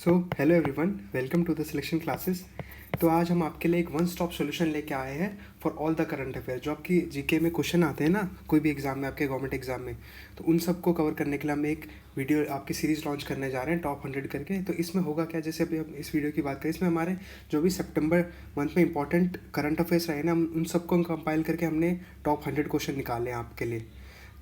So hello everyone, welcome to the selection classes. तो आज हम आपके लिए एक वन स्टॉप सॉल्यूशन लेके आए हैं for all the current affair. जो आपकी जीके में क्वेश्चन आते हैं ना, कोई भी एग्जाम में, आपके गवर्नमेंट एग्जाम में, तो उन सबको कवर करने के लिए हम एक वीडियो आपकी सीरीज़ लॉन्च करने जा रहे हैं, टॉप 100 करके। तो इसमें होगा क्या, जैसे अभी हम इस वीडियो की बात करें, इसमें हमारे जो भी सितंबर मंथ में इंपॉर्टेंट करंट अफेयर्स रहे ना, हम उन सबको हम कंपाइल करके हमने टॉप 100 क्वेश्चन निकाले हैं आपके लिए।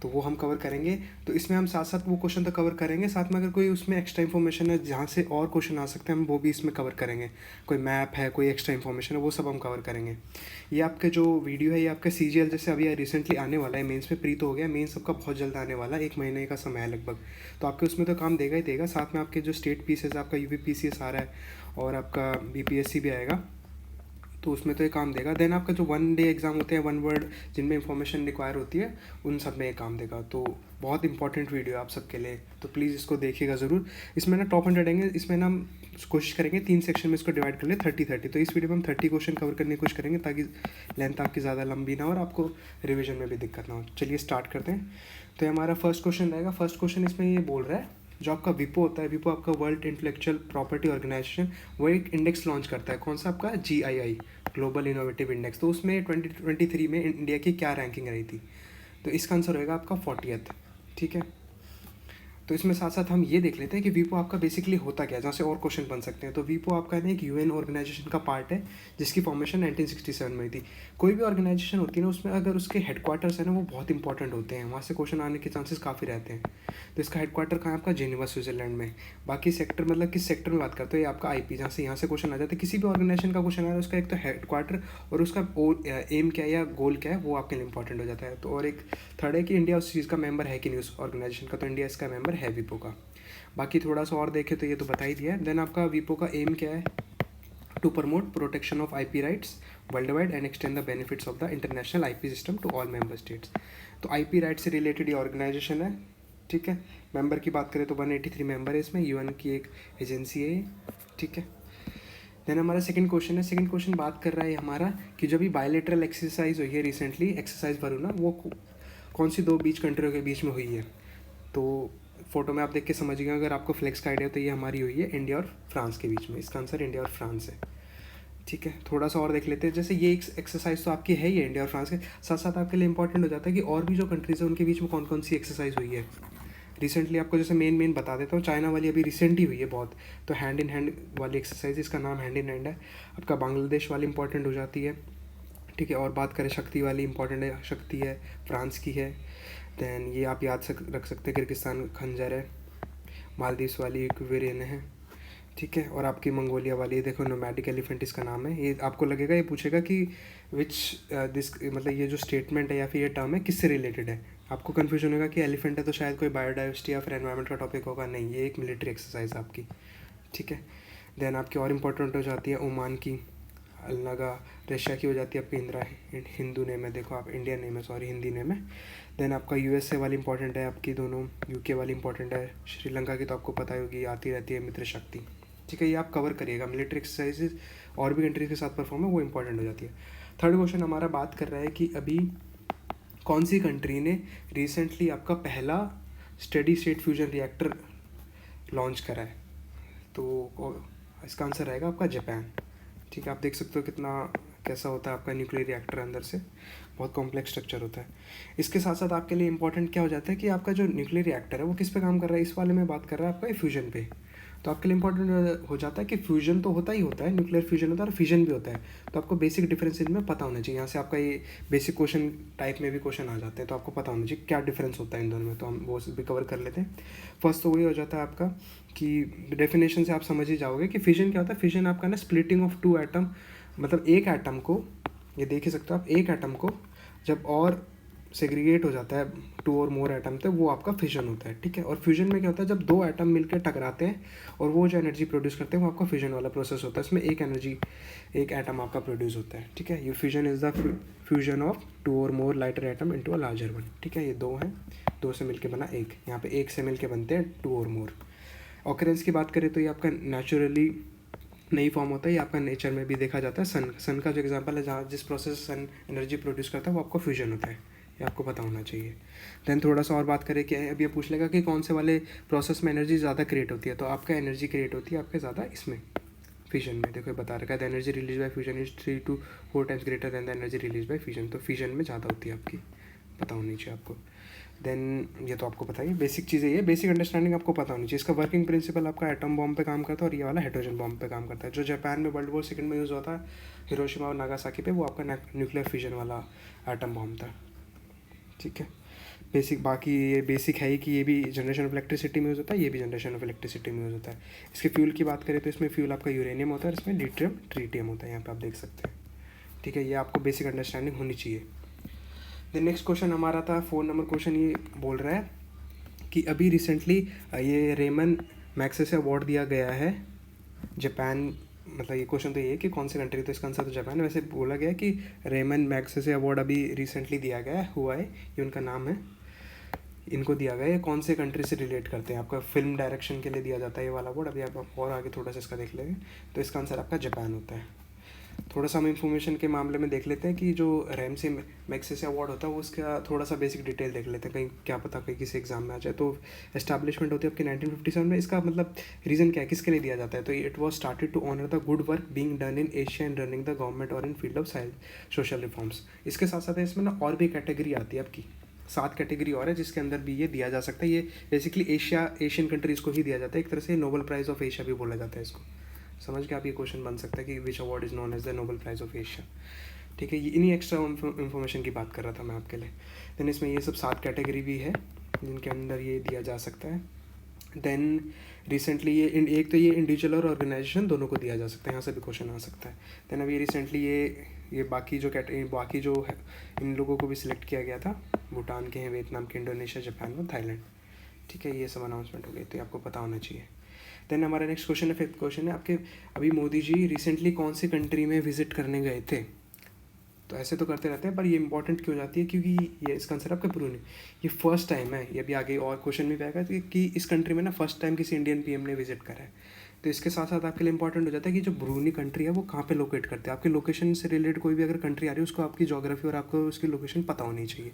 तो वो हम कवर करेंगे। तो इसमें हम साथ साथ वो क्वेश्चन तो कवर करेंगे, साथ में अगर कोई उसमें एक्स्ट्रा इन्फॉर्मेशन है जहाँ से और क्वेश्चन आ सकते हैं, हम वो भी इसमें कवर करेंगे। कोई मैप है, कोई एक्स्ट्रा इन्फॉर्मेशन है, वो सब हम कवर करेंगे। ये आपके जो वीडियो है, ये आपका CGL जैसे अभी रिसेंटली आने वाला है, मेंस में प्री तो हो गया, मेंस सबका बहुत जल्द आने वाला है, 1 महीने का समय है लगभग। तो आपके उसमें तो काम देगा ही देगा। साथ में आपके जो स्टेट पीसेस, आपका UPPCS आ रहा है और आपका BPSC भी आएगा, तो उसमें तो ये काम देगा। देन आपका जो 1 डे एग्ज़ाम होते हैं, 1 वर्ड जिनमें इंफॉर्मेशन रिक्वायर होती है, उन सब में ये काम देगा। तो बहुत इंपॉर्टेंट वीडियो है आप सबके लिए, तो प्लीज़ इसको देखिएगा ज़रूर। इसमें ना टॉप 100 आएंगे, इसमें ना हम कोशिश करेंगे 3 सेक्शन में इसको डिवाइड कर ले, 30-30। तो इस वीडियो में हम 30 क्वेश्चन कवर करने की कोशिश करेंगे, ताकि लेंथ आपकी ज़्यादा लंबी ना हो और आपको रिविजन में भी दिक्कत ना हो। चलिए स्टार्ट करते हैं। तो ये हमारा फर्स्ट क्वेश्चन रहेगा। फर्स्ट क्वेश्चन इसमें ये बोल रहा है, जो आपका विपो होता है, विपो आपका वर्ल्ड इंटेलेक्चुअल प्रॉपर्टी ऑर्गेनाइजेशन, वो एक इंडेक्स लॉन्च करता है। कौन सा? आपका GII, ग्लोबल इनोवेटिव इंडेक्स। तो उसमें 2023 में इंडिया की क्या रैंकिंग रही थी? तो इसका आंसर होएगा आपका 40th। ठीक है, तो इसमें साथ साथ हम ये देख लेते हैं कि वीपो आपका बेसिकली होता क्या है, जहाँ से और क्वेश्चन बन सकते हैं। तो वीपो आपका है ना, एक UN ऑर्गेनाइजेशन का पार्ट है, जिसकी फॉर्मेशन 1967 में हुई थी। कोई भी ऑर्गेनाइजेशन होती है ना, उसमें अगर उसके हेडक्वार्टर्स है ना, वो बहुत इंपॉर्टेंट होते हैं, वहाँ से क्वेश्चन आने के चांसेस काफ़ी रहते हैं। तो इसका हेडक्वार्टर कहाँ है? आपका जेनेवा, स्विट्जरलैंड में। बाकी सेक्टर, मतलब किस सेक्टर में बात करते हो, ये आपका IP, जहाँ से यहाँ से क्वेश्चन आ जाता है। किसी भी ऑर्गेनाइजेशन का क्वेश्चन आ रहा है, उसका एक तो हेडक्वार्टर और उसका एम क्या है या गोल क्या है, वो आपके लिए इंपॉर्टेंट हो जाता है। तो और एक थर्ड है कि इंडिया उस चीज़ का मेंबर है कि नहीं, उस ऑर्गेनाइजेशन का। तो इंडिया इसका मेंबर है वीपो का। बाकी थोड़ा सा और देखें तो ये तो बता ही दिया है। देन आपका वीपो का एम क्या है? To promote protection of IP rights worldwide and extend the benefits of the international IP system to all member states. तो IP राइट से रिलेटेड ये ऑर्गेनाइजेशन है। ठीक है, मेंबर की बात करें तो 183 मेंबर है इसमें, UN की एक एजेंसी है ये। ठीक है, देन हमारा सेकंड क्वेश्चन है। सेकंड क्वेश्चन बात कर रहा है हमारा कि जो भी बायलेटरल एक्सरसाइज हुई है रिसेंटली, एक्सरसाइज वरुणा, वो कौन सी 2 बीच कंट्रियों के बीच में हुई है? तो फोटो में आप देख के समझिएगा, अगर आपको फ्लेक्स का आइडिया, तो ये हमारी हुई है इंडिया और फ्रांस के बीच में। इसका आंसर इंडिया और फ्रांस है। ठीक है, थोड़ा सा और देख लेते हैं। जैसे ये एक्सरसाइज तो आपकी है ही है इंडिया और फ्रांस के, साथ साथ आपके लिए इंपॉर्टेंट हो जाता है कि और भी जो कंट्रीज़ है उनके बीच में कौन कौन सी एक्सरसाइज हुई है रिसेंटली। आपको जैसे मेन बता देता हूँ, चाइना वाली अभी रिसेंट ही हुई है बहुत। तो हैंड इन हैंड वाली एक्सरसाइज, इसका नाम हैंड इन हैंड है। आपका बांग्लादेश वाली इंपॉर्टेंट हो जाती है। ठीक है, और बात करें शक्ति वाली, इंपॉर्टेंट है, शक्ति है, फ्रांस की है। दैन ये आप याद रख सकते हैं, किर्गिस्तान खंजर है। मालदीव्स वाली इक्वेरियन है। ठीक है, और आपकी मंगोलिया वाली, ये देखो नोमैडिक एलिफेंट इसका नाम है। ये आपको लगेगा, ये पूछेगा कि विच दिस, मतलब ये जो स्टेटमेंट है या फिर ये टर्म है किससे रिलेटेड है। आपको कन्फ्यूजन होगा कि एलिफेंट है तो शायद कोई बायोडाइवर्सिटी या फिर एनवायरनमेंट का टॉपिक होगा। नहीं, ये एक मिलिट्री एक्सरसाइज आपकी। ठीक है, देन आपकी और इम्पोर्टेंट हो जाती है ओमान की अलनगा, रशिया की हो जाती है आपकी इंदिरा, हिंदू नेम है, देखो आप इंडियन नेम है, सॉरी हिंदी नेम है। देन आपका USA वाली इंपॉर्टेंट है आपकी दोनों, UK वाली इंपॉर्टेंट है। श्रीलंका की तो आपको पता ही होगी, आती रहती है मित्र शक्ति। ठीक है, ये आप कवर करिएगा। मिलिट्री एक्सरसाइजेज और भी कंट्रीज के साथ परफॉर्म है, वो इंपॉर्टेंट हो जाती है। थर्ड क्वेश्चन हमारा बात कर रहा है कि अभी कौन सी कंट्री ने रिसेंटली आपका पहला steady state fusion reactor launch करा है? तो इसका आंसर रहेगा आपका जापान। ठीक है, आप देख सकते हो कितना कैसा होता है आपका न्यूक्लियर रिएक्टर, अंदर से बहुत कॉम्प्लेक्स स्ट्रक्चर होता है। इसके साथ साथ आपके लिए इंपॉर्टेंट क्या हो जाता है कि आपका जो न्यूक्लियर रिएक्टर है वो किस पे काम कर रहा है? इस वाले में बात कर रहा है आपका फ्यूजन पे। तो आपके लिए इंपॉर्टेंट हो जाता है कि फ्यूजन तो होता ही होता है, न्यूक्लियर फ्यूजन होता है और फिजन भी होता है। तो आपको बेसिक डिफरेंस इनमें पता होना चाहिए। यहाँ से आपका ये बेसिक क्वेश्चन टाइप में भी क्वेश्चन आ जाते हैं, तो आपको पता होना चाहिए क्या डिफरेंस होता है इन दोनों में। तो हम वो भी कवर कर लेते हैं। फर्स्ट तो वही हो जाता है आपका कि डेफिनेशन से आप समझ ही जाओगे कि फिजन क्या होता है। फिजन आपका ना स्प्लिटिंग ऑफ 2 एटम, मतलब एक एटम को, ये देख ही सकते हो आप, एक एटम को जब और सेग्रीगेट हो जाता है 2 और मोर एटम, तो वो आपका फिजन होता है। ठीक है, और फ्यूजन में क्या होता है, जब 2 एटम मिलकर टकराते हैं और वो जो एनर्जी प्रोड्यूस करते हैं, वो आपका फ्यूजन वाला प्रोसेस होता है। इसमें एक एटम आपका प्रोड्यूस होता है। ठीक है, ये fusion is the fusion of 2 or more lighter atom into a larger one. ठीक है, ये 2 हैं, 2 से मिलकर बना एक, यहाँ पे 1 से मिलकर बनते हैं 2 और मोर। ऑकरेंस की बात करें तो ये आपका नेचुरली नहीं फॉर्म होता है, ये आपका नेचर में भी देखा जाता है। सन का जो एग्जांपल है, जहाँ जिस प्रोसेस सन एनर्जी प्रोड्यूस करता है, वो आपका फ्यूजन होता है। ये आपको पता होना चाहिए। देन थोड़ा सा और बात करें कि अब ये पूछ लेगा कि कौन से वाले प्रोसेस में एनर्जी ज़्यादा क्रिएट होती है, तो आपका एनर्जी क्रिएट होती है आपके ज़्यादा इसमें फिजन में। देखो बता रखा है the energy release by fusion is 3 to 4 times greater than the energy release by fusion, तो फ्यूजन में ज़्यादा होती है आपकी, पता होनी चाहिए आपको। देन ये तो आपको पता ही, बेसिक चीज़ें ये बेसिक अंडरस्टैंडिंग आपको पता होनी चाहिए। इसका वर्किंग प्रिंसिपल आपका एटम बॉम्ब पे काम करता है और ये वाला हाइड्रोजन बॉम्ब पे काम करता है। जो जापान में वर्ल्ड वॉर सेकंड में यूज़ होता है हिरोशिमा और नागासाकी पे, वो आपका न्यूक्लियर फ्यूजन वाला एटम बॉम्ब था, ठीक है। बेसिक बाकी ये बेसिक है ही कि ये भी जनरेशन ऑफ इलेक्ट्रिसिटी में यूज़ होता है, ये भी जनरेशन ऑफ इलेक्ट्रिसिटी में यूज़ होता है। इसके फ्यूल की बात करें तो इसमें फ्यूल आपका यूरेनियम होता है और इसमें ड्यूट्रियम ट्रीटियम होता है, यहाँ पे आप देख सकते हैं, ठीक है। ये आपको बेसिक अंडरस्टैंडिंग होनी चाहिए। देन नेक्स्ट क्वेश्चन हमारा था 4 नंबर क्वेश्चन, ये बोल रहा है कि अभी रिसेंटली ये रेमन मैग्सेसे अवार्ड दिया गया है जापान, मतलब ये क्वेश्चन तो ये है कि कौन से कंट्री, तो इसका आंसर तो जापान है। वैसे बोला गया कि रेमन मैग्सेसे अवार्ड अभी रिसेंटली दिया गया हुआ है, ये उनका नाम है, इनको दिया गया है। कौन से कंट्री से रिलेट करते हैं, आपका फिल्म डायरेक्शन के लिए दिया जाता है ये वाला अवार्ड। अभी आप और आगे थोड़ा सा इसका देख लेंगे, तो इसका आंसर आपका जापान होता है। थोड़ा सा हम इन्फॉर्मेशन के मामले में देख लेते हैं कि जो रैमसे मैग्सेसे अवार्ड होता है वो उसका थोड़ा सा बेसिक डिटेल देख लेते हैं, कहीं क्या पता कहीं किसी एग्जाम में आ जाए। तो एस्टैब्लिशमेंट होती है आपकी 1957 में। इसका मतलब रीज़न क्या है, किसके लिए दिया जाता है, तो it was started to honour the good work being done in Asia and running the government और in field of social reforms. इसके साथ साथ इसमें ना और भी कैटेगरी आती है आपकी, 7 कैटेगरी और है जिसके अंदर भी ये दिया जा सकता है। ये बेसिकली एशियन कंट्रीज़ को ही दिया जाता है, एक तरह से नोबेल प्राइज़ ऑफ एशिया भी बोला जाता है इसको। समझ के आप ये क्वेश्चन बन सकता है कि which award is known as the Nobel prize of Asia, ठीक है। ये इन्हीं एक्स्ट्रा इन्फॉर्मेशन की बात कर रहा था मैं आपके लिए। देन इसमें ये सब 7 कैटेगरी भी है जिनके अंदर ये दिया जा सकता है। देन रिसेंटली ये एक तो ये इंडिविजुअल और ऑर्गेनाइजेशन दोनों को दिया जा सकता है, यहाँ से भी क्वेश्चन आ सकता है। देन अभी रिसेंटली ये बाकी जो है इन लोगों को भी सिलेक्ट किया गया था, भूटान के हैं, वियतनाम के, इंडोनेशिया, जापान और थाईलैंड, ठीक है। ये सब अनाउंसमेंट हो गई, तो ये आपको पता होना चाहिए। देन हमारा नेक्स्ट क्वेश्चन है, 5th क्वेश्चन है आपके, अभी मोदी जी रिसेंटली कौन सी कंट्री में विजिट करने गए थे। तो ऐसे तो करते रहते हैं, पर ये इंपॉर्टेंट क्यों जाती है, क्योंकि ये इसका आंसर आपका ब्रूनेई, ये फर्स्ट टाइम है। ये भी आगे और क्वेश्चन में भी आएगा कि इस कंट्री में ना फर्स्ट टाइम किसी इंडियन पीएम ने विजिट करा है। तो इसके साथ साथ आपके लिए इंपॉर्टेंट हो जाता है कि जो ब्रूनेई कंट्री है वो कहाँ पे लोकेट करते हैं। आपकी लोकेशन से रिलेटेड कोई भी अगर कंट्री आ रही है उसको आपकी ज्योग्राफी और आपको उसकी लोकेशन पता होनी चाहिए।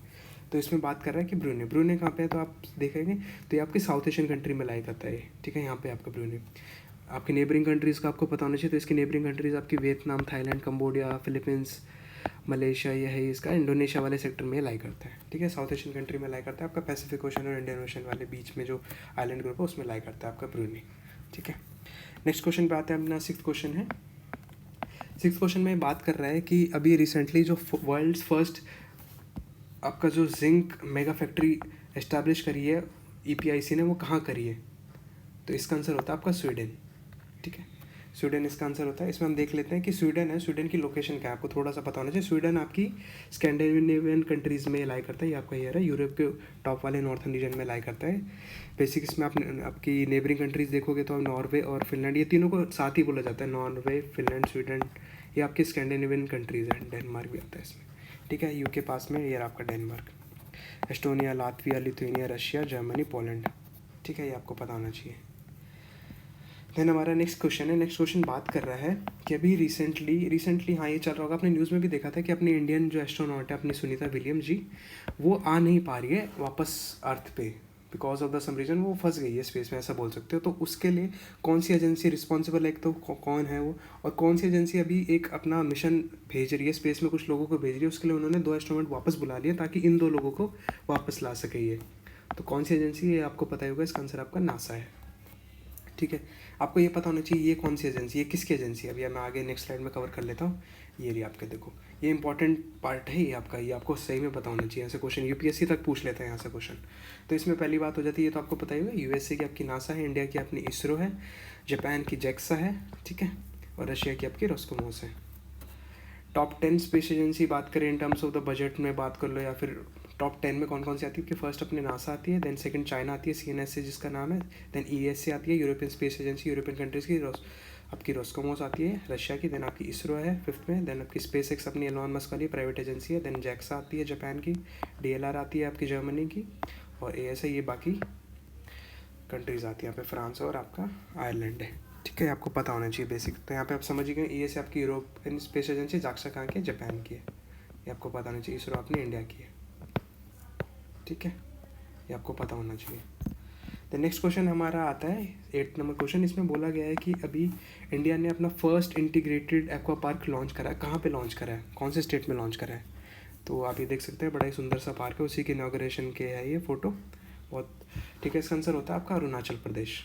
तो इसमें बात कर रहा है कि ब्रूनेई कहाँ पे है, तो आप देखेंगे तो ये आपकी साउथ एशियन कंट्री में लाई करता है, ठीक है। यहाँ पे आपका ब्रूनेई आपकी नेबरिंग कंट्रीज़ का आपको पता होना चाहिए। तो इसकी नेबरिंग कंट्रीज़ आपकी Vietnam, Thailand, Cambodia, Philippines, Malaysia, ये है इसका इंडोनेशिया वाले सेक्टर में लाई करता है, ठीक है। साउथ एशियन कंट्री में लाई करता है, आपका पैसिफिक ओशन और इंडियन ओशन वाले बीच में जो आइलैंड ग्रुप है उसमें लाई करता है आपका ब्रूनेई, ठीक है। नेक्स्ट क्वेश्चन पे आते हैं, अपना 6th क्वेश्चन है। 6th क्वेश्चन में बात कर रहा है कि अभी रिसेंटली जो वर्ल्ड्स फर्स्ट आपका जो जिंक मेगा फैक्ट्री एस्टैब्लिश करी है EPIC ने, वो कहाँ करी है, तो इसका आंसर होता है आपका स्वीडन, ठीक है। स्वीडन इसका आंसर होता है। इसमें हम देख लेते हैं कि स्वीडन है, स्वीडन की लोकेशन क्या है आपको थोड़ा सा पता होना चाहिए। स्वीडन आपकी स्कैंडिनेवियन कंट्रीज़ में लाई करता है, ये आपका ईयर है, यूरोप के टॉप वाले नॉर्थन रीजन में लाई करता है। बेसिक इसमें आपकी नेबरिंग कंट्रीज़ देखोगे तो नॉर्वे और फिनलैंड, ये तीनों को साथ ही बोला जाता है, नॉर्वे, फिनलैंड, स्वीडन, ये आपकी स्कैंडिनेवियन कंट्रीज़ हैं। डेनमार्क भी आता है इसमें, ठीक है। UK पास में ये आपका Denmark, Estonia, Latvia, Lithuania, Russia, Germany, Poland, ठीक है। ये आपको पता होना चाहिए। देन हमारा नेक्स्ट क्वेश्चन है। नेक्स्ट क्वेश्चन बात कर रहा है कि अभी रिसेंटली हाँ ये चल रहा होगा, आपने न्यूज़ में भी देखा था कि अपनी इंडियन जो एस्ट्रोनॉट है अपनी सुनीता विलियम जी, वो आ नहीं पा रही है वापस अर्थ पे, because of the some reason वो फंस गई है स्पेस में, ऐसा बोल सकते हो। तो उसके लिए कौन सी एजेंसी रिस्पॉन्सिबल है, एक तो कौन है वो, और कौन सी एजेंसी अभी एक अपना मिशन भेज रही है स्पेस में, कुछ लोगों को भेज रही है, उसके लिए उन्होंने 2 एस्ट्रोनॉट वापस बुला लिया ताकि इन 2 लोगों को वापस ला सके ये। तो कौन सी एजेंसी है आपको पता ही होगा, इसका आंसर आपका नासा है, ठीक है। आपको ये पता होना चाहिए ये कौन सी एजेंसी है, किसकी एजेंसी है। अभी मैं आगे नेक्स्ट स्लाइड में कवर कर लेता हूँ। ये रही आपके, देखो ये इंपॉर्टेंट पार्ट है ये आपका, ये आपको सही में पता होना चाहिए। ऐसे क्वेश्चन UPSC तक पूछ लेते हैं यहाँ से क्वेश्चन। तो इसमें पहली बात हो जाती है, ये तो आपको पता ही होगा, USA की आपकी नासा है, इंडिया की अपनी इसरो है, जापान की JAXA है, ठीक है, और रशिया की आपकी रोस्कोमोस है। टॉप 10 स्पेस एजेंसी बात करें in terms of the budget में बात कर लो, या फिर टॉप 10 में कौन कौन सी आती है कि फर्स्ट अपने नासा आती है, देन सेकंड चाइना आती है CNSA जिसका नाम है, देन ESA आती है, European space agency, European countries की, आपकी रोस्कोमोस आती है रशिया की, देन आपकी इसरो है 5th में, देन आपकी SpaceX अपनी एलोन मस्क वाली प्राइवेट एजेंसी है, देन JAXA आती है जापान की, DLR आती है आपकी जर्मनी की, और ASA ये बाकी कंट्रीज़ आती है यहाँ पे, फ्रांस और आपका आयरलैंड है, ठीक है। आपको पता होना चाहिए बेसिक। तो यहाँ पे आप समझ गए, ESA आपकी यूरोपियन स्पेस एजेंसी, JAXA कहाँ की है, जापान की है, ये आपको पता होना चाहिए। इसरो अपनी इंडिया की है। ठीक है, ये आपको पता होना चाहिए। द नेक्स्ट क्वेश्चन हमारा आता है 8 नंबर क्वेश्चन। इसमें बोला गया है कि अभी इंडिया ने अपना first integrated aqua park launch करा है। कहाँ पे लॉन्च करा है, कौन से स्टेट में लॉन्च करा है? तो आप ये देख सकते हैं, बड़ा ही सुंदर सा पार्क है, उसी के इनॉग्रेशन के है ये फ़ोटो। बहुत ठीक है, इसका आंसर होता है आपका अरुणाचल प्रदेश।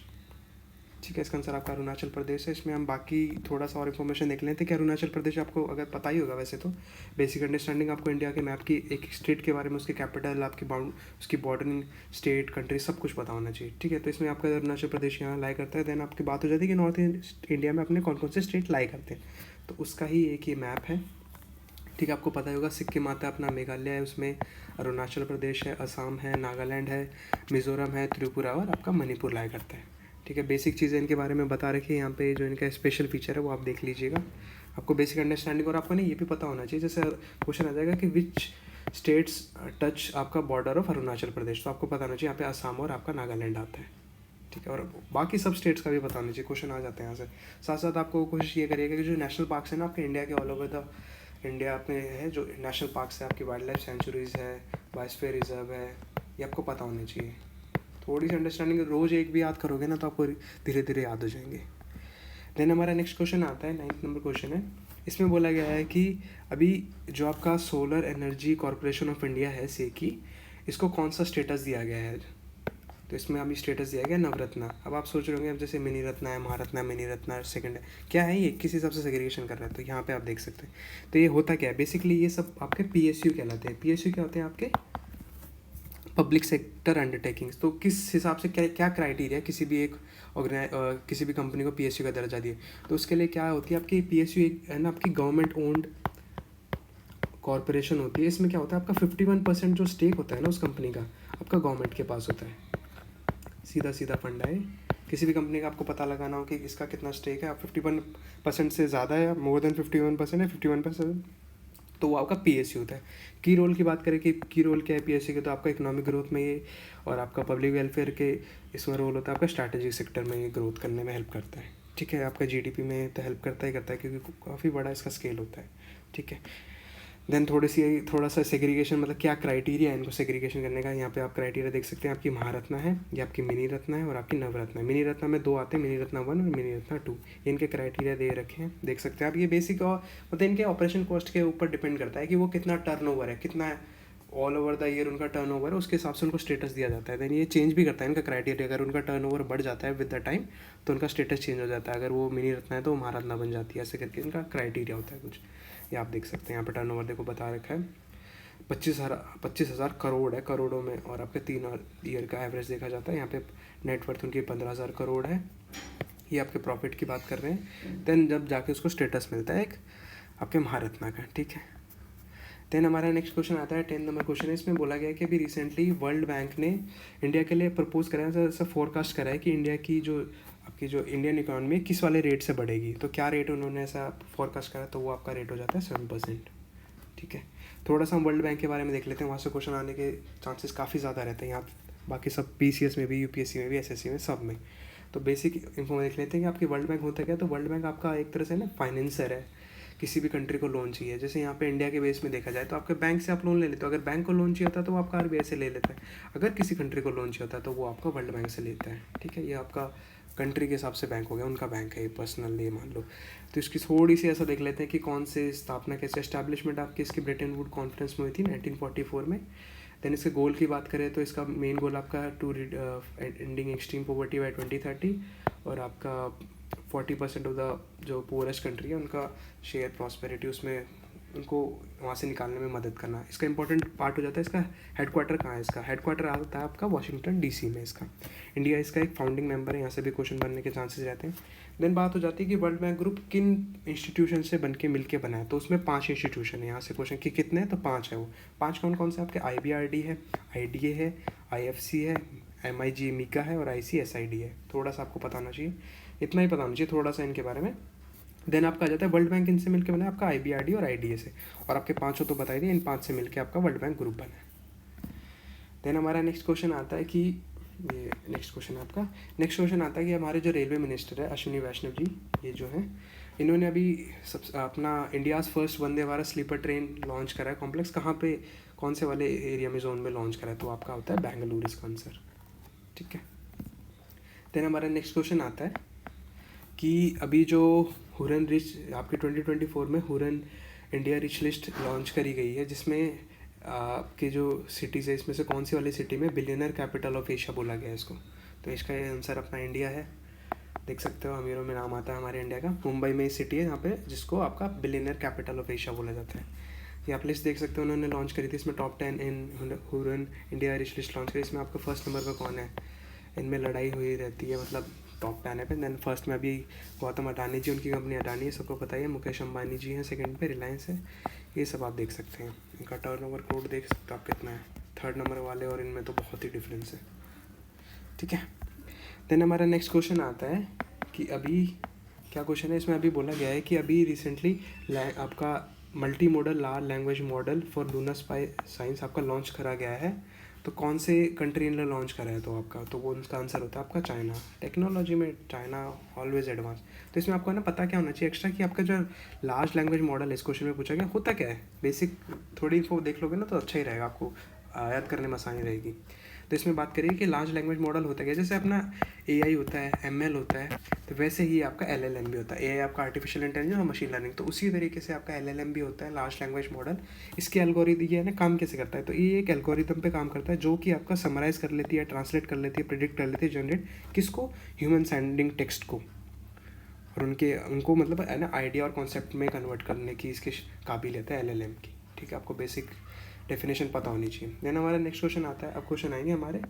ठीक है, इसका आंसर आपका अरुणाचल प्रदेश है। इसमें हम बाकी थोड़ा सा और इन्फॉर्मेशन देख लेते हैं कि अरुणाचल प्रदेश आपको अगर पता ही होगा वैसे तो, बेसिक अंडरस्टैंडिंग आपको इंडिया के मैप की, एक स्टेट के बारे में, उसकी कैपिटल, आपकी उसकी बॉर्डरिंग स्टेट, कंट्री, सब कुछ पता होना चाहिए। ठीक है, तो इसमें आपका अरुणाचल प्रदेश यहाँ लाई करता है। देन आपकी बात हो जाती है कि नॉर्थ इंडिया में अपने कौन कौन से स्टेट लाई करते हैं, तो उसका ही एक ये मैप है। ठीक है, आपको पता ही होगा सिक्किम आता है, अपना मेघालय है, उसमें अरुणाचल प्रदेश है, असम है, नागालैंड है, मिज़ोरम है, त्रिपुरा और आपका मणिपुर लाई करता है। ठीक है, बेसिक चीज़ें इनके बारे में बता रखी है यहाँ पे, जो इनका स्पेशल फीचर है वो आप देख लीजिएगा। आपको बेसिक अंडरस्टैंडिंग, और आपको नहीं ये भी पता होना चाहिए, जैसे क्वेश्चन आ जाएगा कि विच स्टेट्स टच आपका बॉर्डर ऑफ अरुणाचल प्रदेश, तो आपको पता होना चाहिए यहाँ पे असम और आपका नागालैंड आता है। ठीक है, और बाकी सब स्टेट्स का भी पता होना चाहिए, क्वेश्चन आ जाते हैं यहाँ से। साथ साथ आपको कोशिश ये करिएगा कि जो नेशनल पार्क्स हैं ना आपके इंडिया के, ऑल ओवर द इंडिया में है, जो नेशनल पार्क्स है, आपकी वाइल्ड लाइफ सेंचुरीज़ है, बायोस्फीयर रिजर्व है, ये आपको पता होने चाहिए। थोड़ी सी अंडरस्टैंडिंग, रोज़ एक भी याद करोगे ना तो आपको धीरे धीरे याद हो जाएंगे। देन हमारा नेक्स्ट क्वेश्चन आता है, 9th नंबर क्वेश्चन है। इसमें बोला गया है कि अभी जो आपका solar energy corporation of India है, सेकी, इसको कौन सा स्टेटस दिया गया है? तो इसमें अभी स्टेटस दिया गया नवरत्ना। अब आप सोच रहे होंगे, अब जैसे मिनी रत्ना है, महारत्ना, मिनी रत्ना सेकंड है, क्या है ये, किस हिसाब से सेग्रीगेशन कर रहा है? तो यहाँ पे आप देख सकते हैं। तो ये होता क्या है बेसिकली, ये सब आपके PSU कहलाते हैं। PSU क्या होते हैं? आपके पब्लिक सेक्टर अंडरटेकिंग्स। तो किस हिसाब से क्या क्राइटेरिया किसी भी एक किसी भी कंपनी को PSU का दर्जा दिए, तो उसके लिए क्या होती है आपकी PSU, एक है ना आपकी गवर्नमेंट ओन्ड कॉरपोरेशन होती है। इसमें क्या होता है, आपका 51% जो स्टेक होता है ना उस कंपनी का, आपका गवर्नमेंट के पास होता है। सीधा सीधा फंड है। किसी भी कंपनी का आपको पता लगाना हो कि इसका कितना स्टेक है, आप 51% से ज़्यादा है, मोर देन 51% है, 51%, तो वो आपका PSU होता है। की रोल की बात करें कि की रोल क्या है PSU के, तो आपका इकोनॉमिक ग्रोथ में ये, और आपका पब्लिक वेलफेयर के इसमें रोल होता है, आपका स्ट्रैटेजिक सेक्टर में ये ग्रोथ करने में हेल्प करता है। ठीक है, आपका GDP में तो हेल्प करता है क्योंकि काफ़ी बड़ा इसका स्केल होता है। ठीक है, देन थोड़ा सा सेग्रीगेशन, मतलब क्या क्राइटेरिया है इनको सेग्रीगेशन करने का। यहाँ पे आप क्राइटेरिया देख सकते हैं, आपकी महारत्ना है, ये आपकी मिनी रत्ना है, और आपकी नवरत्ना है। मिनी रत्ना में 2 आते हैं, मिनी रत्ना 1 और मिनी रत्ना 2, इनके क्राइटेरिया दे रखे हैं, देख सकते हैं आप। ये बेसिक और मतलब इनके ऑपरेशन कॉस्ट के ऊपर डिपेंड करता है कि वो कितना टर्नओवर है, कितना ऑल ओवर द ईयर उनका टर्नओवर है, उसके हिसाब से उनको स्टेटस दिया जाता है। देन ये चेंज भी करता है इनका क्राइटेरिया, अगर उनका टर्नओवर बढ़ जाता है विद द टाइम तो उनका स्टेटस चेंज हो जाता है। अगर वो मिनी रत्ना है तो वो महारत्ना बन जाती है, ऐसे करके इनका क्राइटेरिया होता है कुछ। ये आप देख सकते हैं यहाँ पे टर्नओवर देखो बता रखा है, 25,000 करोड़ है करोड़ों में, और आपके 3 ईयर का एवरेज देखा जाता है। यहाँ पे नेटवर्थ उनकी 15,000 करोड़ है। ये आपके प्रॉफिट की बात कर रहे हैं। देन जब जाके उसको स्टेटस मिलता है एक आपके महारत्ना का। ठीक है, देन हमारा नेक्स्ट क्वेश्चन आता है 10 नंबर क्वेश्चन है। इसमें बोला गया है कि अभी रिसेंटली वर्ल्ड बैंक ने इंडिया के लिए प्रपोज करा है, ऐसा फोरकास्ट करा है कि इंडिया की जो आपकी जो इंडियन इकोनॉमी किस वाले रेट से बढ़ेगी। तो क्या रेट उन्होंने ऐसा फोरकास्ट करा, तो वो आपका रेट हो जाता है 7%। ठीक है, थोड़ा सा हम वर्ल्ड बैंक के बारे में देख लेते हैं, वहाँ से क्वेश्चन आने के चांसेस काफ़ी ज़्यादा रहते हैं यहाँ, बाकी सब PCS में भी, UPSC में भी, SSC में, सब में। तो बेसिक इन्फो देख लेते हैं कि आपकी वर्ल्ड बैंक होता क्या है। तो वर्ल्ड बैंक आपका एक तरह से ना फाइनेंसर है, किसी भी कंट्री को लोन चाहिए। जैसे यहाँ पे इंडिया के बेस में देखा जाए तो आपके बैंक से आप लोन ले लेते हो, अगर बैंक को लोन चाहिए होता है तो वो आपका RBI से ले लेता है, अगर किसी कंट्री को लोन चाहिए होता है तो वो आपका वर्ल्ड बैंक से लेता है। ठीक है, ये आपका कंट्री के हिसाब से बैंक हो गया, उनका बैंक है ये, पर्सनल ये मान लो। तो इसकी थोड़ी सी ऐसा देख लेते हैं कि कौन से स्थापना, कैसे एस्टैब्लिशमेंट आपकी इसकी ब्रिटेन वुड कॉन्फ्रेंस में हुई थी 1944 में। देन इसके गोल की बात करें तो इसका मेन गोल आपका to ending extreme poverty by 2030, और आपका 40% ऑफ द जो पुअरेस्ट कंट्री है उनका शेयर प्रॉस्पेरिटी, उसमें उनको वहाँ से निकालने में मदद करना, इसका इंपॉर्टेंट पार्ट हो जाता है। इसका हेडक्वार्टर कहाँ है? इसका हेडक्वार्टर आता है आपका वाशिंगटन DC में। इसका इंडिया इसका एक फाउंडिंग मेंबर है, यहाँ से भी क्वेश्चन बनने के चांसेस रहते हैं। देन बात हो जाती है कि वर्ल्ड बैंक ग्रुप किन इंस्टीट्यूशन से बन के मिल के बना है। तो उसमें 5 इंस्टीट्यूशन है, यहाँ से क्वेश्चन कि कितने हैं, तो 5 है। वो 5 कौन कौन से आपके? IBRD है, IDA है, IFC है, MIG MICA है, और ICSID है। थोड़ा सा आपको पता होना चाहिए, इतना ही पता होना चाहिए थोड़ा सा इनके बारे में। देन आपका आ जाता है वर्ल्ड बैंक इनसे मिलकर बना है आपका IBRD और IDA से, और आपके 5 तो बताई दिए, इन 5 से मिलकर आपका वर्ल्ड बैंक ग्रुप बना है। देन हमारा नेक्स्ट क्वेश्चन आता है कि ये नेक्स्ट क्वेश्चन आता है कि हमारे जो रेलवे मिनिस्टर है अश्विनी वैष्णव जी, ये जो है इन्होंने अभी अपना India's first Vande Bharat sleeper train launch करा है। कॉम्प्लेक्स कहाँ पे कौन से वाले एरिया में जोन में लॉन्च करा है, तो आपका होता है बेंगलुरु इसका आंसर। ठीक है, देन हमारा नेक्स्ट क्वेश्चन आता है कि अभी जो हुरन रिच आपके 2024 में Huron India rich list launch करी गई है, जिसमें आपके जो सिटीज़ है इसमें से कौन सी वाली सिटी में बिलियनर कैपिटल ऑफ एशिया बोला गया है इसको, तो इसका आंसर अपना इंडिया है। देख सकते हो अमीरों में नाम आता है हमारे इंडिया का, मुंबई में सिटी है यहाँ पे जिसको आपका बिलियनर कैपिटल ऑफ एशिया बोला जाता है। ये आप लिस्ट देख सकते हो उन्होंने लॉन्च करी थी, इसमें top 10 in Hurun India rich list launch करी। इसमें आपका फर्स्ट नंबर पर कौन है, इनमें लड़ाई हुई रहती है, मतलब टॉप 10 पे। देन फर्स्ट में अभी गौतम अडानी जी, उनकी कंपनी अडानी है, सबको पता ही है। मुकेश अंबानी जी हैं सेकंड पे, रिलायंस है। ये सब आप देख सकते हैं, इनका टर्नओवर करोड़ देख सकते हो आप कितना है, थर्ड नंबर वाले और इनमें तो बहुत ही डिफरेंस है। ठीक है, देन हमारा नेक्स्ट क्वेश्चन आता है कि अभी क्या क्वेश्चन है इसमें, अभी बोला गया है कि अभी रिसेंटली आपका multi modal large language model for lunar spy science आपका लॉन्च करा गया है, तो कौन से कंट्री ने लॉन्च करा है, तो आपका तो वो उसका आंसर होता है आपका चाइना। टेक्नोलॉजी में चाइना ऑलवेज एडवांस। तो इसमें आपको ना पता क्या होना चाहिए एक्स्ट्रा कि आपका जो लार्ज लैंग्वेज मॉडल इस क्वेश्चन में पूछा गया होता क्या है, बेसिक थोड़ी इन्फो देख लोगे ना तो अच्छा ही रहेगा, आपको याद करने में आसानी रहेगी। तो इसमें बात करिए कि लार्ज लैंग्वेज मॉडल होता है, जैसे अपना AI होता है, ML होता है, तो वैसे ही आपका LLM भी होता है। AI आपका आर्टिफिशियल इंटेलिजेंस और मशीन लर्निंग, तो उसी तरीके से आपका LLM भी होता है, लार्ज लैंग्वेज मॉडल। इसके एल्गोरिथम ये है ना काम कैसे करता है, तो ये एक एल्गोरिथम पे काम करता है जो कि आपका समराइज़ कर लेती है, ट्रांसलेट कर लेती है, प्रिडिक्ट कर लेती है, जनरेट किसको, ह्यूमन साउंडिंग टेक्स्ट को, और उनको मतलब है ना आइडिया और कॉन्सेप्ट में कन्वर्ट करने की इसकी काबिलियत है LLM की। ठीक है, आपको बेसिक डेफिनेशन पता होनी चाहिए। देन हमारा नेक्स्ट क्वेश्चन आता है, अब क्वेश्चन आएंगे हमारे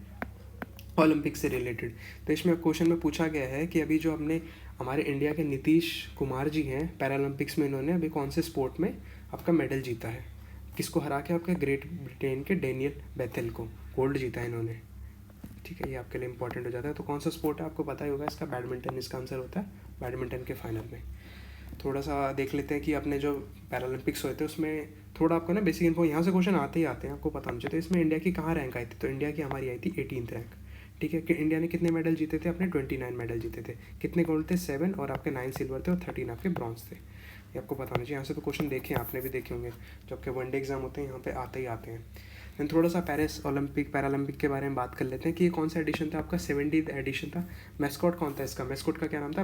ओलंपिक से रिलेटेड। तो इसमें क्वेश्चन में पूछा गया है कि अभी जो अपने हमारे इंडिया के नीतीश कुमार जी हैं, पैरालंपिक्स में इन्होंने अभी कौन से स्पोर्ट में आपका मेडल जीता है, किसको हरा के, आपके ग्रेट ब्रिटेन के डेनियल बेथेल को गोल्ड जीता है इन्होंने। ठीक है, ये आपके लिए इंपॉर्टेंट हो जाता है। तो कौन सा स्पोर्ट है आपको पता ही होगा, इसका बैडमिंटन इसका आंसर होता है, बैडमिंटन के फाइनल में। थोड़ा सा देख लेते हैं कि अपने जो पैरालंपिक्स हुए थे उसमें थोड़ा आपको ना बेसिक इन्फो यहाँ से क्वेश्चन आते ही आते हैं, आपको पता होना चाहिए। तो इसमें इंडिया की कहाँ रैंक आई थी, तो इंडिया की हमारी आई थी 18th रैंक। ठीक है, कि इंडिया ने कितने मेडल जीते थे, अपने 29 मेडल जीते थे। कितने गोल्ड थे, 7, और आपके 9 सिल्वर थे और 13 आपके ब्रॉन्ज थे। ये आपको पता होना चाहिए। यहाँ से तो क्वेश्चन देखे आपने भी देखे होंगे, जो आपके वनडे एग्जाम होते हैं यहाँ पे आते ही आते हैं। देन थोड़ा सा पैरालंपिक के बारे में बात कर लेते हैं कि ये कौन सा एडिशन था, आपका 70th एडिशन था। मैस्कॉट कौन था इसका, मैस्कॉट का क्या नाम था,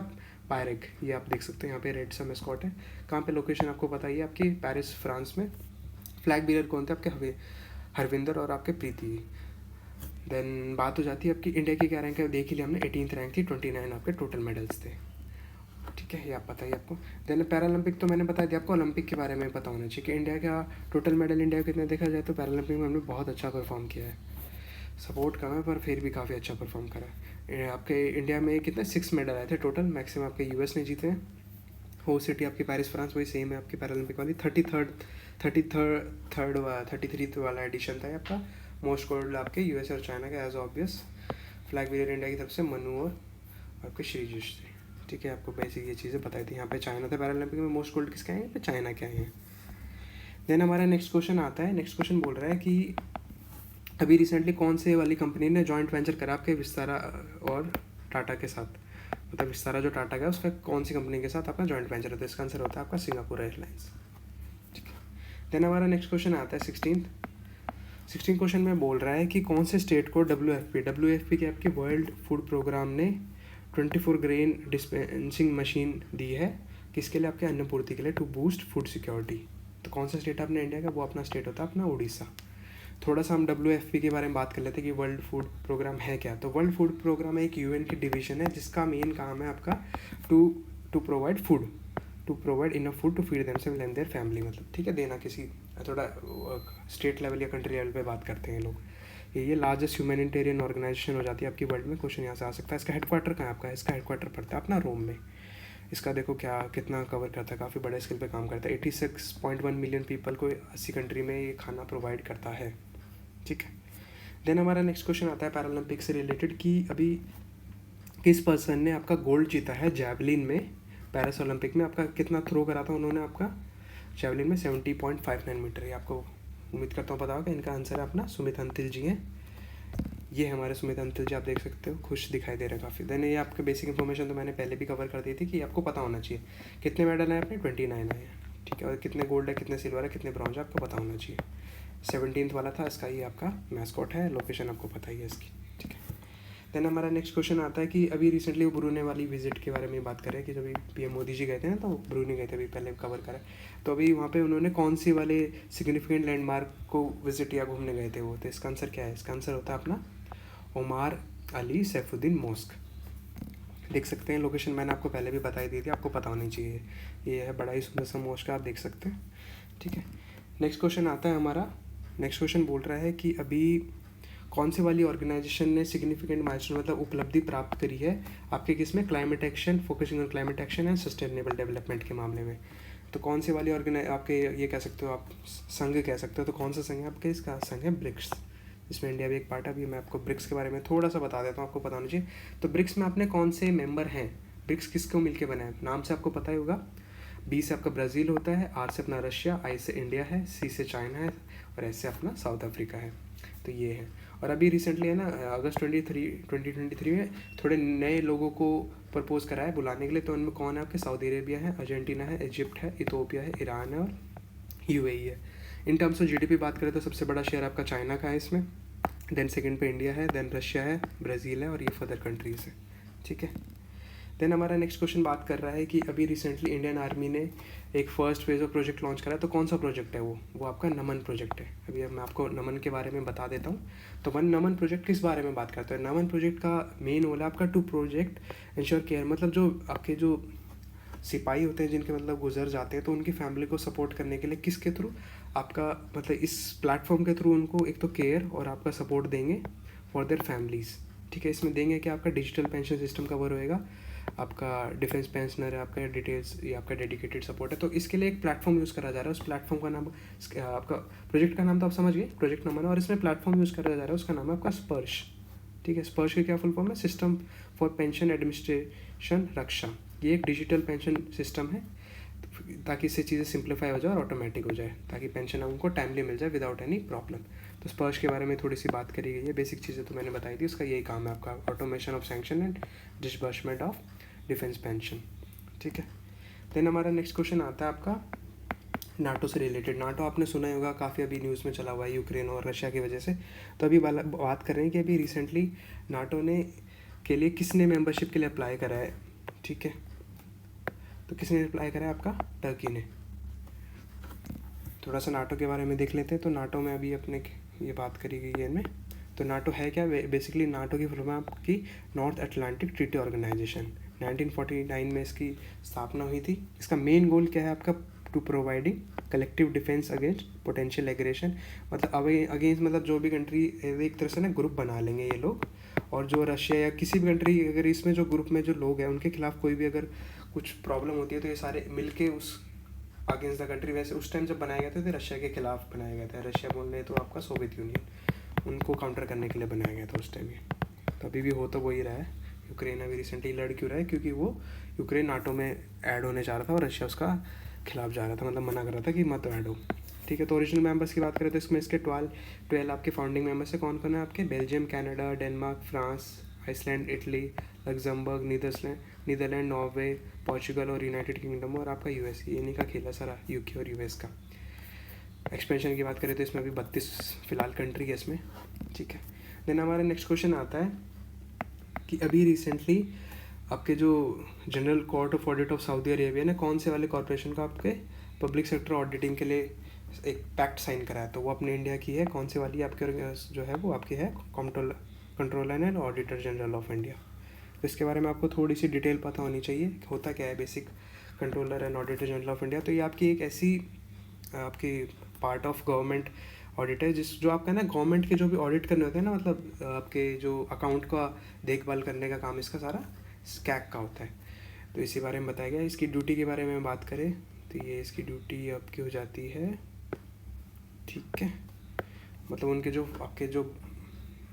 पायरेग। ये आप देख सकते हैं यहाँ पे रेड सा मैस्कॉट है। कहाँ पे लोकेशन आपको पता ही है, आपकी पेरिस फ्रांस में। फ्लैग बीयर कौन थे, आपके हरविंदर और आपके प्रीति। देन बात हो जाती है आपकी इंडिया की क्या रैंक है, देख ही लिया हमने, 18th रैंक थी, 29 आपके टोटल मेडल्स थे। ठीक है, ये आप पता ही आपको। देन पैरालंपिक तो मैंने बता दिया आपको, ओलंपिक के बारे में पता होना चाहिए कि इंडिया का टोटल मेडल इंडिया कितने देखा जाए तो पैरालंपिक में हमने बहुत अच्छा परफॉर्म किया है। सपोर्ट कम है पर फिर भी काफ़ी अच्छा परफॉर्म करा है। आपके इंडिया में कितने 6 मेडल आए थे टोटल, मैक्सिमम आपके US ने जीते हैं। होस्ट सिटी आपकी पेरिस फ्रांस वही सेम है आपकी पैरालंपिक वाली। 33rd वाला एडिशन था आपका। मोस्ट गोल्ड आपके US और चाइना का as obvious. Flag bearer India की तरफ से मनु और आपके श्रीजिश थे। ठीक है, आपको बेसिक ये चीज़ें बताई थी। यहाँ पे चाइना था पैरालंपिक में, मोस्ट गोल्ड किसके आए हैं, पे चाइना के आए हैं। देन हमारा नेक्स्ट क्वेश्चन आता है, नेक्स्ट क्वेश्चन बोल रहा है कि अभी रिसेंटली कौन से वाली कंपनी ने जॉइंट वेंचर करा आपके विस्तारा और टाटा के साथ, मतलब विस्तारा जो टाटा का है उसका कौन सी कंपनी के साथ आपका जॉइंट वेंचर होता है, इसका आंसर होता है आपका सिंगापुर एयरलाइंस। ठीक है, देन हमारा नेक्स्ट क्वेश्चन आता है 16 क्वेश्चन में बोल रहा है कि कौन से स्टेट को WFP की आपकी वर्ल्ड फूड प्रोग्राम ने 24 ग्रेन डिस्पेंसिंग मशीन दी है, किसके लिए, आपके अन्नपूर्ति के लिए, टू बूस्ट फूड सिक्योरिटी। तो कौन सा स्टेट है अपने इंडिया का, वो अपना स्टेट होता है अपना उड़ीसा। थोड़ा सा हम WFP के बारे में बात कर लेते हैं कि वर्ल्ड फूड प्रोग्राम है क्या। तो वर्ल्ड फूड प्रोग्राम एक UN की डिवीजन है जिसका मेन काम है आपका to provide enough food to feed themselves and their family, मतलब ठीक है, देना किसी थोड़ा स्टेट लेवल या कंट्री लेवल पे बात करते हैं लोग। ये लार्जेस्ट ह्यूमैनिटेरियन ऑर्गेनाइजेशन हो जाती है आपकी वर्ल्ड में। क्वेश्चन यहाँ से आ सकता है, इसका हेडक्वार्टर कहाँ है आपका, इसका हेडक्वार्टर पड़ता है अपना रोम में। इसका देखो कितना कवर करता है, काफ़ी बड़े स्केल पे काम करता है। 86.1 मिलियन पीपल को 80 कंट्री में ये खाना प्रोवाइड करता है। ठीक है, देन हमारा नेक्स्ट क्वेश्चन आता है पैरालंपिक से रिलेटेड कि अभी किस पर्सन ने आपका गोल्ड जीता है जैवलिन में, पेरिस ओलंपिक में। आपका कितना थ्रो करा था उन्होंने आपका जैवलिन में, 70.59 मीटर। ये आपको उम्मीद करता हूँ पता होगा। इनका आंसर है अपना सुमित अंतिल जी हैं। ये हमारे सुमित अंतिल जी, आप देख सकते हो खुश दिखाई दे रहे हैं काफ़ी। देन ये आपके बेसिक इन्फॉर्मेशन तो मैंने पहले भी कवर कर दी थी कि आपको पता होना चाहिए कितने मेडल हैं अपने, 29 आए हैं। ठीक है, और कितने गोल्ड है, कितने सिल्वर है, कितने ब्रॉन्ज है, आपको पता होना चाहिए। 17th वाला था, इसका ये आपका मैस्कॉट है, लोकेशन आपको पता ही है इसकी, ठीक है। देन हमारा नेक्स्ट क्वेश्चन आता है कि अभी रिसेंटली वो ब्रूने वाली विजिट के बारे में बात करें कि जब पीएम मोदी जी गए थे ना, तो ब्रूने गए थे, अभी पहले कवर करा। तो अभी वहाँ पे उन्होंने कौन सी वाले सिग्निफिकेंट लैंडमार्क को विजिट या घूमने गए थे वो, तो इसका आंसर क्या है? इसका आंसर होता है अपना ओमार अली सैफुद्दीन मॉस्क। देख सकते हैं लोकेशन मैंने आपको पहले भी बताई दी थी, आपको पता होनी चाहिए। ये है बड़ा ही सुंदर सा मॉस्क, आप देख सकते हैं, ठीक है। नेक्स्ट क्वेश्चन आता है हमारा। नेक्स्ट क्वेश्चन बोल रहा है कि अभी कौन सी वाली ऑर्गेनाइजेशन ने सिग्निफिकेंट माइलस्टोन मतलब उपलब्धि प्राप्त करी है आपके किसमें? Climate action, focusing on climate action and sustainable development के मामले में। तो कौन सी वाली आपके ये कह सकते हो आप संघ कह सकते हो, तो कौन सा संघ है आपके? इसका संघ है ब्रिक्स, इसमें इंडिया भी एक पार्ट है। अभी मैं आपको ब्रिक्स के बारे में थोड़ा सा बता देता हूँ, आपको पता होना चाहिए। तो ब्रिक्स में आपने कौन से मेंबर हैं? ब्रिक्स किसको मिलके बना है? नाम से आपको पता ही होगा। बी से आपका ब्राज़ील होता है, आर से अपना रशिया, आई से इंडिया है, सी से चाइना है और एस से अपना साउथ अफ्रीका है। तो ये है। और अभी रिसेंटली है ना, अगस्त 2023 में थोड़े नए लोगों को प्रपोज करा है बुलाने के लिए। तो उनमें कौन है आपके? सऊदी अरेबिया है, अर्जेंटीना है, इजिप्ट है, इथोपिया है, ईरान है और यूएई है। इन टर्म्स ऑफ जीडीपी बात करें तो सबसे बड़ा शेयर आपका चाइना का है इसमें, देन सेकंड पे इंडिया है, देन रशिया है, ब्राज़ील है और ये फर्दर कंट्रीज़ है, ठीक है। देन हमारा नेक्स्ट क्वेश्चन बात कर रहा है कि अभी रिसेंटली इंडियन आर्मी ने एक first phase of project launch करा है। तो कौन सा प्रोजेक्ट है वो आपका नमन प्रोजेक्ट है। अभी मैं आपको नमन के बारे में बता देता हूँ। तो नमन प्रोजेक्ट किस बारे में बात करता है? नमन प्रोजेक्ट का मेन रोल है आपका टू प्रोजेक्ट इंश्योर केयर, मतलब जो आपके जो सिपाही होते हैं जिनके मतलब गुजर जाते हैं, तो उनकी फैमिली को सपोर्ट करने के लिए किसके थ्रू? आपका मतलब इस प्लेटफॉर्म के थ्रू उनको एक तो केयर और आपका सपोर्ट देंगे फॉर देयर फैमिलीज़, ठीक है। इसमें देंगे कि आपका डिजिटल पेंशन सिस्टम कवर होएगा, आपका डिफेंस पेंशनर है, आपका डिटेल्स, ये आपका डेडिकेटेड सपोर्ट है। तो इसके लिए एक प्लेटफॉर्म यूज़ करा जा रहा है। उस प्लेटफॉर्म का नाम आपका प्रोजेक्ट का नाम तो आप समझ गए, प्रोजेक्ट नमन है। और इसमें प्लेटफॉर्म यूज़ करा जा रहा है, उसका नाम है आपका स्पर्श, ठीक है। स्पर्श की क्या फुल फॉर्म है? सिस्टम फॉर पेंशन एडमिनिस्ट्रेशन रक्षा। ये एक डिजिटल पेंशन सिस्टम है ताकि इससे चीज़ें सिंप्लीफाई हो जाए और ऑटोमेटिक हो जाए, ताकि पेंशन उनको टाइमली मिल जाए विदाउट एनी प्रॉब्लम। तो स्पर्श के बारे में थोड़ी सी बात करी गई है, बेसिक चीज़ें तो मैंने बताई थी। उसका यही काम है आपका, automation of sanction and disbursement of defence pension, ठीक है। देन हमारा नेक्स्ट क्वेश्चन आता है आपका नाटो से रिलेटेड। नाटो आपने सुना ही होगा, काफ़ी अभी न्यूज़ में चला हुआ है यूक्रेन और रशिया की वजह से। तो अभी बात कर रहे हैं कि अभी रिसेंटली नाटो ने के लिए किसने मेंबरशिप के लिए अप्लाई करा है, ठीक है। तो किसने अप्लाई करा है? आपका टर्की ने। थोड़ा सा नाटो के बारे में देख लेते हैं। तो नाटो में अभी अपने ये बात करी गई है इनमें। तो नाटो है क्या? बेसिकली नाटो की फुल फॉर्म आपकी नॉर्थ अटलांटिक ट्रीटी ऑर्गेनाइजेशन। 1949 में इसकी स्थापना हुई थी। इसका मेन गोल क्या है आपका? To providing collective defence against potential aggression, मतलब अगेंस्ट मतलब जो भी कंट्री एक तरह से ना ग्रुप बना लेंगे ये लोग, और जो रशिया या किसी भी कंट्री अगर इसमें जो ग्रुप में जो लोग हैं उनके खिलाफ कोई भी अगर कुछ प्रॉब्लम होती है तो ये सारे मिलके उस अगेंस्ट द कंट्री, वैसे उस टाइम जब बनाए गए थे तो रशिया के खिलाफ बनाया गया था। रशिया बोल रहे तो आपका सोवियत यूनियन, उनको काउंटर करने के लिए बनाया गया था उस टाइम ये। तो अभी भी हो तो वही रहा है। यूक्रेन अभी रिसेंटली लड़ क्यों रहा है? क्योंकि वो यूक्रेन नाटो में ऐड होने जा रहा था और रशिया उसका खिलाफ जा रहा था, मतलब मना कर रहा था कि मत ऐड हो, ठीक है। तो ओरिजिनल मेंबर्स की बात करें तो इसमें इसके 12 आपके फाउंडिंग मेंबर्स है। कौन कौन है आपके? Belgium, Canada, Denmark, France, Iceland, Italy, Luxembourg, Netherlands, Norway, Portugal और यूनाइटेड किंगडम और आपका यूएस। ये इन्हीं का खेल है सारा, यूके और यूएस का। एक्सपेंशन की बात करें तो इसमें अभी 32 फिलहाल कंट्री है इसमें, ठीक है। देन हमारा नेक्स्ट क्वेश्चन आता है कि अभी रिसेंटली आपके जो general court of audit of Saudi Arabia ने कौन से वाले कॉरपोरेशन का आपके पब्लिक सेक्टर ऑडिटिंग के लिए एक पैक्ट साइन करा है? तो वो अपने इंडिया की है। कौन से वाली आपके जो है वो आपकी है? Controller and auditor general of India. तो इसके बारे में आपको थोड़ी सी डिटेल पता होनी चाहिए, होता क्या है basic controller and auditor general of India. तो ये आपकी एक ऐसी आपकी पार्ट ऑफ गवर्नमेंट ऑडिट है जो आपका ना गवर्नमेंट के जो भी ऑडिट करने होते हैं ना, मतलब आपके जो अकाउंट का देखभाल करने का काम इसका सारा स्कैक का होता है। तो इसी बारे में बताया गया। इसकी ड्यूटी के बारे में बात करें तो ये इसकी ड्यूटी आपकी हो जाती है, ठीक है, मतलब उनके जो आपके जो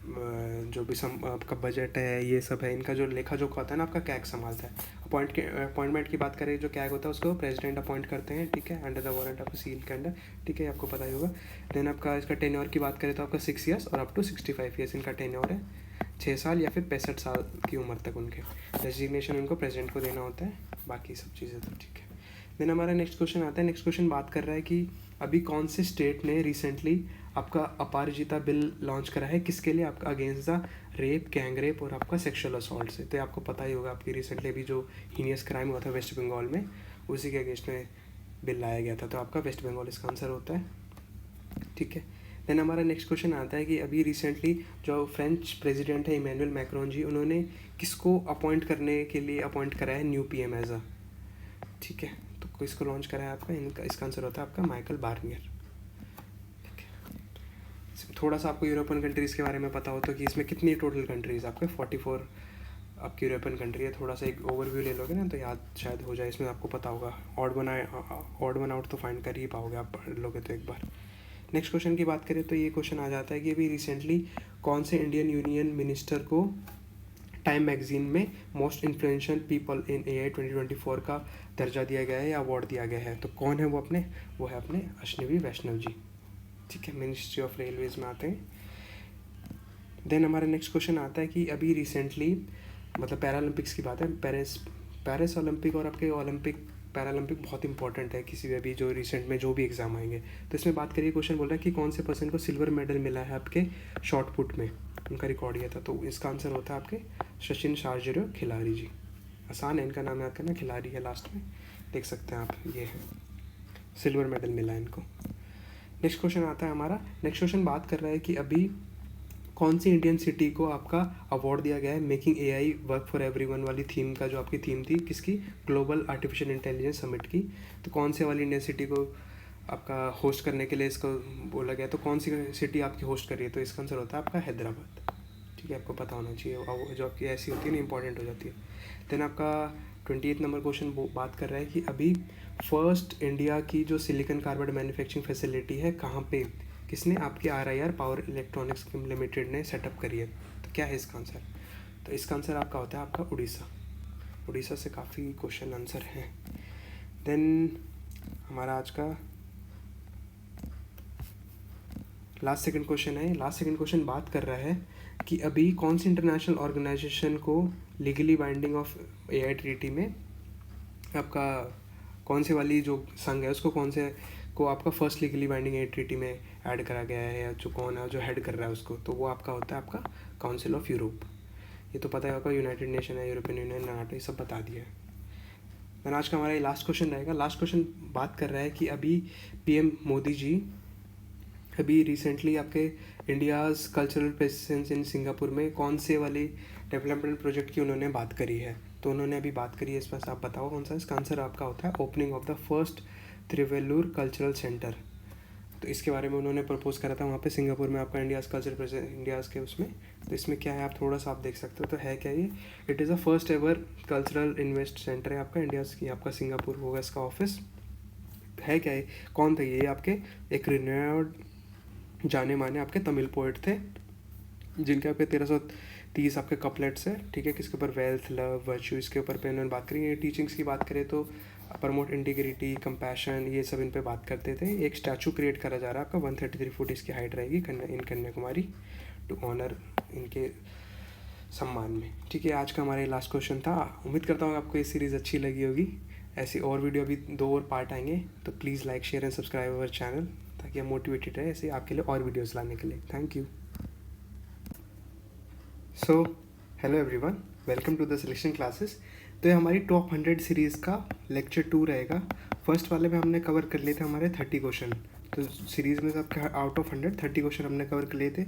भी आपका बजट है ये सब है, इनका जो लेखा जोखा होता है ना आपका कैग संभालता है। अपॉइंटमेंट की बात करें, जो कैग होता है उसको प्रेसिडेंट अपॉइंट करते हैं, ठीक है, under the warrant of seal के अंडर, ठीक है, आपको पता ही होगा। देन आपका इसका टेन्योर की बात करें तो आपका 6 ईयर्स और अप टू 65 ईयर्स इनका टेन्योर है। 6 साल या फिर 65 साल की उम्र तक उनके। डेजिग्नेशन उनको प्रेसिडेंट को देना होता है, बाकी सब चीज़ें तो ठीक है। देन हमारा नेक्स्ट क्वेश्चन आता है। नेक्स्ट क्वेश्चन बात कर रहा है कि अभी कौन से स्टेट ने रिसेंटली आपका अपराजिता बिल लॉन्च करा है, किसके लिए, आपका against the rape, gang rape और आपका सेक्सुअल असॉल्ट से। तो आपको पता ही होगा, आपकी रिसेंटली अभी जो हीनियस क्राइम हुआ था वेस्ट बंगाल में, उसी के अगेंस्ट में बिल लाया गया था। तो आपका वेस्ट बंगाल इसका आंसर होता है, ठीक है। देन हमारा नेक्स्ट क्वेश्चन आता है कि अभी रिसेंटली जो फ्रेंच प्रेसिडेंट है इमैनुअल मैक्रोन जी, उन्होंने किसको अपॉइंट करने के लिए अपॉइंट करा है न्यू पीएम एज अ, ठीक है। तो किसको लॉन्च करा है आपका, इनका इसका आंसर होता है आपका माइकल बार्नियर, ठीक है। थोड़ा सा आपको यूरोपियन कंट्रीज़ के बारे में पता हो तो कि इसमें कितनी टोटल कंट्रीज़ आपके 44 आपकी यूरोपियन कंट्री है। थोड़ा सा एक ओवरव्यू ले लोगे ना तो याद शायद हो जाए, इसमें आपको पता होगा। ऑड वन आउट तो फाइंड कर ही पाओगे आप पढ़ लोगे तो एक बार। नेक्स्ट क्वेश्चन की बात करें तो ये क्वेश्चन आ जाता है कि अभी रिसेंटली कौन से इंडियन यूनियन मिनिस्टर को टाइम मैगजीन में most influential people in AI 2024 का दर्जा दिया गया है या अवार्ड दिया गया है। तो कौन है वो है अपने अश्विनी वैष्णव जी, ठीक है, मिनिस्ट्री ऑफ रेलवेज में आते हैं। देन हमारा नेक्स्ट क्वेश्चन आता है कि अभी रिसेंटली मतलब पैरालंपिक्स की बात है, पेरिस ओलंपिक और आपके ओलंपिक पैरालंपिक बहुत इंपॉर्टेंट है किसी भी अभी जो रिसेंट में जो भी एग्जाम आएंगे। तो इसमें बात करिए, क्वेश्चन बोल रहा है कि कौन से पर्सन को सिल्वर मेडल मिला है आपके शॉर्ट पुट में, उनका रिकॉर्ड ये था। तो इसका आंसर होता है आपके सचिन शारजिरो खिलाड़ी जी। आसान है, इनका नाम याद करना, खिलाड़ी है लास्ट में, देख सकते हैं आप, ये है सिल्वर मेडल मिला है इनको। नेक्स्ट क्वेश्चन आता है हमारा। नेक्स्ट क्वेश्चन बात कर रहा है कि अभी कौन सी इंडियन सिटी को आपका अवार्ड दिया गया है making AI work for everyone वाली थीम का, जो आपकी थीम थी किसकी, ग्लोबल आर्टिफिशियल इंटेलिजेंस समिट की। तो कौन से वाली इंडियन सिटी को आपका होस्ट करने के लिए इसको बोला गया, तो कौन सी सिटी आपकी होस्ट कर रही है। तो इसका आंसर होता है आपका हैदराबाद, ठीक है, आपको पता होना चाहिए, जो आपकी ऐसी होती है ना इंपॉर्टेंट हो जाती है। देन आपका 28 नंबर क्वेश्चन बात कर रहा है कि अभी फर्स्ट इंडिया की जो सिलिकॉन कार्बाइड मैन्युफैक्चरिंग फैसिलिटी है कहाँ पे, किसने, आपकी RIR पावर इलेक्ट्रॉनिक्स लिमिटेड ने सेटअप करी है। तो क्या है इसका आंसर, तो इसका आंसर आपका होता है आपका उड़ीसा से काफ़ी क्वेश्चन आंसर हैं। देन हमारा आज का लास्ट सेकंड क्वेश्चन है। लास्ट सेकंड क्वेश्चन बात कर रहा है कि अभी कौन सी इंटरनेशनल ऑर्गेनाइजेशन को legally binding of AI treaty में आपका कौन सी वाली जो संघ है उसको कौन से को आपका first legally binding AI treaty में ऐड करा गया है, या जो कौन है जो हेड कर रहा है उसको, तो वो आपका होता है आपका काउंसिल ऑफ यूरोप। ये तो पता है आपका, यूनाइटेड नेशन है, यूरोपियन यूनियन, नाटो, ये सब बता दिया है। देन आज का हमारा ये लास्ट क्वेश्चन रहेगा। लास्ट क्वेश्चन बात कर रहा है कि अभी PM मोदी जी अभी रिसेंटली आपके India's cultural presence in Singapore में कौन से वाली डेवलपमेंट प्रोजेक्ट की उन्होंने बात करी है। तो उन्होंने अभी बात करी है, इस पर आप बताओ कौन सा। इसका आंसर आपका होता है opening of the first Thiruvalluvar cultural centre. तो इसके बारे में उन्होंने प्रपोज करा था वहाँ पे सिंगापुर में आपका इंडियाज़ कल्चर प्रेजेंस इंडियाज़ के उसमें। तो इसमें क्या है आप थोड़ा सा आप देख सकते हो, तो है क्या ये, it is a first ever cultural invest centre है आपका इंडियाज़ की, आपका सिंगापुर होगा इसका ऑफिस। है क्या ये, कौन थे ये, आपके एक रिनाउंड जाने माने आपके तमिल पोइट थे जिनके आपके 1330 आपके कपलेट्स है, ठीक है, किसके ऊपर, वेल्थ, लव, वर्च्यू, इसके ऊपर पे उन्होंने बात करी। टीचिंग्स की बात करें तो प्रमोट इंटीग्रिटी, कंपैशन, ये सब इन पे बात करते थे। एक स्टैचू क्रिएट करा जा रहा है आपका 133 फुट इसकी हाइट रहेगी इन कन्याकुमारी टू ऑनर इनके सम्मान में, ठीक है। आज का हमारा लास्ट क्वेश्चन था। उम्मीद करता हूँ आपको ये सीरीज़ अच्छी लगी होगी। ऐसी और वीडियो अभी 2 और पार्ट आएंगे, तो please like, share and subscribe our channel, ताकि हम मोटिवेटेड रहे ऐसे आपके लिए और वीडियोस लाने के लिए। Thank you. So hello everyone, welcome to the selection classes. तो ये हमारी टॉप 100 सीरीज़ का लेक्चर 2 रहेगा। फर्स्ट वाले में हमने कवर कर लिए थे हमारे 30 क्वेश्चन, तो सीरीज़ में आपका आउट ऑफ 100 30 क्वेश्चन हमने कवर कर लिए थे।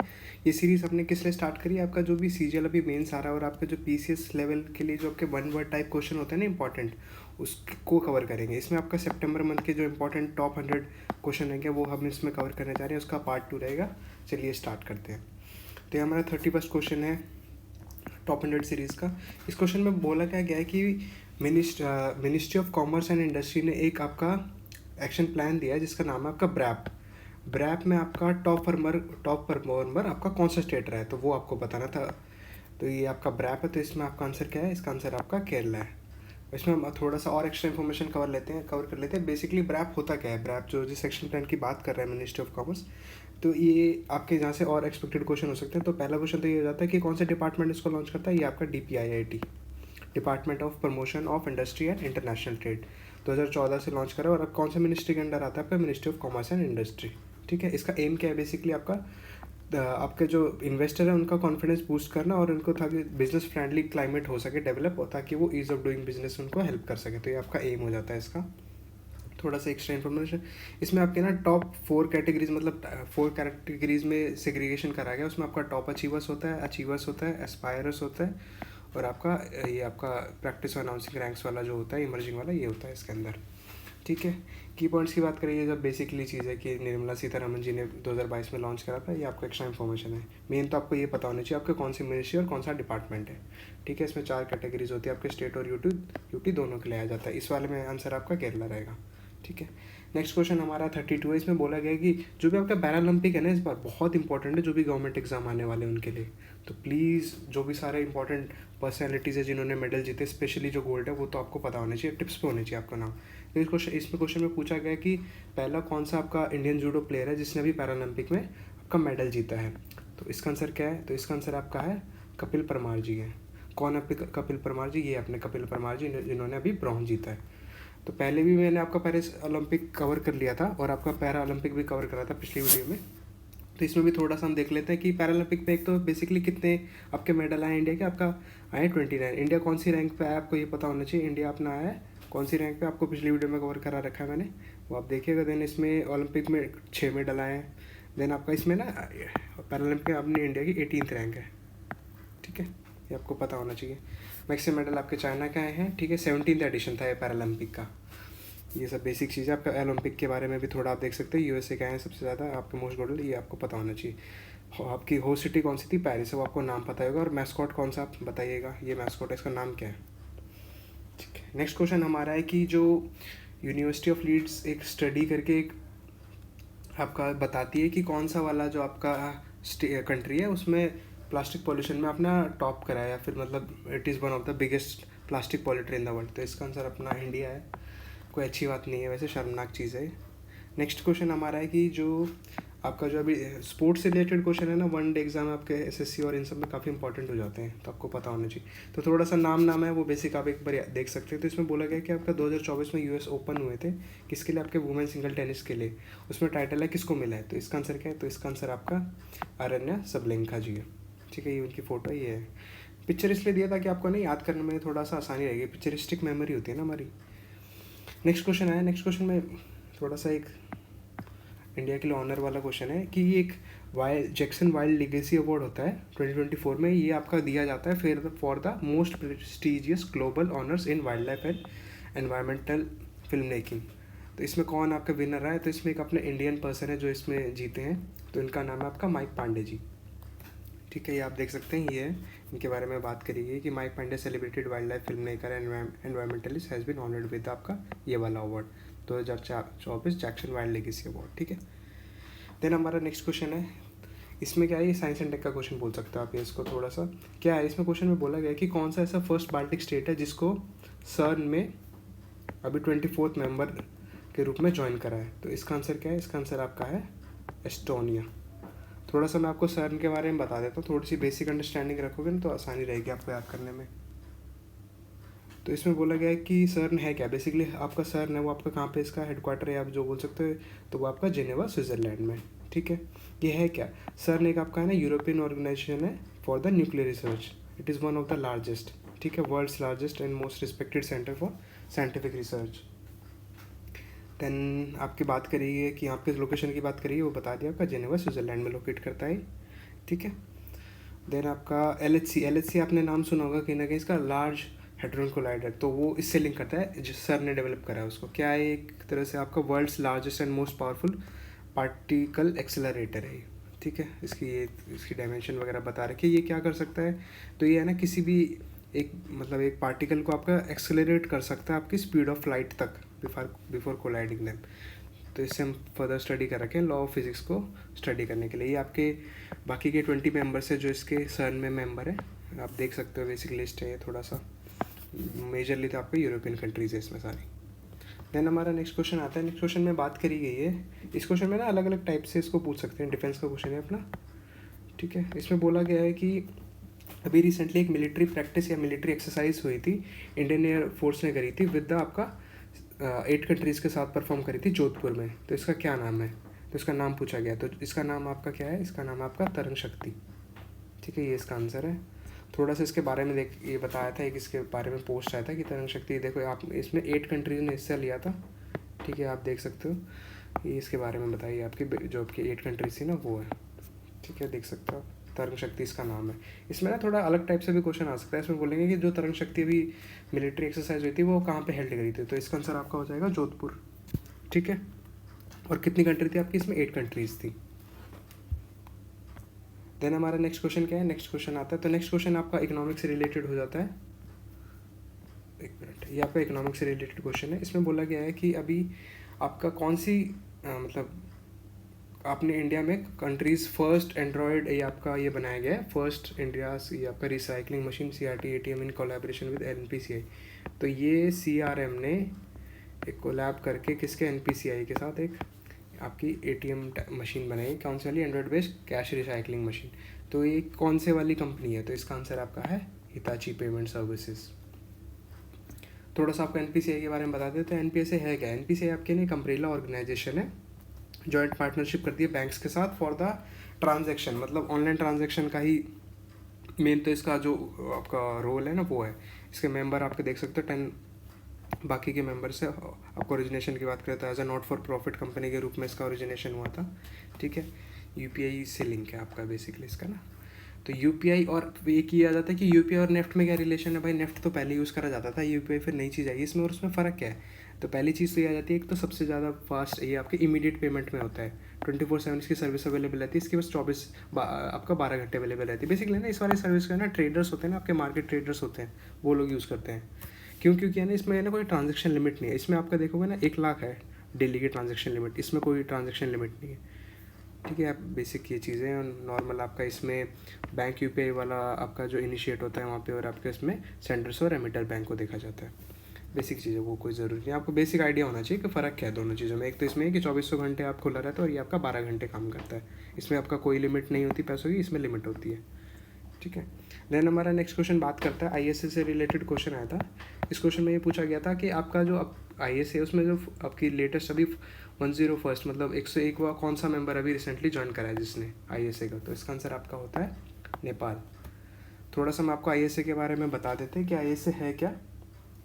ये सीरीज़ हमने किस लिए स्टार्ट करी, आपका जो भी CGL अभी मेंस आ रहा है और आपका जो PCS लेवल के लिए जो आपके 1 वर्ड टाइप क्वेश्चन होते हैं ना इंपॉर्टेंट, उसको कवर करेंगे। इसमें आपका सितंबर मंथ के जो इंपॉर्टेंट टॉप 100 क्वेश्चन रहेंगे वो हम इसमें कवर करने जा रहे हैं, उसका पार्ट 2 रहेगा। चलिए स्टार्ट करते हैं। तो ये हमारा 31st क्वेश्चन है टॉप 100 सीरीज़ का। इस क्वेश्चन में बोला क्या गया है कि ministry of commerce and industry ने एक आपका एक्शन प्लान दिया है जिसका नाम है आपका ब्रैप में आपका टॉप परफॉर्मर आपका कौन सा स्टेट रहा है, तो वो आपको बताना था। तो ये आपका ब्रैप है, तो इसमें आपका आंसर क्या है, इसका आंसर आपका केरला है। इसमें हम थोड़ा सा और एक्स्ट्रा इन्फॉर्मेशन कवर कर लेते हैं। बेसिकली ब्रैप होता क्या है, ब्रैप जो जिस एक्शन प्लान की बात कर रहा है मिनिस्ट्री ऑफ कॉमर्स, तो ये आपके यहाँ से और एक्सपेक्टेड क्वेश्चन हो सकते हैं। तो पहला क्वेश्चन तो ये हो जाता है कि कौन सा डिपार्टमेंट इसको लॉन्च करता है, ये आपका DPIIT department of promotion of industry and international trade, 2014 से लॉन्च करा। और अब कौन सा मिनिस्ट्री के अंडर आता है आपका? Ministry of commerce and industry. ठीक है, इसका एम क्या है बेसिकली आपका? आपके जो इन्वेस्टर है उनका कॉन्फिडेंस बूस्ट करना और उनको ताकि बिजनेस फ्रेंडली क्लाइमेट हो सके डेवलप, ताकि वो ईज़ ऑफ डूइंग बिजनेस उनको हेल्प कर सके। तो ये आपका एम हो जाता है इसका। थोड़ा सा एक्स्ट्रा इन्फॉर्मेशन इसमें आपके ना टॉप 4 कैटेगरीज, मतलब 4 कैटेगरीज में सेग्रीगेशन करा गया। उसमें आपका टॉप अचीवर्स होता है, एस्पायरर्स होता है, और आपका ये आपका प्रैक्टिस और अनाउंसिंग रैंक्स वाला जो होता है, इमर्जिंग वाला, ये होता है इसके अंदर। ठीक है, की पॉइंट्स की बात करिए, जब बेसिकली चीज़ है कि निर्मला सीतारमन जी ने 2022 में लॉन्च करा था, ये आपको एक्स्ट्रा इन्फॉर्मेशन है। मेन तो आपको ये पता होना चाहिए आपके कौन सी मिनिस्ट्री और कौन सा डिपार्टमेंट है। ठीक है, इसमें 4 कैटेगरीज होती है आपके, स्टेट और यूटी दोनों के लिए आ जाता है। इस वाले में आंसर आपका केरला रहेगा। ठीक है, नेक्स्ट क्वेश्चन हमारा 32 है। इसमें बोला गया है कि जो भी आपका पैरालंपिक है ना, इस बार बहुत इंपॉर्टेंट है जो भी गवर्नमेंट एग्जाम आने वाले हैं उनके लिए। तो प्लीज़ जो भी सारे इंपॉर्टेंट पर्सनैलिटीज़ है जिन्होंने मेडल जीते, स्पेशली जो गोल्ड है, वो तो आपको पता होना चाहिए, टिप्स पे होने चाहिए आपका नाम। तो इसमें क्वेश्चन में पूछा गया कि पहला कौन सा आपका इंडियन जूडो प्लेयर है जिसने भी पैरालंपिक में आपका मेडल जीता है? तो इसका आंसर क्या है? तो इसका आंसर आपका है कपिल परमार जी है। कौन है कपिल परमार जी? ये अपने कपिल परमार जी जिन्होंने अभी ब्रॉन्ज जीता है। तो पहले भी मैंने आपका पेरिस ओलंपिक कवर कर लिया था और आपका पैरा ओलंपिक भी कवर करा था पिछली वीडियो में। तो इसमें भी थोड़ा सा हम देख लेते हैं कि पैरालंपिक पे एक तो बेसिकली कितने आपके मेडल आए इंडिया के? आपका आए 29। इंडिया कौन सी रैंक पे आया आपको ये पता होना चाहिए। इंडिया अपना आया है कौन सी रैंक पे, आपको पिछली वीडियो में कवर करा रखा है मैंने, वो आप देखिएगा। देन इसमें ओलंपिक में 6 मेडल आए हैं। देन आपका इसमें ना पैरालंपिक में अपनी इंडिया की 18th रैंक है। ठीक है, ये आपको पता होना चाहिए। मैक्सिमम मेडल आपके चाइना के आए हैं। ठीक है, 17th एडिशन था ये पैरालंपिक का। ये सब बेसिक चीज़ें। आपका ओलंपिक के बारे में भी थोड़ा आप देख सकते हैं, यूएसए के हैं सबसे ज़्यादा आपके मोस्ट गोल्ड, ये आपको पता होना चाहिए। आपकी होस्ट सिटी कौन सी थी? पेरिस है, वो आपको नाम पता होगा। और मैस्कॉट कौन सा आप बताइएगा, ये मैस्कॉट है, इसका नाम क्या है? ठीक है, नेक्स्ट क्वेश्चन हमारा है कि जो यूनिवर्सिटी ऑफ लीड्स एक स्टडी करके एक आपका बताती है कि कौन सा वाला जो आपका कंट्री है उसमें प्लास्टिक पॉल्यूशन में अपना टॉप कराया, या फिर मतलब it is one of the biggest plastic polluter in the world. तो इसका आंसर अपना इंडिया है। कोई अच्छी बात नहीं है, वैसे शर्मनाक चीज़ है। नेक्स्ट क्वेश्चन हमारा है कि जो आपका जो अभी स्पोर्ट्स से रिलेटेड क्वेश्चन है ना, वनडे एग्जाम आपके एसएससी और इन सब में काफ़ी इंपॉर्टेंट हो जाते हैं, तो आपको पता होना चाहिए। तो थोड़ा सा नाम है वो बेसिक आप एक बार देख सकते हैं। तो इसमें बोला गया कि आपका 2024 में यूएस ओपन हुए थे, किसके लिए? आपके वुमेन सिंगल टेनिस के लिए। उसमें टाइटल है किसको मिला है? तो इसका आंसर क्या है? तो इसका आंसर आपका अरण्या सबलेंका जी है। ठीक है, ये उनकी फ़ोटो ये है। पिक्चर इसलिए दिया था कि आपको ना याद करने में थोड़ा सा आसानी रहेगी, पिक्चरिस्टिक मेमोरी होती है ना हमारी। नेक्स्ट क्वेश्चन है। नेक्स्ट क्वेश्चन में थोड़ा सा एक इंडिया के लिए ऑनर वाला क्वेश्चन है कि ये एक जैक्सन वाइल्ड लेगेसी अवार्ड होता है 2024 में, ये आपका दिया जाता है फिर for the most prestigious global honours in wild life and environmental film making. तो इसमें कौन आपका विनर रहा है? तो इसमें एक अपने इंडियन पर्सन है जो इसमें जीते हैं, तो इनका नाम है आपका माइक पांडे जी। ठीक है, ये आप देख सकते हैं, ये है इनके बारे में बात करी गई कि Mike Pandey celebrated wildlife filmmaker and environmentalist has been honoured with आपका ये वाला award 2024 Jackson Wild Legacy award. ठीक है, देन हमारा नेक्स्ट क्वेश्चन है। इसमें क्या है? ये साइंस एंड टेक का क्वेश्चन बोल सकते हो आप। ये इसको थोड़ा सा क्या है, इसमें क्वेश्चन में बोला गया है कि कौन सा ऐसा फर्स्ट बाल्टिक स्टेट है जिसको सर्न में अभी 24th मेंबर के रूप में ज्वाइन करा है? तो इसका आंसर क्या है? इसका आंसर आपका है एस्टोनिया। थोड़ा सा मैं आपको सर्न के बारे में बता देता हूँ, थोड़ी सी बेसिक अंडरस्टैंडिंग रखोगे ना तो आसानी रहेगी आपको याद करने में। तो इसमें बोला गया है कि सर्न है क्या? बेसिकली आपका सर्न है वो आपका कहाँ पे इसका हेडक्वार्टर है आप जो बोल सकते हो, तो वो आपका जेनेवा स्विट्ज़रलैंड में। ठीक है, ये है क्या? सर्न एक आपका है ना यूरोपियन ऑर्गेनाइजेशन है for the nuclear research. It is one of the largest, ठीक है, world's largest and most respected centre for scientific research. Then आपकी बात करिए कि आपके लोकेशन की बात करिए, वो बता दिया आपका जेनेवा स्विट्ज़रलैंड में लोकेट करता है। ठीक है, देन आपका LHC आपने नाम सुना होगा कहीं ना कहीं, इसका लार्ज हेड्रोन कोलाइडर, तो वो इससे लिंक करता है, जिस सर ने डेवलप करा है उसको। क्या है? एक तरह से आपका world's largest and most powerful particle accelerator है। ठीक है, इसकी डायमेंशन वगैरह बता रखी है। ये क्या कर सकता है? तो ये है ना किसी भी एक पार्टिकल को आपका एक्सेलरेट कर सकता है आपकी स्पीड ऑफ लाइट तक बिफोर कोलाइडिंग देम। तो इससे हम फर्दर स्टडी कर रखे हैं लॉ ऑफ फिजिक्स को स्टडी करने के लिए। ये आपके बाकी के 20 मेंबर्स है जो इसके सर्न में मेंबर है, आप देख सकते हो। बेसिक लिस्ट है ये, थोड़ा सा मेजरली तो आपके यूरोपियन कंट्रीज है इसमें सारी। देन हमारा नेक्स्ट क्वेश्चन आता है। नेक्स्ट क्वेश्चन में बात करी गई है, इस क्वेश्चन में ना अलग अलग टाइप से इसको पूछ सकते हैं, डिफेंस का क्वेश्चन है अपना। ठीक है, इसमें बोला गया है कि अभी रिसेंटली एक मिलिट्री प्रैक्टिस या मिलिट्री एक्सरसाइज हुई थी, इंडियन एयर फोर्स ने करी थी विद द आपका 8 कंट्रीज़ के साथ परफॉर्म करी थी जोधपुर में। तो इसका क्या नाम है? तो इसका नाम पूछा गया, तो इसका नाम आपका क्या है? इसका नाम आपका तरंग शक्ति। ठीक है, ये इसका आंसर है। थोड़ा सा इसके बारे में ये बताया था, एक इसके बारे में पोस्ट आया था कि तरंग शक्ति देखो आप, इसमें 8 कंट्रीज ने हिस्सा लिया था। ठीक है, आप देख सकते हो, ये इसके बारे में बताइए, आपकी जो आपकी 8 कंट्रीज थी ना वो है। ठीक है, देख सकते हो आप, तरंग शक्ति इसका नाम है। इसमें ना थोड़ा अलग टाइप से भी क्वेश्चन आ सकता है, इसमें बोलेंगे कि जो तरंग शक्ति अभी मिलिट्री एक्सरसाइज हुई थी वो कहाँ पे हेल्ड करी थी, तो इसका आंसर आपका हो जाएगा जोधपुर। ठीक है, और कितनी कंट्री थी आपकी इसमें? 8 कंट्रीज थी। देन हमारा नेक्स्ट क्वेश्चन क्या है? नेक्स्ट क्वेश्चन आता है, तो नेक्स्ट क्वेश्चन आपका इकोनॉमिक्स से रिलेटेड हो जाता है। एक मिनट, ये आपका इकोनॉमिक्स से रिलेटेड क्वेश्चन है। इसमें बोला गया है कि अभी आपका कौन सी मतलब आपने इंडिया में कंट्रीज़ फर्स्ट एंड्रॉयड ये आपका ये बनाया गया है, फर्स्ट इंडियाज ये आपका recycling machine CRT ATM in collaboration with NPCI। तो ये CRM ने एक कोलैब करके किसके? NPCI के साथ एक आपकी ATM मशीन बनाई, कौन सी वाली? Android based cash recycling machine. तो ये कौन से वाली कंपनी है? तो इसका आंसर आपका है हिताची पेमेंट सर्विसेज। थोड़ा सा आपको NPCI के बारे में बता देते हैं। NPCI है क्या? NPCI आपके लिए एक अम्ब्रेला ऑर्गेनाइजेशन है, जॉइंट पार्टनरशिप करती है बैंक्स के साथ फॉर द ट्रांजैक्शन, मतलब ऑनलाइन ट्रांजैक्शन का ही मेन तो इसका जो आपका रोल है ना वो है। इसके मेंबर आपके देख सकते हो 10, बाकी के मेंबर से आपको ओरिजिनेशन की बात करें तो as a not for profit company के रूप में इसका ओरिजिनेशन हुआ था। ठीक है, UPI से लिंक है आपका बेसिकली इसका ना। तो UPI और ये किया जाता है कि UPI और नेफ्ट में क्या रिलेशन है? भाई नेफ्ट तो पहले यूज़ करा जाता था, UPI फिर नई चीज़ आई इसमें, और उसमें फ़र्क क्या है? तो पहली चीज़ तो ये आ जाती है, एक तो सबसे ज़्यादा फास्ट ये आपके इमीडिएट पेमेंट में होता है, 24/7 इसकी सर्विस अवेलेबल रहती है। इसके पास 24 आपका 12 घंटे अवेलेबल रहती है बेसिकली ना। इस वाले सर्विस का ना ट्रेडर्स होते हैं ना, आपके मार्केट ट्रेडर्स होते हैं, वो लोग यूज़ करते हैं। क्योंकि है ना इसमें ना कोई ट्रांजेक्शन लिमिट नहीं है। इसमें आपका देखोगे ना 1 लाख है डेली की ट्रांजेक्शन लिमिट, इसमें कोई ट्रांजेक्शन लिमिट नहीं है। ठीक है, आप बेसिक ये चीज़ें नॉर्मल आपका इसमें बैंक UPI वाला आपका जो इनिशिएट होता है वहाँ पे, और आपके इसमें सेंडर्स और एमिटर बैंक को देखा जाता है। बेसिक चीज़ें वो कोई ज़रूरी नहीं, आपको बेसिक आइडिया होना चाहिए कि फ़र्क क्या है दोनों चीज़ों में। एक तो इसमें है कि 2400 घंटे आप खुला रहता है और ये आपका 12 घंटे काम करता है। इसमें आपका कोई लिमिट नहीं होती पैसों की, इसमें लिमिट होती है। ठीक है, देन हमारा नेक्स्ट क्वेश्चन बात करता है ISA से रिलेटेड क्वेश्चन आया था। इस क्वेश्चन में ये पूछा गया था कि आपका जो ISA है उसमें जो आपकी लेटेस्ट अभी 101st मतलब 101वां कौन सा मेंबर अभी रिसेंटली ज्वाइन करा है जिसने ISA का? तो इसका आंसर आपका होता है नेपाल। थोड़ा सा हम आपको ISA के बारे में बता देते हैं कि ISA है क्या।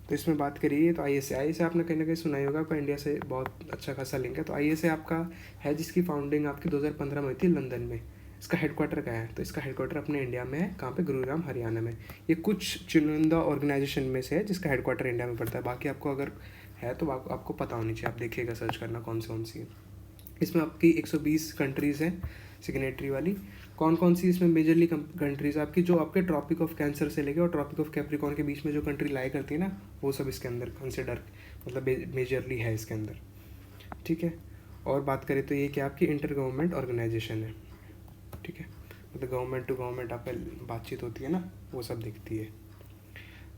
तो इसमें बात करिए तो ISA आपने कहीं ना कहीं सुना ही होगा, आपका इंडिया से बहुत अच्छा खासा लिंक है। तो ISA आपका है जिसकी फाउंडिंग आपकी 2015 में हुई थी लंदन में। इसका हेडक्वार्टर कहाँ है? तो इसका हेडक्वार्टर अपने इंडिया में है। कहाँ पे? गुरुग्राम हरियाणा में। ये कुछ चुनिंदा ऑर्गेनाइजेशन में से है जिसका हेडक्वार्टर इंडिया में पड़ता है। बाकी आपको अगर है तो आपको पता होनी चाहिए, आप देखिएगा सर्च करना कौन सी है। इसमें आपकी 120 कंट्रीज़ हैं सिग्नेटरी वाली। कौन कौन सी इसमें मेजरली कंट्रीज़ आपकी जो आपके ट्रॉपिक ऑफ कैंसर से लेकर और ट्रॉपिक ऑफ कैप्रिकॉर्न के बीच में जो कंट्री लाई करती है ना, वो सब इसके अंदर कंसिडर मतलब मेजरली है इसके अंदर। ठीक है, और बात करें तो ये क्या आपकी इंटर गवर्नमेंट ऑर्गेनाइजेशन है। ठीक है, मतलब गवर्नमेंट टू गवर्नमेंट आपका बातचीत होती है ना, वो सब दिखती है।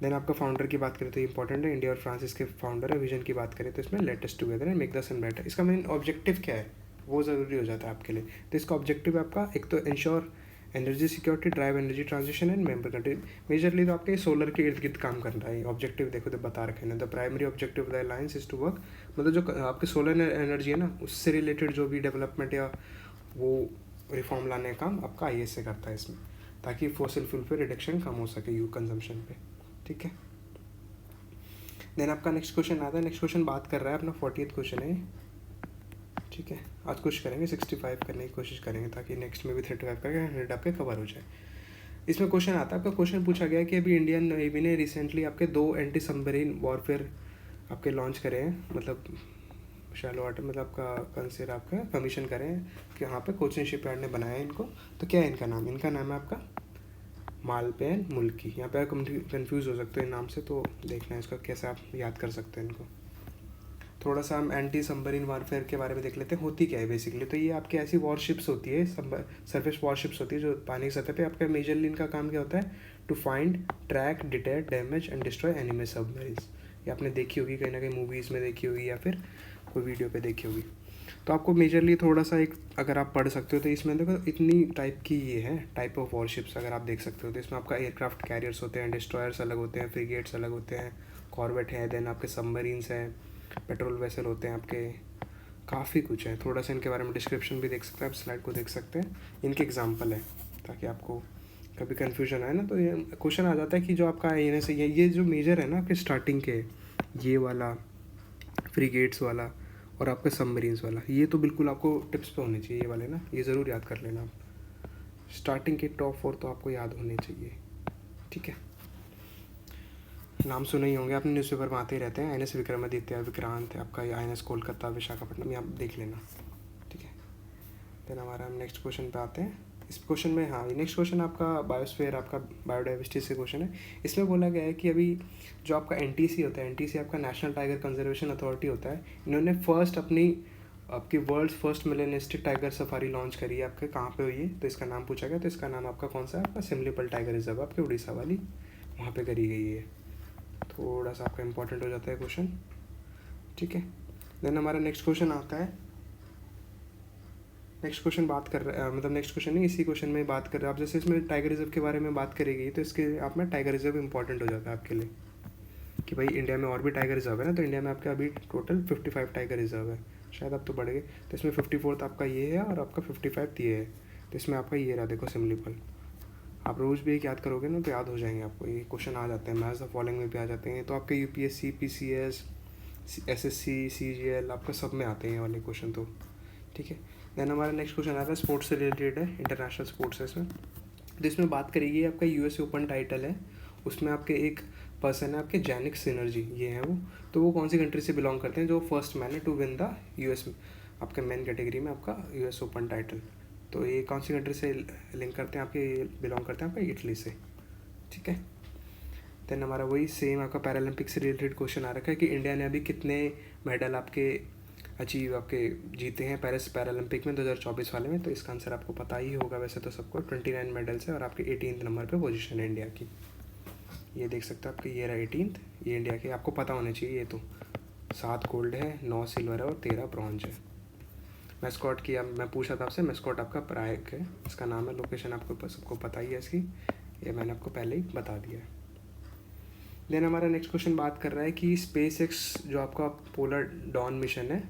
देन आपका फाउंडर की बात करें तो इंपॉर्टेंट है, इंडिया और फ्रांस इसके फाउंडर है। विजन की बात करें तो इसमें let us together and make the sun better. इसका मेन ऑब्जेक्टिव क्या है वो ज़रूरी हो जाता है आपके लिए। तो इसका ऑब्जेक्टिव है आपका एक तो ensure energy security, drive energy transition and member country. Majorly तो आपके सोलर के इर्द गिर्द काम कर रहा है। ऑब्जेक्टिव देखो तो बता रखे हैं, the primary objective of the alliance is to work, मतलब जो आपके सोलर एनर्जी है ना उससे रिलेटेड जो भी डेवलपमेंट या वो रिफॉर्म लाने का काम आपका ISA करता है इसमें, ताकि फॉसिल फ्यूल पे रिडक्शन कम हो सके यू कंजम्पशन पे। ठीक है, देन आपका नेक्स्ट क्वेश्चन आता है। नेक्स्ट क्वेश्चन बात कर रहा है अपना 40th क्वेश्चन है। ठीक है, आज कोशिश करेंगे 65 करने की कोशिश करेंगे ताकि नेक्स्ट में भी 35 करके 100 आपके कवर हो जाए। इसमें क्वेश्चन आता है, आपका क्वेश्चन पूछा गया कि अभी इंडियन नेवी ने रिसेंटली आपके 2 एंटी सबमरीन वॉरफेयर आपके लॉन्च करे हैं, मतलब शैलो वाटर मतलब आपका कंसिडर आपका कमीशन करें कि यहाँ पे कोचिन शिपयार्ड ने बनाया है इनको। तो क्या है इनका नाम? इनका नाम है आपका मालपे एंड मुल्की। यहाँ पे आप कंफ्यूज हो सकते हो इन नाम से, तो देखना है इसका कैसे आप याद कर सकते हैं इनको। थोड़ा सा हम एंटी सबमरीन वारफेयर के बारे में देख लेते हैं, होती क्या है बेसिकली। तो ये आपकी ऐसी वॉरशिप्स होती है, सरफेस वॉरशिप्स होती है जो पानी की सतह पे आपका मेजरली इनका काम क्या होता है? To find, track, detect, damage and destroy enemy submarines. ये आपने देखी होगी कहीं ना कहीं मूवीज़ में देखी होगी या फिर कोई वीडियो पे देखी होगी। तो आपको मेजरली थोड़ा सा एक अगर आप पढ़ सकते हो तो इसमें देखो इतनी टाइप की ये है, टाइप ऑफ वॉरशिप्स अगर आप देख सकते हो तो इसमें आपका एयरक्राफ्ट कैरियर्स होते हैं, डिस्ट्रॉयर्स अलग होते हैं, फ्रिगेट्स अलग होते हैं, कॉर्वेट है, देन आपके सबमरीन्स हैं, पेट्रोल वेसल होते हैं आपके, काफ़ी कुछ है। थोड़ा सा इनके बारे में डिस्क्रिप्शन भी देख सकते हैं, आप स्लाइड को देख सकते हैं, इनके एग्जाम्पल है ताकि आपको कभी कन्फ्यूजन आए ना तो ये क्वेश्चन आ जाता है कि जो आपका एन एस ये जो मेजर है ना आपके स्टार्टिंग के, ये वाला फ्रिगेट्स वाला और आपका सबमरीन्स वाला, ये तो बिल्कुल आपको टिप्स पे होने चाहिए, ये वाले ना ये ज़रूर याद कर लेना आप। स्टार्टिंग के टॉप 4 तो आपको याद होने चाहिए, ठीक है। नाम सुने ही होंगे आपने, न्यूज़पेपर में आते ही रहते हैं, NS विक्रमादित्य, विक्रांत, आपका INS कोलकाता, विशाखापट्टनम, ये आप देख लेना, ठीक है। देन हमारा हम नेक्स्ट क्वेश्चन पे आते हैं। इस क्वेश्चन में हाँ, नेक्स्ट क्वेश्चन आपका बायोस्फीयर, आपका बायोडाइवर्सिटी से क्वेश्चन है। इसमें बोला गया है कि अभी जो आपका NTC होता है, NTC आपका नेशनल टाइगर कंजर्वेशन अथॉरिटी होता है, इन्होंने फर्स्ट आपकी world's first melanistic tiger safari launch करी है। आपके कहाँ पे हुई है तो इसका नाम पूछा गया, तो इसका नाम आपका कौन सा है, आपका सिमलीपल टाइगर रिजर्व आपके उड़ीसा वाली, वहाँ पे करी गई है। थोड़ा सा आपका इंपॉर्टेंट हो जाता है क्वेश्चन, ठीक है। देन हमारा नेक्स्ट क्वेश्चन आता है, नेक्स्ट क्वेश्चन बात कर रहे हैं, मतलब नेक्स्ट क्वेश्चन नहीं, इसी क्वेश्चन में बात कर रहे हैं आप। जैसे इसमें टाइगर रिजर्व के बारे में बात करेगी तो इसके आप में टाइगर रिजर्व इंपॉर्टेंट हो जाता है आपके लिए कि भाई इंडिया में और भी टाइगर रिजर्व है ना, तो इंडिया में आपके अभी टोटल 55 टाइगर रिजर्व है, शायद अब तो बढ़ गए। तो इसमें 54 आपका ये है और आपका 55 ये है, तो इसमें आपका ये रहा देखो सिमलीपल। आप रोज़ भी एक याद करोगे ना तो याद हो जाएंगे आपको, ये क्वेश्चन आ जाते हैं, मैथ्स द फॉलोइंग में भी आ जाते हैं। तो आपके UPSC, PCS, SSC, CGL आपका सब में आते हैं ये वाले क्वेश्चन, तो ठीक है। देन हमारा नेक्स्ट क्वेश्चन आता है स्पोर्ट्स से रिलेटेड है, इंटरनेशनल स्पोर्ट्स है इसमें। तो इसमें बात करेगी आपका US ओपन टाइटल है, उसमें आपके एक पर्सन है आपके जैनिक सिनर्जी, ये है वो। तो वो कौन सी कंट्री से बिलोंग करते हैं, जो फर्स्ट मैन है टू विन द US आपके मैन कैटेगरी में आपका US ओपन टाइटल। तो ये कौन सी कंट्री से लिंक करते हैं, आपके बिलोंग करते हैं आपका इटली से, ठीक है। देन हमारा वही सेम आपका पैरालंपिक से रिलेटेड क्वेश्चन आ रखा है कि इंडिया ने अभी कितने मेडल आपके अचीव आपके जीते हैं पेरिस पैरालंपिक में 2024 वाले में। तो इसका आंसर आपको पता ही होगा वैसे तो सबको, 29 मेडल्स है और आपके 18th नंबर पे पोजीशन है इंडिया की। ये देख सकते हो आपके, ये रहा 18th, ये इंडिया के, आपको पता होने चाहिए ये तो। 7 गोल्ड है, 9 सिल्वर है और 13 ब्रॉन्ज है। मैस्कॉट की अब मैं पूछा था आपसे, मैस्कॉट आपका प्रायक है, इसका नाम है, लोकेशन आपको सबको पता ही है इसकी, ये मैंने आपको पहले ही बता दिया है। देन हमारा नेक्स्ट क्वेश्चन बात कर रहा है कि SpaceX जो आपका पोलर डॉन मिशन है,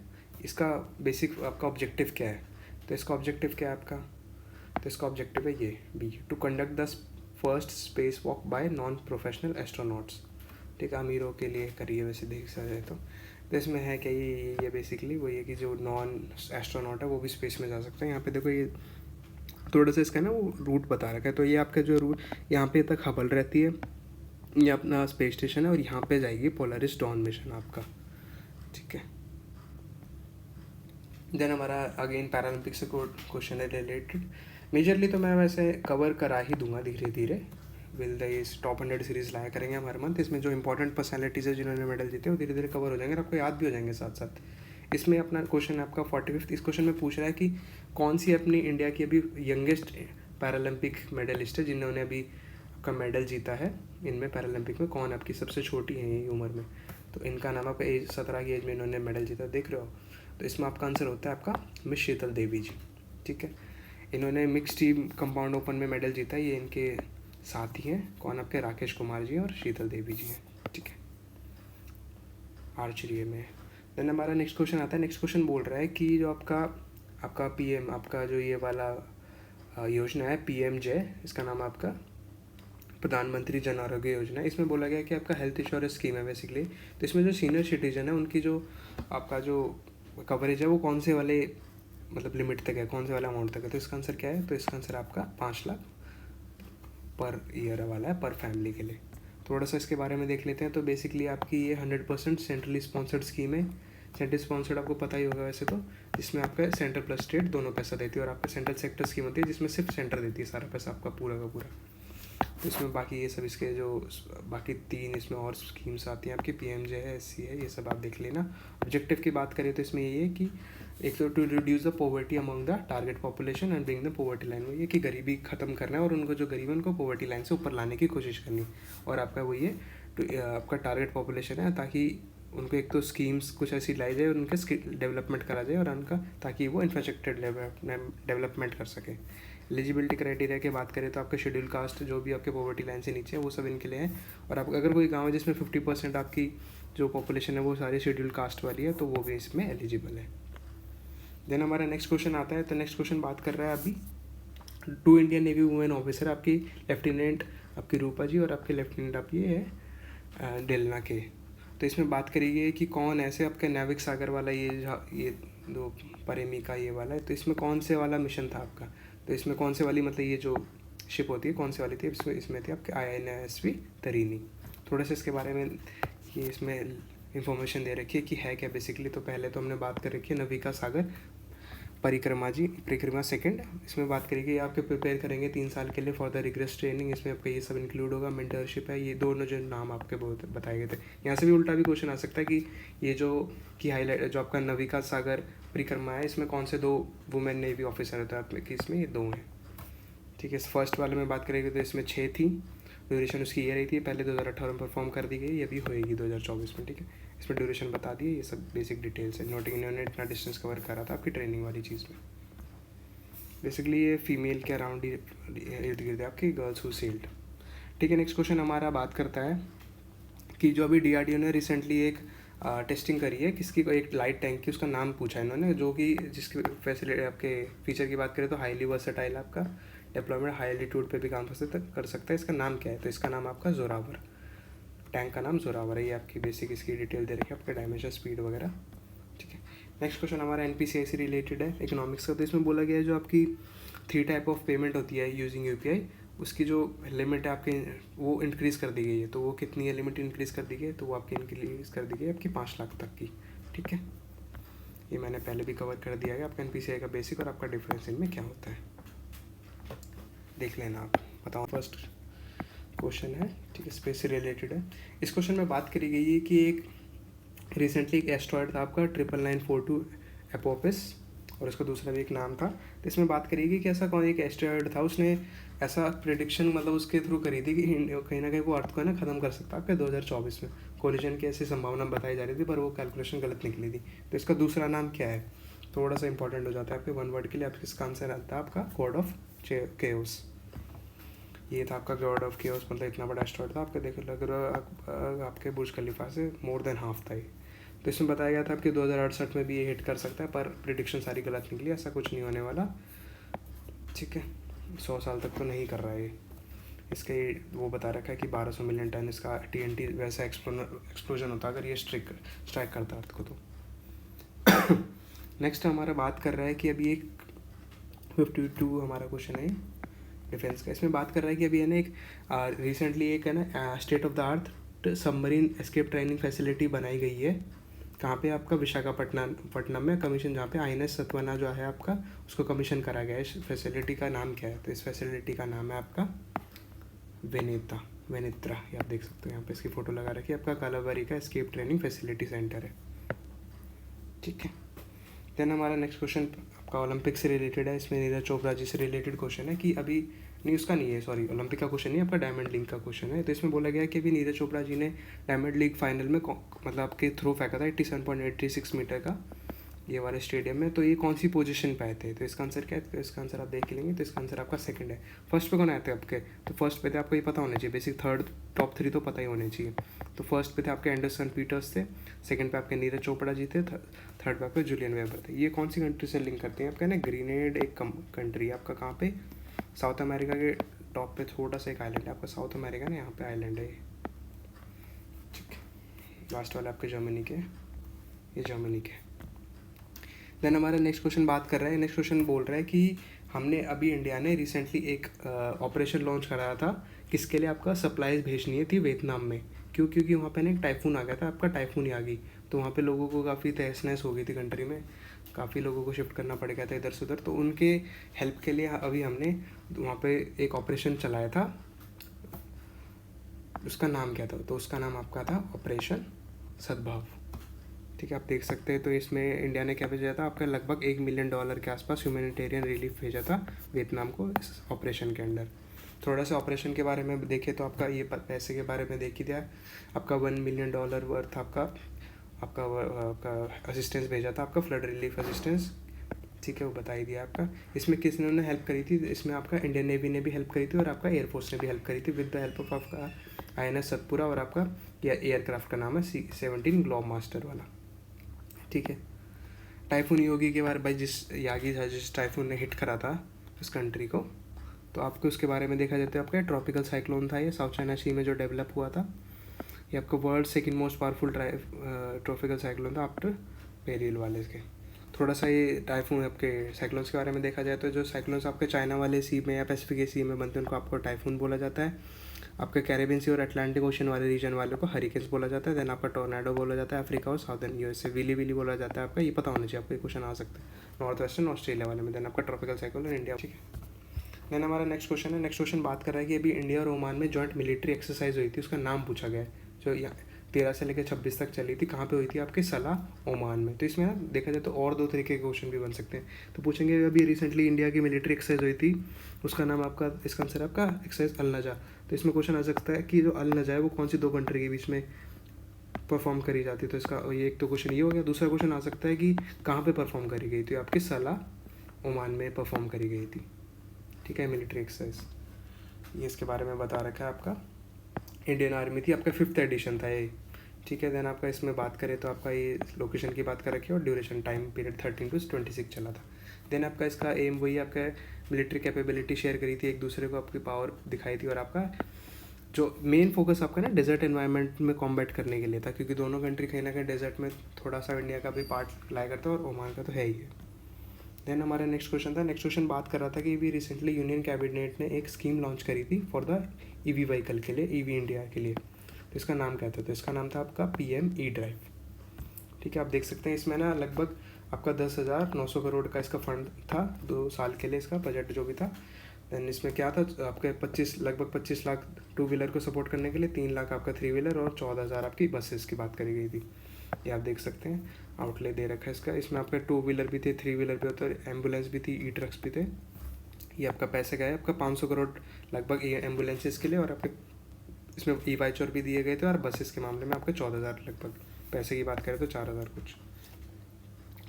इसका बेसिक आपका ऑब्जेक्टिव क्या है। तो इसका ऑब्जेक्टिव क्या है आपका, तो इसका ऑब्जेक्टिव है ये B, to conduct the first spacewalk by non professional astronauts, ठीक है, अमीरों के लिए करिए वैसे देखा जाए तो इसमें है क्या, ये बेसिकली वही है कि जो नॉन एस्ट्रोनॉट है वो भी स्पेस में जा सकते हैं। यहाँ पे देखो ये थोड़ा सा इसका ना वो रूट बता रखा है, तो ये आपका जो रूट यहाँ पे तक हबल रहती है, ये अपना स्पेस स्टेशन है, और यहाँ पे जाएगी पोलरिस डॉन मिशन आपका, ठीक है। देन हमारा अगेन पैरालंपिक से क्वेश्चन है रिलेटेड, मेजरली तो मैं वैसे कवर करा ही दूंगा धीरे धीरे, विल द इस टॉप 100 सीरीज़ लाया करेंगे हर मंथ। इसमें जो इंपॉर्टेंट पर्सनैलिटीज़ है जिन्होंने मेडल जीते वो धीरे धीरे कवर हो जाएंगे और आपको याद भी हो जाएंगे साथ साथ। इसमें अपना क्वेश्चन है आपका 45th, इस क्वेश्चन में पूछ रहा है कि कौन सी अपनी इंडिया की अभी यंगेस्ट पैरालंपिक मेडलिस्ट है जिन्होंने अभी आपका मेडल जीता है इनमें पैरालंपिक में, कौन आपकी सबसे छोटी है ये उम्र में। तो इनका नाम आपका 17 की एज में इन्होंने मेडल जीता, देख रहे हो। तो इसमें आपका आंसर होता है आपका मिस शीतल देवी जी, ठीक है। इन्होंने मिक्स टीम कंपाउंड ओपन में मेडल जीता है, ये इनके साथी हैं, कौन आपके राकेश कुमार जी और शीतल देवी जी हैं, ठीक है, आर्चरी में। देन हमारा नेक्स्ट क्वेश्चन आता है, नेक्स्ट क्वेश्चन बोल रहा है कि जो आपका PM आपका जो ये वाला योजना है PMJ, इसका नाम आपका प्रधानमंत्री जन आरोग्य योजना, इसमें बोला गया कि आपका हेल्थ इंश्योरेंस स्कीम है बेसिकली। तो इसमें जो सीनियर सिटीजन है उनकी जो आपका जो कवरेज है वो कौन से वाले मतलब लिमिट तक है, कौन से वाला अमाउंट तक है। तो इसका आंसर क्या है, तो इसका आंसर आपका 5 लाख पर ईयर वाला है, पर फैमिली के लिए। थोड़ा सा इसके बारे में देख लेते हैं। तो बेसिकली आपकी ये 100% सेंट्रली स्पॉन्सर्ड स्कीम है, सेंट्रल स्पॉन्सर्ड आपको पता ही होगा वैसे तो, जिसमें आपका सेंटर प्लस स्टेट दोनों पैसा देती है, और आपका सेंट्रल सेक्टर स्कीम होती है जिसमें सिर्फ सेंटर देती है सारा पैसा आपका पूरा का पूरा। तो इसमें बाकी ये सब इसके जो बाकी 3 इसमें और स्कीम्स आती हैं आपकी, PMJ है, SC है, ये सब आप देख लेना। ऑब्जेक्टिव की बात करें तो इसमें ये है कि एक तो to reduce the poverty among the target population and bring the poverty line, वो ये कि गरीबी खत्म करना है और उनको जो गरीब है उनको पॉवर्टी लाइन से ऊपर लाने की कोशिश करनी। और आपका वो ये आपका टारगेट पॉपुलेशन है ताकि उनको एक तो स्कीम्स कुछ ऐसी लाई जाए और उनका डेवलपमेंट करा जाए और उनका, ताकि वो इंफ्रास्ट्रक्चर डेवलपमेंट कर सके। एलिजिबिलिटी क्राइटेरिया की बात करें तो आपका शेड्यूल कास्ट जो भी आपके पॉवर्टी लाइन से नीचे है वो सब इनके लिए है। और आप अगर कोई गाँव है जिसमें 50% आपकी जो पॉपुलेशन है वो सारी शेड्यूल कास्ट वाली है तो वो भी इसमें एलिजिबल है। देन हमारा नेक्स्ट क्वेश्चन आता है। तो नेक्स्ट क्वेश्चन बात कर रहा है अभी 2 इंडियन नेवी वुमेन ऑफिसर, आपकी लेफ्टिनेंट आपकी रूपा जी और आपके लेफ्टिनेंट आप ये है डेलना के। तो इसमें बात करिए कि कौन ऐसे आपके नाविक सागर वाला ये दो परेमिका ये वाला है, तो इसमें कौन से वाला मिशन था आपका। तो इसमें कौन से वाली मतलब ये जो शिप होती है कौन से वाली थी, इसमें थी आपके INSV तरीनी। थोड़ा सा इसके बारे में ये इसमें इंफॉर्मेशन दे रखी है कि है क्या बेसिकली। तो पहले तो हमने बात कर रखी है नविका सागर परिक्रमा सेकंड। इसमें बात करेंगे आपके प्रिपेयर करेंगे 3 साल के लिए फॉर द रिग्रेस ट्रेनिंग। इसमें आपका ये सब इंक्लूड होगा। मेंटरशिप है, ये दोनों जो नाम आपके बहुत बताए गए थे। यहाँ से भी उल्टा भी क्वेश्चन आ सकता है कि ये जो कि हाईलाइट जो आपका नविका सागर परिक्रमा है इसमें कौन से 2 वुमेन नेवी ऑफिसर होता है कि इसमें ये 2 हैं। ठीक है, फर्स्ट वाले में बात करेंगे तो इसमें 6 थी। ड्यूरेशन उसकी ये रही थी, पहले 2018 में परफॉर्म कर दी गई, ये भी होएगी 2024 में। ठीक है, इसमें ड्यूरेशन बता दिए, ये सब बेसिक डिटेल्स है। नोटिंग इन्होंने इतना डिस्टेंस कवर करा था आपकी ट्रेनिंग वाली चीज़ में। बेसिकली ये फीमेल के अराउंड ही इर्द गिर्द आपकी गर्ल्स हु सेल्ड। ठीक है, नेक्स्ट क्वेश्चन हमारा बात करता है कि जो अभी DRDO ने रिसेंटली एक टेस्टिंग करी है किसकी, एक लाइट टैंक की, उसका नाम पूछा है इन्होंने, जो कि जिसकी फैसिलिटी आपके फीचर की बात करें तो हाईली वर्सेटाइल आपका डिप्लॉयमेंट हाई एल्टीट्यूड पे भी काम कर सकता है। इसका नाम क्या है, तो इसका नाम आपका जोरावर, टैंक का नाम जोरावर है। ये आपकी बेसिक इसकी डिटेल दे रखी है, आपका डायमेंशन स्पीड वगैरह। ठीक है, नेक्स्ट क्वेश्चन हमारा NPCI से रिलेटेड है, इकोनॉमिक्स का। तो इसमें बोला गया है जो आपकी 3 टाइप ऑफ पेमेंट होती है यूजिंग UPI, उसकी जो लिमिट है आपके वो इंक्रीज़ कर दी गई है। तो वो कितनी है लिमिट इंक्रीज़ कर दी गई है, तो वो आपकी इंक्रीज़ कर दी गई है आपकी 5 लाख तक की। ठीक है, ये मैंने पहले भी कवर कर दिया है आपका NPCI का बेसिक और आपका डिफरेंस इनमें क्या होता है, देख लेना आप। बताओ, फर्स्ट क्वेश्चन है, ठीक है, स्पेस से रिलेटेड है। इस क्वेश्चन में बात करी गई है कि एक रिसेंटली एक एस्ट्रॉयड था आपका 99942 एपोपिस, और उसका दूसरा भी एक नाम था। तो इसमें बात करेगी कि ऐसा कौन एक एस्ट्रॉयड था, उसने ऐसा प्रिडिक्शन मतलब उसके थ्रू करी थी कि कहीं ना कहीं वो अर्थ को है ना ख़त्म कर सकता है आपके 2024 में। कोलिजन की ऐसी संभावना बताई जा रही थी पर वो कैलकुलेशन गलत निकली थी। तो इसका दूसरा नाम क्या है, थोड़ा सा इंपॉर्टेंट हो जाता है आपके 1 वर्ड के लिए। आपके इसका आंसर आता है आपका गॉड ऑफ केओस। ये था आपका गॉड ऑफ केओस, मतलब इतना बड़ा एस्ट्रॉयड था आपके, देखो लग रहा आपके बुर्ज खलीफा से मोर देन हाफ था ये। तो इसमें बताया गया था कि 2068 में भी ये हिट कर सकता है, पर प्रिडिक्शन सारी गलत निकली, ऐसा कुछ नहीं होने वाला। ठीक है, 100 साल तक तो नहीं कर रहा है। इसके वो बता रखा है कि 1200 मिलियन टन इसका TNT वैसा एक्सप्लोजन होता अगर ये स्ट्राइक करता अर्थ को। तो नेक्स्ट हमारा बात कर रहा है कि अभी एक 52 हमारा क्वेश्चन है डिफेंस का। इसमें बात कर रहा है कि अभी है ना एक रिसेंटली एक है ना state of the art submarine escape training facility बनाई गई है। कहाँ पे आपका विशाखापट्टनम में कमीशन, जहाँ पे INS सत्वना जो है आपका उसको कमीशन करा गया है। इस फैसिलिटी का नाम क्या है, तो इस फैसिलिटी का नाम है आपका वेनेत्रा। ये आप देख सकते हो यहाँ पे इसकी फ़ोटो लगा रखी है, आपका कालाबारी का एस्केप ट्रेनिंग फैसिलिटी सेंटर है। ठीक है, देन हमारा नेक्स्ट क्वेश्चन आपका ओलंपिक से रिलेटेड है। इसमें नीरज चोपड़ा जी से रिलेटेड क्वेश्चन है कि अभी नहीं, उसका नहीं है, सॉरी, ओलंपिक का क्वेश्चन नहीं, आपका डायमंड लीग का क्वेश्चन है। तो इसमें बोला गया है कि अभी नीरज चोपड़ा जी ने डायमंड लीग फाइनल में मतलब आपके थ्रो फेंका था 87.836 मीटर का ये वाले स्टेडियम में। तो ये कौन सी पोजीशन पे आए थे, तो इसका आंसर क्या है, तो इसका आंसर आप देख लेंगे। तो इसका आंसर आपका सेकंड है। फर्स्ट पे कौन आए थे आपके, तो फर्स्ट पे थे आपको ये पता होना चाहिए, बेसिक टॉप 3 तो पता ही होने चाहिए। तो फर्स्ट पे थे आपके एंडरसन पीटर्स थे, सेकंड पे आपके नीरज चोपड़ा जी थे, थर्ड पे आपके जूलियन वेबर थे। ये कौन सी कंट्री से लिंक करते हैं आपका ना, ग्रीनेड एक कंट्री आपका कहाँ पे, साउथ अमेरिका के टॉप पे थोड़ा सा एक आइलैंड है आपका साउथ अमेरिका ना, यहाँ पे आइलैंड है। ठीक है, लास्ट वाले आपके जर्मनी के, ये जर्मनी के। देन हमारा नेक्स्ट क्वेश्चन बात कर रहा है, नेक्स्ट क्वेश्चन बोल रहा है कि हमने अभी इंडिया ने रिसेंटली एक ऑपरेशन लॉन्च कराया था, किसके लिए आपका सप्लाईज भेजनी थी वियतनाम में। क्योंकि वहाँ पे ना एक टाइफून आ गया था, आपका टाइफून ही आ गई, तो वहाँ पे लोगों को काफ़ी तहस नहस हो गई थी कंट्री में, काफ़ी लोगों को शिफ्ट करना पड़ गया था इधर से उधर। तो उनके हेल्प के लिए अभी हमने वहाँ पे एक ऑपरेशन चलाया था, उसका नाम क्या था, तो उसका नाम आपका था ऑपरेशन सद्भाव। ठीक है, आप देख सकते हैं। तो इसमें इंडिया ने क्या भेजा था, आपका लगभग $1 मिलियन के आसपास ह्यूमैनिटेरियन रिलीफ भेजा था वियतनाम को इस ऑपरेशन के अंडर। थोड़ा सा ऑपरेशन के बारे में देखें तो आपका ये पैसे के बारे में देख ही दिया, आपका $1 मिलियन वर्थ आपका आपका असिस्टेंस भेजा था, आपका फ्लड रिलीफ असिस्टेंस, ठीक है, वो बता ही दिया आपका। इसमें किस ने हेल्प करी थी, इसमें आपका इंडियन नेवी ने भी हेल्प करी थी और आपका एयरफोर्स ने भी हेल्प करी थी विद द हेल्प ऑफ आपका INS सतपुरा, और आपका एयरक्राफ्ट का नाम है C-17 ग्लोब मास्टर वाला, ठीक है। टाइफून योगी के बारे भाई, जिस यागी था, जिस टाइफून ने हिट करा था उस कंट्री को, तो आपको उसके बारे में देखा जाता है आपका ट्रॉपिकल साइक्लोन था ये, साउथ चाइना सी में जो डेवलप हुआ था। ये आपका world second most powerful tropical cyclone था आफ्टर पेरियल वाले के। थोड़ा सा ये टाइफून आपके साइक्लोन्स के बारे में देखा जाए तो जो साइक्लोन्स आपके चाइना वाले सी में या पैसिफिक सी में बनते हैं उनको आपको टाइफून बोला जाता है। आपके कैरेबियन सी और अटलांटिक ओशन वाले रीजन वाले को हरिकेन्स बोला जाता है। देन आपका टोर्नाडो बोला जाता है अफ्रीका और साउदर्न यूएसए, विली विली बोला जाता है आपका, ये पता होना चाहिए आपको, ये क्वेश्चन आ सकता है नॉर्थ वेस्टर्न ऑस्ट्रेलिया वाले में। देन आपका ट्रॉपिकल साइक्लोन इंडिया, ठीक है। देन हमारा नेक्स्ट क्वेश्चन है, नेक्स्ट क्वेश्चन बात कर रहा है कि अभी इंडिया और ओमान में जॉइंट मिलिट्री एक्सरसाइज हुई थी, उसका नाम पूछा गया है, जो 13 से लेकर 26 तक चली थी, कहाँ पे हुई थी, आपके सलाह ओमान में। तो इसमें ना देखा जाए तो और दो तरीके के क्वेश्चन भी बन सकते हैं। तो पूछेंगे अभी रिसेंटली इंडिया की मिलिट्री एक्सरसाइज हुई थी, उसका नाम आपका, इसका आंसर आपका एक्सरसाइज अल नजा। तो इसमें क्वेश्चन आ सकता है कि जो अल नजा है वो कौन सी दो कंट्री के बीच में परफॉर्म करी जाती है, तो इसका ये एक तो क्वेश्चन ये हो गया। दूसरा क्वेश्चन आ सकता है कि कहाँ पे परफॉर्म करी गई थी, आपकी सलाह ओमान में परफॉर्म करी गई थी, ठीक है, मिलिट्री एक्सरसाइज, ये इसके बारे में बता रखा है आपका। इंडियन आर्मी थी, आपका 5th एडिशन था ये, ठीक है। देन आपका इसमें बात करें तो आपका ये लोकेशन की बात कर रखी है और ड्यूरेशन टाइम पीरियड 13 to 26 चला था। देन आपका इसका एम वही आपका मिलिट्री कैपेबिलिटी शेयर करी थी एक दूसरे को, आपकी पावर दिखाई थी, और आपका जो मेन फोकस आपका ना डेजर्ट एनवायरनमेंट में कॉम्बैट करने के लिए था, क्योंकि दोनों कंट्री कहीं ना कहीं डेजर्ट में थोड़ा सा इंडिया का भी पार्ट लाया करता है और ओमान का तो है ही है। देन हमारा नेक्स्ट क्वेश्चन था, नेक्स्ट क्वेश्चन बात कर रहा था कि अभी रिसेंटली यूनियन कैबिनेट ने एक स्कीम लॉन्च करी थी फॉर द EV व्हीकल के लिए, EV इंडिया के लिए, तो इसका नाम क्या था, तो इसका नाम था आपका PM E-ड्राइव, ठीक है। आप देख सकते हैं इसमें ना लगभग आपका 10,900 करोड़ का इसका फंड था 2 साल के लिए, इसका बजट जो भी था। देन इसमें क्या था आपके लगभग 25 लाख 2 व्हीलर को सपोर्ट करने के लिए, 3 लाख आपका 3 व्हीलर और 14,000 आपकी बसेस की बात करी गई थी। ये आप देख सकते हैं आउटले दे रखा है इसका। इसमें आपके 2 व्हीलर भी थे, 3 व्हीलर भी होते, एम्बुलेंस भी थी, E-ट्रक्स भी थे। ये आपका पैसे का है आपका 500 करोड़ लगभग एम्बुलेंसेस के लिए, और आपके इसमें E-वाइचर भी दिए गए थे, और बसेस के मामले में आपके 14,000 लगभग, पैसे की बात करें तो 4,000 कुछ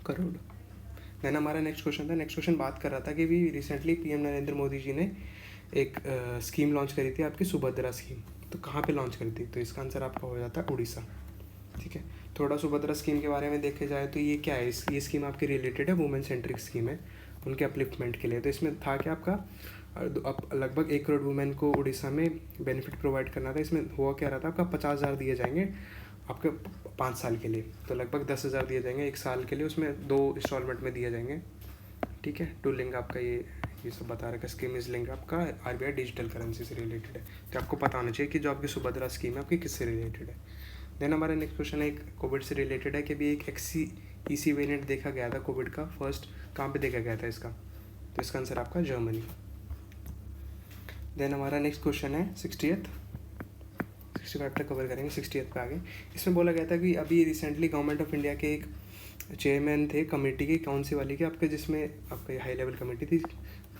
करोड़। देन हमारा नेक्स्ट क्वेश्चन था, नेक्स्ट क्वेश्चन बात कर रहा था कि भी रिसेंटली PM नरेंद्र मोदी जी ने एक स्कीम लॉन्च करी थी आपकी सुभद्रा स्कीम, तो कहाँ पे लॉन्च करी थी, तो इसका आंसर आपका हो जाता है उड़ीसा, ठीक है। थोड़ा सुभद्रा स्कीम के बारे में देखे जाए तो ये क्या है, ये स्कीम आपकी रिलेटेड है वुमेन सेंट्रिक स्कीम है, उनके अपलिफ्टमेंट के लिए। तो इसमें था कि आपका लगभग 1 करोड़ वुमेन को उड़ीसा में बेनिफिट प्रोवाइड करना था। इसमें हुआ क्या रहा था, आपका 50,000 दिए जाएंगे आपके 5 साल के लिए, तो लगभग 10,000 दिए जाएंगे 1 साल के लिए, उसमें 2 इंस्टॉलमेंट में दिए जाएंगे, ठीक है। टू लिंक आपका ये सब बता रखा है, स्कीम इज लिंक आपका RBI डिजिटल करेंसी से रिलेटेड है, तो आपको पता होना चाहिए कि जो आपकी सुभद्रा स्कीम है आपकी किससे रिलेटेड है। देन हमारा नेक्स्ट क्वेश्चन है एक कोविड से रिलेटेड है कि अभी एक EC वेरिएंट देखा गया था कोविड का, फर्स्ट कहाँ पे देखा गया था इसका, तो इसका आंसर आपका जर्मनी। देन हमारा नेक्स्ट क्वेश्चन है 65 तक कवर करेंगे, 68 पे आगे। इसमें बोला गया था कि अभी रिसेंटली गवर्नमेंट ऑफ इंडिया के एक चेयरमैन थे कमेटी की, कौन सी वाली की आपके, जिसमें आपके हाई लेवल कमेटी थी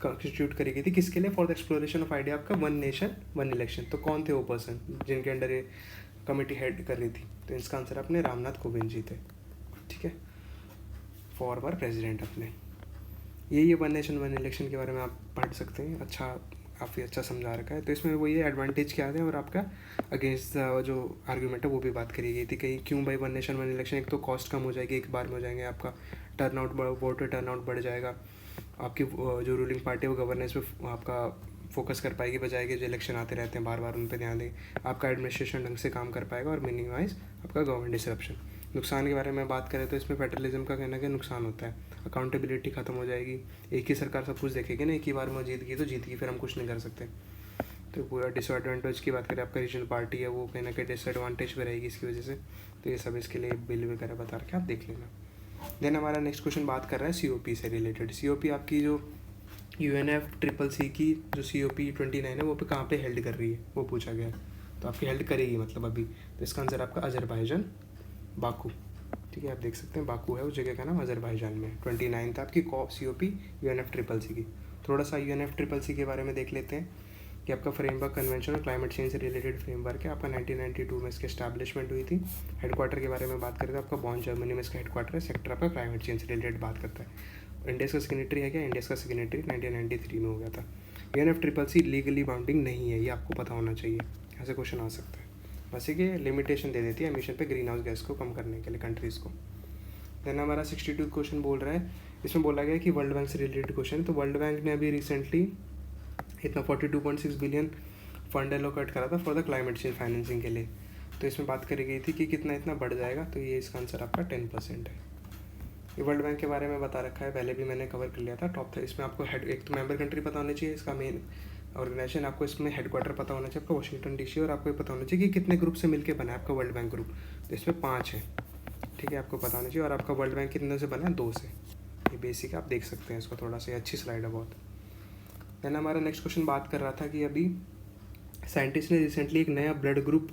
कॉन्स्टिट्यूट करी गई थी, किसके लिए, for the exploration of idea आपका 1 नेशन 1 इलेक्शन। तो कौन थे वो पर्सन जिनके अंडर ये कमेटी हेड कर रही थी, तो इसका आंसर अपने रामनाथ कोविंद जी थे, ठीक है, फॉरवर्ड प्रेसिडेंट अपने। ये 1 नेशन 1 इलेक्शन के बारे में आप पढ़ सकते हैं, अच्छा काफ़ी अच्छा समझा रखा है। तो इसमें वो ये एडवांटेज क्या है और आपका अगेंस्ट जो आर्ग्यूमेंट है वो भी बात करी गई थी, कहीं क्यों भाई 1 नेशन 1 इलेक्शन, एक तो कॉस्ट कम हो जाएगी, एक बार में हो जाएंगे, आपका वोटर टर्नआउट बढ़ जाएगा, आपकी जो रूलिंग पार्टी है वो गवर्नेंस पे आपका फोकस कर पाएगी, बजाय कि जो इलेक्शन आते रहते हैं बार बार उन पर ध्यान दें, आपका एडमिनिस्ट्रेशन ढंग से काम कर पाएगा और मिनिमाइज आपका गवर्नमेंट डिसरप्शन। नुकसान के बारे में बात करें तो इसमें फेडरलिज्म का कहना कि नुकसान होता है, अकाउंटेबिलिटी खत्म हो जाएगी, एक ही सरकार सब कुछ देखेगी ना, एक ही बार में जीत गई तो जीत गई, फिर हम कुछ नहीं कर सकते। तो पूरा डिसएडवांटेज की बात करें, आपका रीजनल पार्टी है वो कहीं ना कहीं डिसएडवांटेज पे रहेगी इसकी वजह से, तो ये सब इसके लिए बिल वगैरह बता रखे आप देख लेना। देन हमारा नेक्स्ट क्वेश्चन बात कर रहा है COP से रिलेटेड। COP आपकी जो UNFCCC की जो COP 29 है वो पे कहाँ पे हेल्ड कर रही है वो पूछा गया, तो आपकी हेल्ड करेगी मतलब अभी, तो इसका आंसर आपका अजरबैजान बाकू, ठीक है। आप देख सकते हैं बाकू है उस जगह का नाम, अजरबैजान में 29 था आपकी COP UNFCCC की। थोड़ा सा UNFCCC के बारे में देख लेते हैं। कि आपका फ्रेमवर्क कन्वेंशन और क्लाइमेट चेंज से रिलेटेड फ्रेमवर्क है। आपका 1992 में इसकी एस्टैब्लिशमेंट हुई थी। हेडक्वार्टर के बारे में बात करें तो आपका बॉन जर्मनी में इसका हेडक्वार्टर है। सेक्टर आपका क्लाइमेट चेंज से रिलेटेड बात करता है। इंडिया का सिग्नेटरी है क्या? इंडिया का सिग्नेटरी 1993 में हो गया था। UNFCCC लीगली बाउंडिंग नहीं है, ये आपको पता होना चाहिए, ऐसे क्वेश्चन आ सकता है। बस कि लिमिटेशन दे देती है एमिशन पे ग्रीन हाउस गैस को कम करने के लिए कंट्रीज़ को। देन हमारा 62 क्वेश्चन बोल रहा है, इसमें बोला गया कि वर्ल्ड बैंक से रिलेटेड क्वेश्चन। तो वर्ल्ड बैंक ने अभी रिसेंटली इतना 42.6 बिलियन फंड एलोकेट करा था for the climate change financing के लिए। तो इसमें बात करी गई थी कि कितना इतना बढ़ जाएगा, तो ये इसका आंसर आपका 10% है। ये वर्ल्ड बैंक के बारे में बता रखा है, पहले भी मैंने कवर कर लिया था। टॉप था इसमें आपको हेड, एक तो मेंबर कंट्री पता होनी चाहिए, इसका मेन ऑर्गेनाइजेशन, आपको इसमें हेडक्वार्टर पता होना चाहिए आपका वाशिंगटन DC, और आपको पता होना चाहिए कि कितने ग्रुप से मिलकर बना है आपका वर्ल्ड बैंक ग्रुप। तो इसमें 5 है, ठीक है, आपको पता होना चाहिए। और आपका वर्ल्ड बैंक कितने से बना है? 2 से। ये बेसिक आप देख सकते हैं इसको, थोड़ा सा अच्छी स्लाइड है बहुत। देन हमारा नेक्स्ट क्वेश्चन बात कर रहा था कि अभी साइंटिस्ट ने रिसेंटली एक नया ब्लड ग्रुप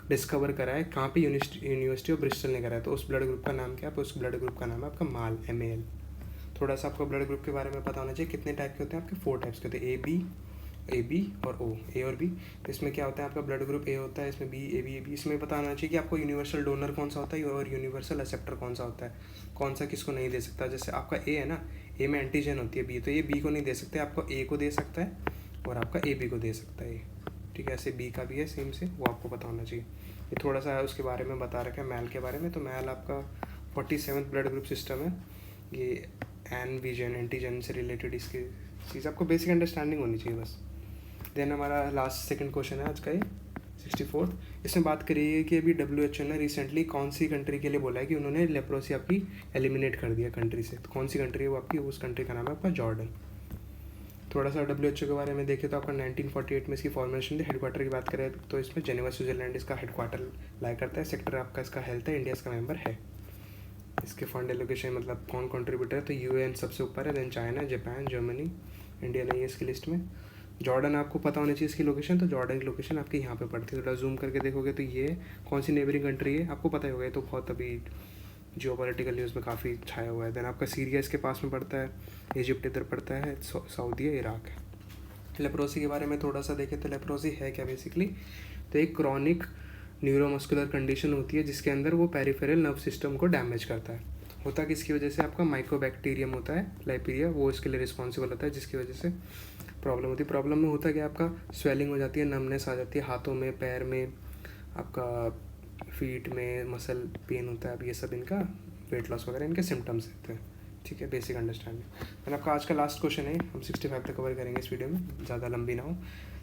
डिस्कवर करा है। कहाँ पे? यूनिवर्सिटी ऑफ ब्रिस्टल ने करा है। तो उस ब्लड ग्रुप का नाम क्या है? उस ब्लड ग्रुप का नाम है आपका MAL, MAL। थोड़ा सा आपको ब्लड ग्रुप के बारे में पता होना चाहिए। कितने टाइप के होते हैं आपके? 4 टाइप्स के होते हैं, AB और O, A और B। तो इसमें क्या होता है? आपका ब्लड ग्रुप A होता है, इसमें B, AB। इसमें पता होना चाहिए कि आपको यूनिवर्सल डोनर कौन सा होता है और यूनिवर्सल एक्सेप्टर कौन सा होता है, कौन सा किसको नहीं दे सकता। जैसे आपका A है ना, A में एंटीजन होती है B, तो ये B को नहीं दे सकते, आपको A को दे सकता है और आपका AB को दे सकता है, ठीक है। ऐसे B का भी है सेम से, वो आपको पता होना चाहिए। ये थोड़ा सा उसके बारे में बता रखा है मैल के बारे में। तो मैल आपका 47th ब्लड ग्रुप सिस्टम है। ये एनवीजन एंटीजन से रिलेटेड इसकी चीज़ आपको बेसिक अंडरस्टैंडिंग होनी चाहिए बस। देन हमारा लास्ट सेकंड क्वेश्चन है आज का, ये 64th। इसमें बात करिए कि अभी WHO ने रिसेंटली कौन सी कंट्री के लिए बोला है कि उन्होंने लेप्रोसी आपकी एलिमिनेट कर दिया कंट्री से। तो कौन सी कंट्री है वो आपकी? उस कंट्री का नाम है आपका जॉर्डन। थोड़ा सा WHO के बारे में देखें तो आपका 1948 में इसकी फॉर्मेशन थी। हेडक्वार्टर की बात करें तो इसमें जेनेवा स्विट्जरलैंड इसका हेडक्वार्टर लाया करता है। सेक्टर आपका इसका हेल्थ है, इंडिया इसका मेंबर है। इसके फंड एलोकेशन मतलब कौन कंट्रीब्यूटर है? तो UN सबसे ऊपर है, then China, Japan, Germany, India नहीं है इसकी लिस्ट में। जॉर्डन आपको पता होनी चाहिए इसकी लोकेशन। तो जॉर्डन की लोकेशन आपकी यहाँ पे पड़ती है। थोड़ा जूम करके देखोगे तो ये कौन सी नेबरिंग कंट्री है आपको पता ही होगा, तो बहुत अभी जियोपॉलिटिकल न्यूज़ में काफ़ी छाया हुआ है। देन आपका सीरिया इसके पास में पड़ता है, इजिप्ट इधर पड़ता है, सऊदी है, इराक है। लेप्रोसी के बारे में थोड़ा सा देखें तो लेप्रोसी है क्या बेसिकली? तो एक क्रॉनिक न्यूरोमस्कुलर कंडीशन होती है जिसके अंदर वो पेरिफेरल नर्व सिस्टम को डैमेज करता है। होता किसकी वजह से? आपका माइकोबैक्टीरियम होता है लाइपीरिया, वो इसके लिए रिस्पॉन्सिबल होता है, जिसकी वजह से प्रॉब्लम होती है। प्रॉब्लम में होता है कि आपका स्वेलिंग हो जाती है, नमनेस आ जाती है हाथों में, पैर में, आपका फीट में मसल पेन होता है। अब ये सब इनका वेट लॉस वगैरह इनके सिम्टम्स रहते हैं, ठीक है, बेसिक अंडरस्टैंडिंग। मैंने आपका आज का लास्ट क्वेश्चन है, हम 65 तक कवर करेंगे इस वीडियो में, ज़्यादा लंबी ना हो।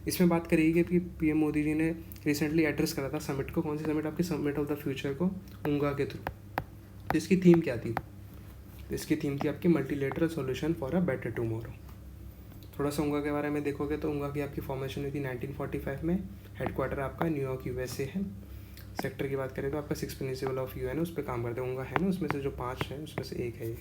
इसमें बात करिए कि PM मोदी जी ने रिसेंटली एड्रेस करा था समिट को। कौन सी समिट? आपकी समिट ऑफ द फ्यूचर को UNGA के थ्रू। तो इसकी थीम क्या थी? तो इसकी थीम थी आपकी multilateral solution for a better tomorrow. थोड़ा सा UNGA के बारे में देखोगे तो UNGA की आपकी फॉर्मेशन हुई थी 1945 में। हेडक्वार्टर आपका न्यूयॉर्क USA है। सेक्टर की बात करें तो आपका 6 प्रिंसिपल ऑफ UN है, उस पर काम करते हैं। UNGA है ना, उसमें से जो 5 है उसमें से एक है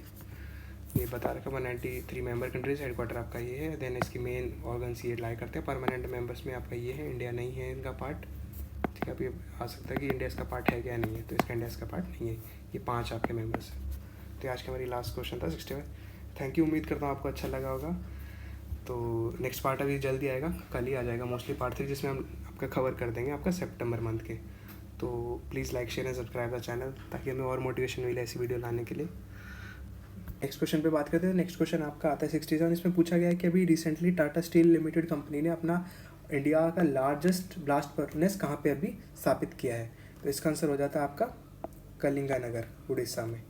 ये बता रखा। 193 मेंबर कंट्रीज, हेडक्वार्टर आपका ये है। देन इसकी मेन ऑर्गन्स ये लाई करते हैं। परमानेंट मेंबर्स में आपका ये है, इंडिया नहीं है इनका पार्ट, ठीक है। अब ये आ सकता है कि इंडिया इसका पार्ट है क्या नहीं है, तो इसका इंडिया इसका पार्ट नहीं है। ये 5 आपके मेंबर्स हैं। तो आज का हमारी लास्ट क्वेश्चन था 65। थैंक यू, उम्मीद करता हूँ आपको अच्छा लगा होगा। तो नेक्स्ट पार्ट अभी जल्दी आएगा, कल ही आ जाएगा मोस्टली पार्ट 3, जिसमें हम आपका कवर कर देंगे आपका सितंबर मंथ के। तो please like share and subscribe the channel, ताकि हमें और मोटिवेशन मिले ऐसी वीडियो लाने के लिए। नेक्स्ट क्वेश्चन पे बात करते हैं। नेक्स्ट क्वेश्चन आपका आता है 67। इसमें पूछा गया है कि अभी recently Tata steel limited company ने अपना इंडिया का लार्जेस्ट ब्लास्ट फर्नेस कहाँ पे अभी स्थापित किया है? तो इसका आंसर हो जाता है आपका कलिंगानगर, उड़ीसा में,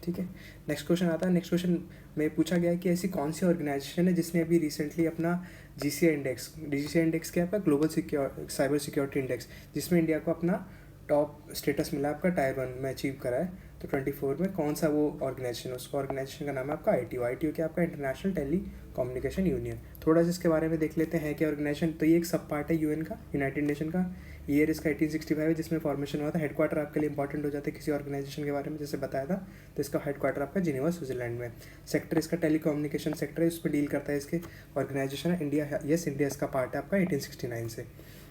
ठीक है। नेक्स्ट क्वेश्चन आता है। नेक्स्ट क्वेश्चन में पूछा गया है कि ऐसी कौन सी ऑर्गेनाइजेशन है जिसने अभी रिसेंटली अपना GCI इंडेक्स क्या है आपका ग्लोबल साइबर सिक्योरिटी इंडेक्स, जिसमें इंडिया को अपना टॉप स्टेटस मिला आपका टायर 1 में अचीव करा है। तो 24 में कौन सा वो ऑर्गेनाइजेशन है? उसका ऑर्गेनाइजेशन का नाम है आपका ITU क्या आपका इंटरनेशनल टेली कम्युनिकेशन यूनियन। थोड़ा सा इसके बारे में देख लेते हैं क्या ऑर्गेनाइजेशन। तो ये एक सब पार्ट है UN का, यूनाइटेड नेशन का। ईयर इसका 1865 है जिसमें फॉर्मेशन हुआ था। हेडक्वार्टर आपके लिए इंपॉर्टेंट हो जाता है किसी ऑर्गेनाइजेशन के बारे में, जैसे बताया था। तो इसका हेडक्वार्टर आपका जिनेवा स्विट्जरलैंड में। सेक्टर इसका टेली कम्युनिकेशन सेक्टर है, उसमें डील करता है इसके ऑर्गेनाइजेशन है इंडिया। यस, इंडिया इसका पार्ट है आपका 1869 से।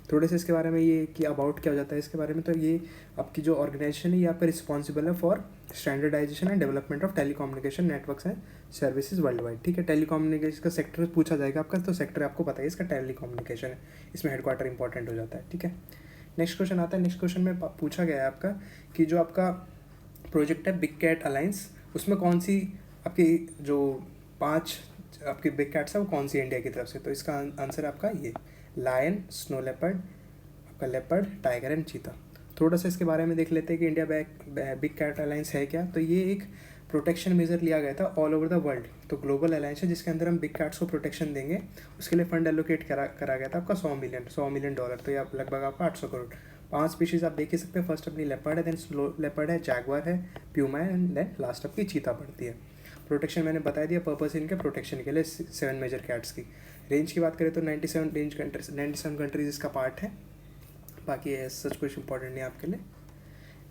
थोड़े से इसके बारे में ये कि अबाउट क्या हो जाता है इसके बारे में, तो ये आपकी जो ऑर्गेनाइजेशन है ये आपका रिस्पॉन्सिबल है for standardisation and development of telecommunication networks and services worldwide. ठीक है, टेलीकम्युनिकेशन का सेक्टर पूछा जाएगा आपका, तो सेक्टर आपको पता है इसका टेलीकम्युनिकेशन है, इसमें हेडक्वार्टर इंपॉर्टेंट हो जाता है। ठीक है, नेक्स्ट क्वेश्चन आता है। नेक्स्ट क्वेश्चन में पूछा गया है आपका कि जो आपका प्रोजेक्ट है बिग कैट अलायंस, उसमें कौन सी आपकी जो 5 आपकी बिग कैट्स है वो कौन सी इंडिया की तरफ से, तो इसका आंसर आपका ये लायन, स्नो लेपर्ड, आपका लेपर्ड, टाइगर एंड चीता। थोड़ा सा इसके बारे में देख लेते हैं कि इंडिया बिग कैट अलायंस है क्या। तो ये एक प्रोटेक्शन मेजर लिया गया था ऑल ओवर द वर्ल्ड, तो ग्लोबल अलायंस है जिसके अंदर हम बिग कैट्स को प्रोटेक्शन देंगे। उसके लिए फंड एलोकेट करा गया था आपका $100 मिलियन, तो ये लगभग आपका 800 करोड़। 5 स्पीशीज़ आप देख ही सकते हैं, फर्स्ट अपनी लेपर्ड है, देन स्लो लेपर्ड है, जैगवार है, प्यूमा है, एंड देन लास्ट आपकी चीता पड़ती है। प्रोटेक्शन मैंने बता दिया, पर्पस इनके प्रोटेक्शन के लिए 7 मेजर कैट्स की। रेंज की बात करें तो 97 कंट्रीज इसका पार्ट है, बाकी सच कुछ इंपॉर्टेंट नहीं आपके लिए।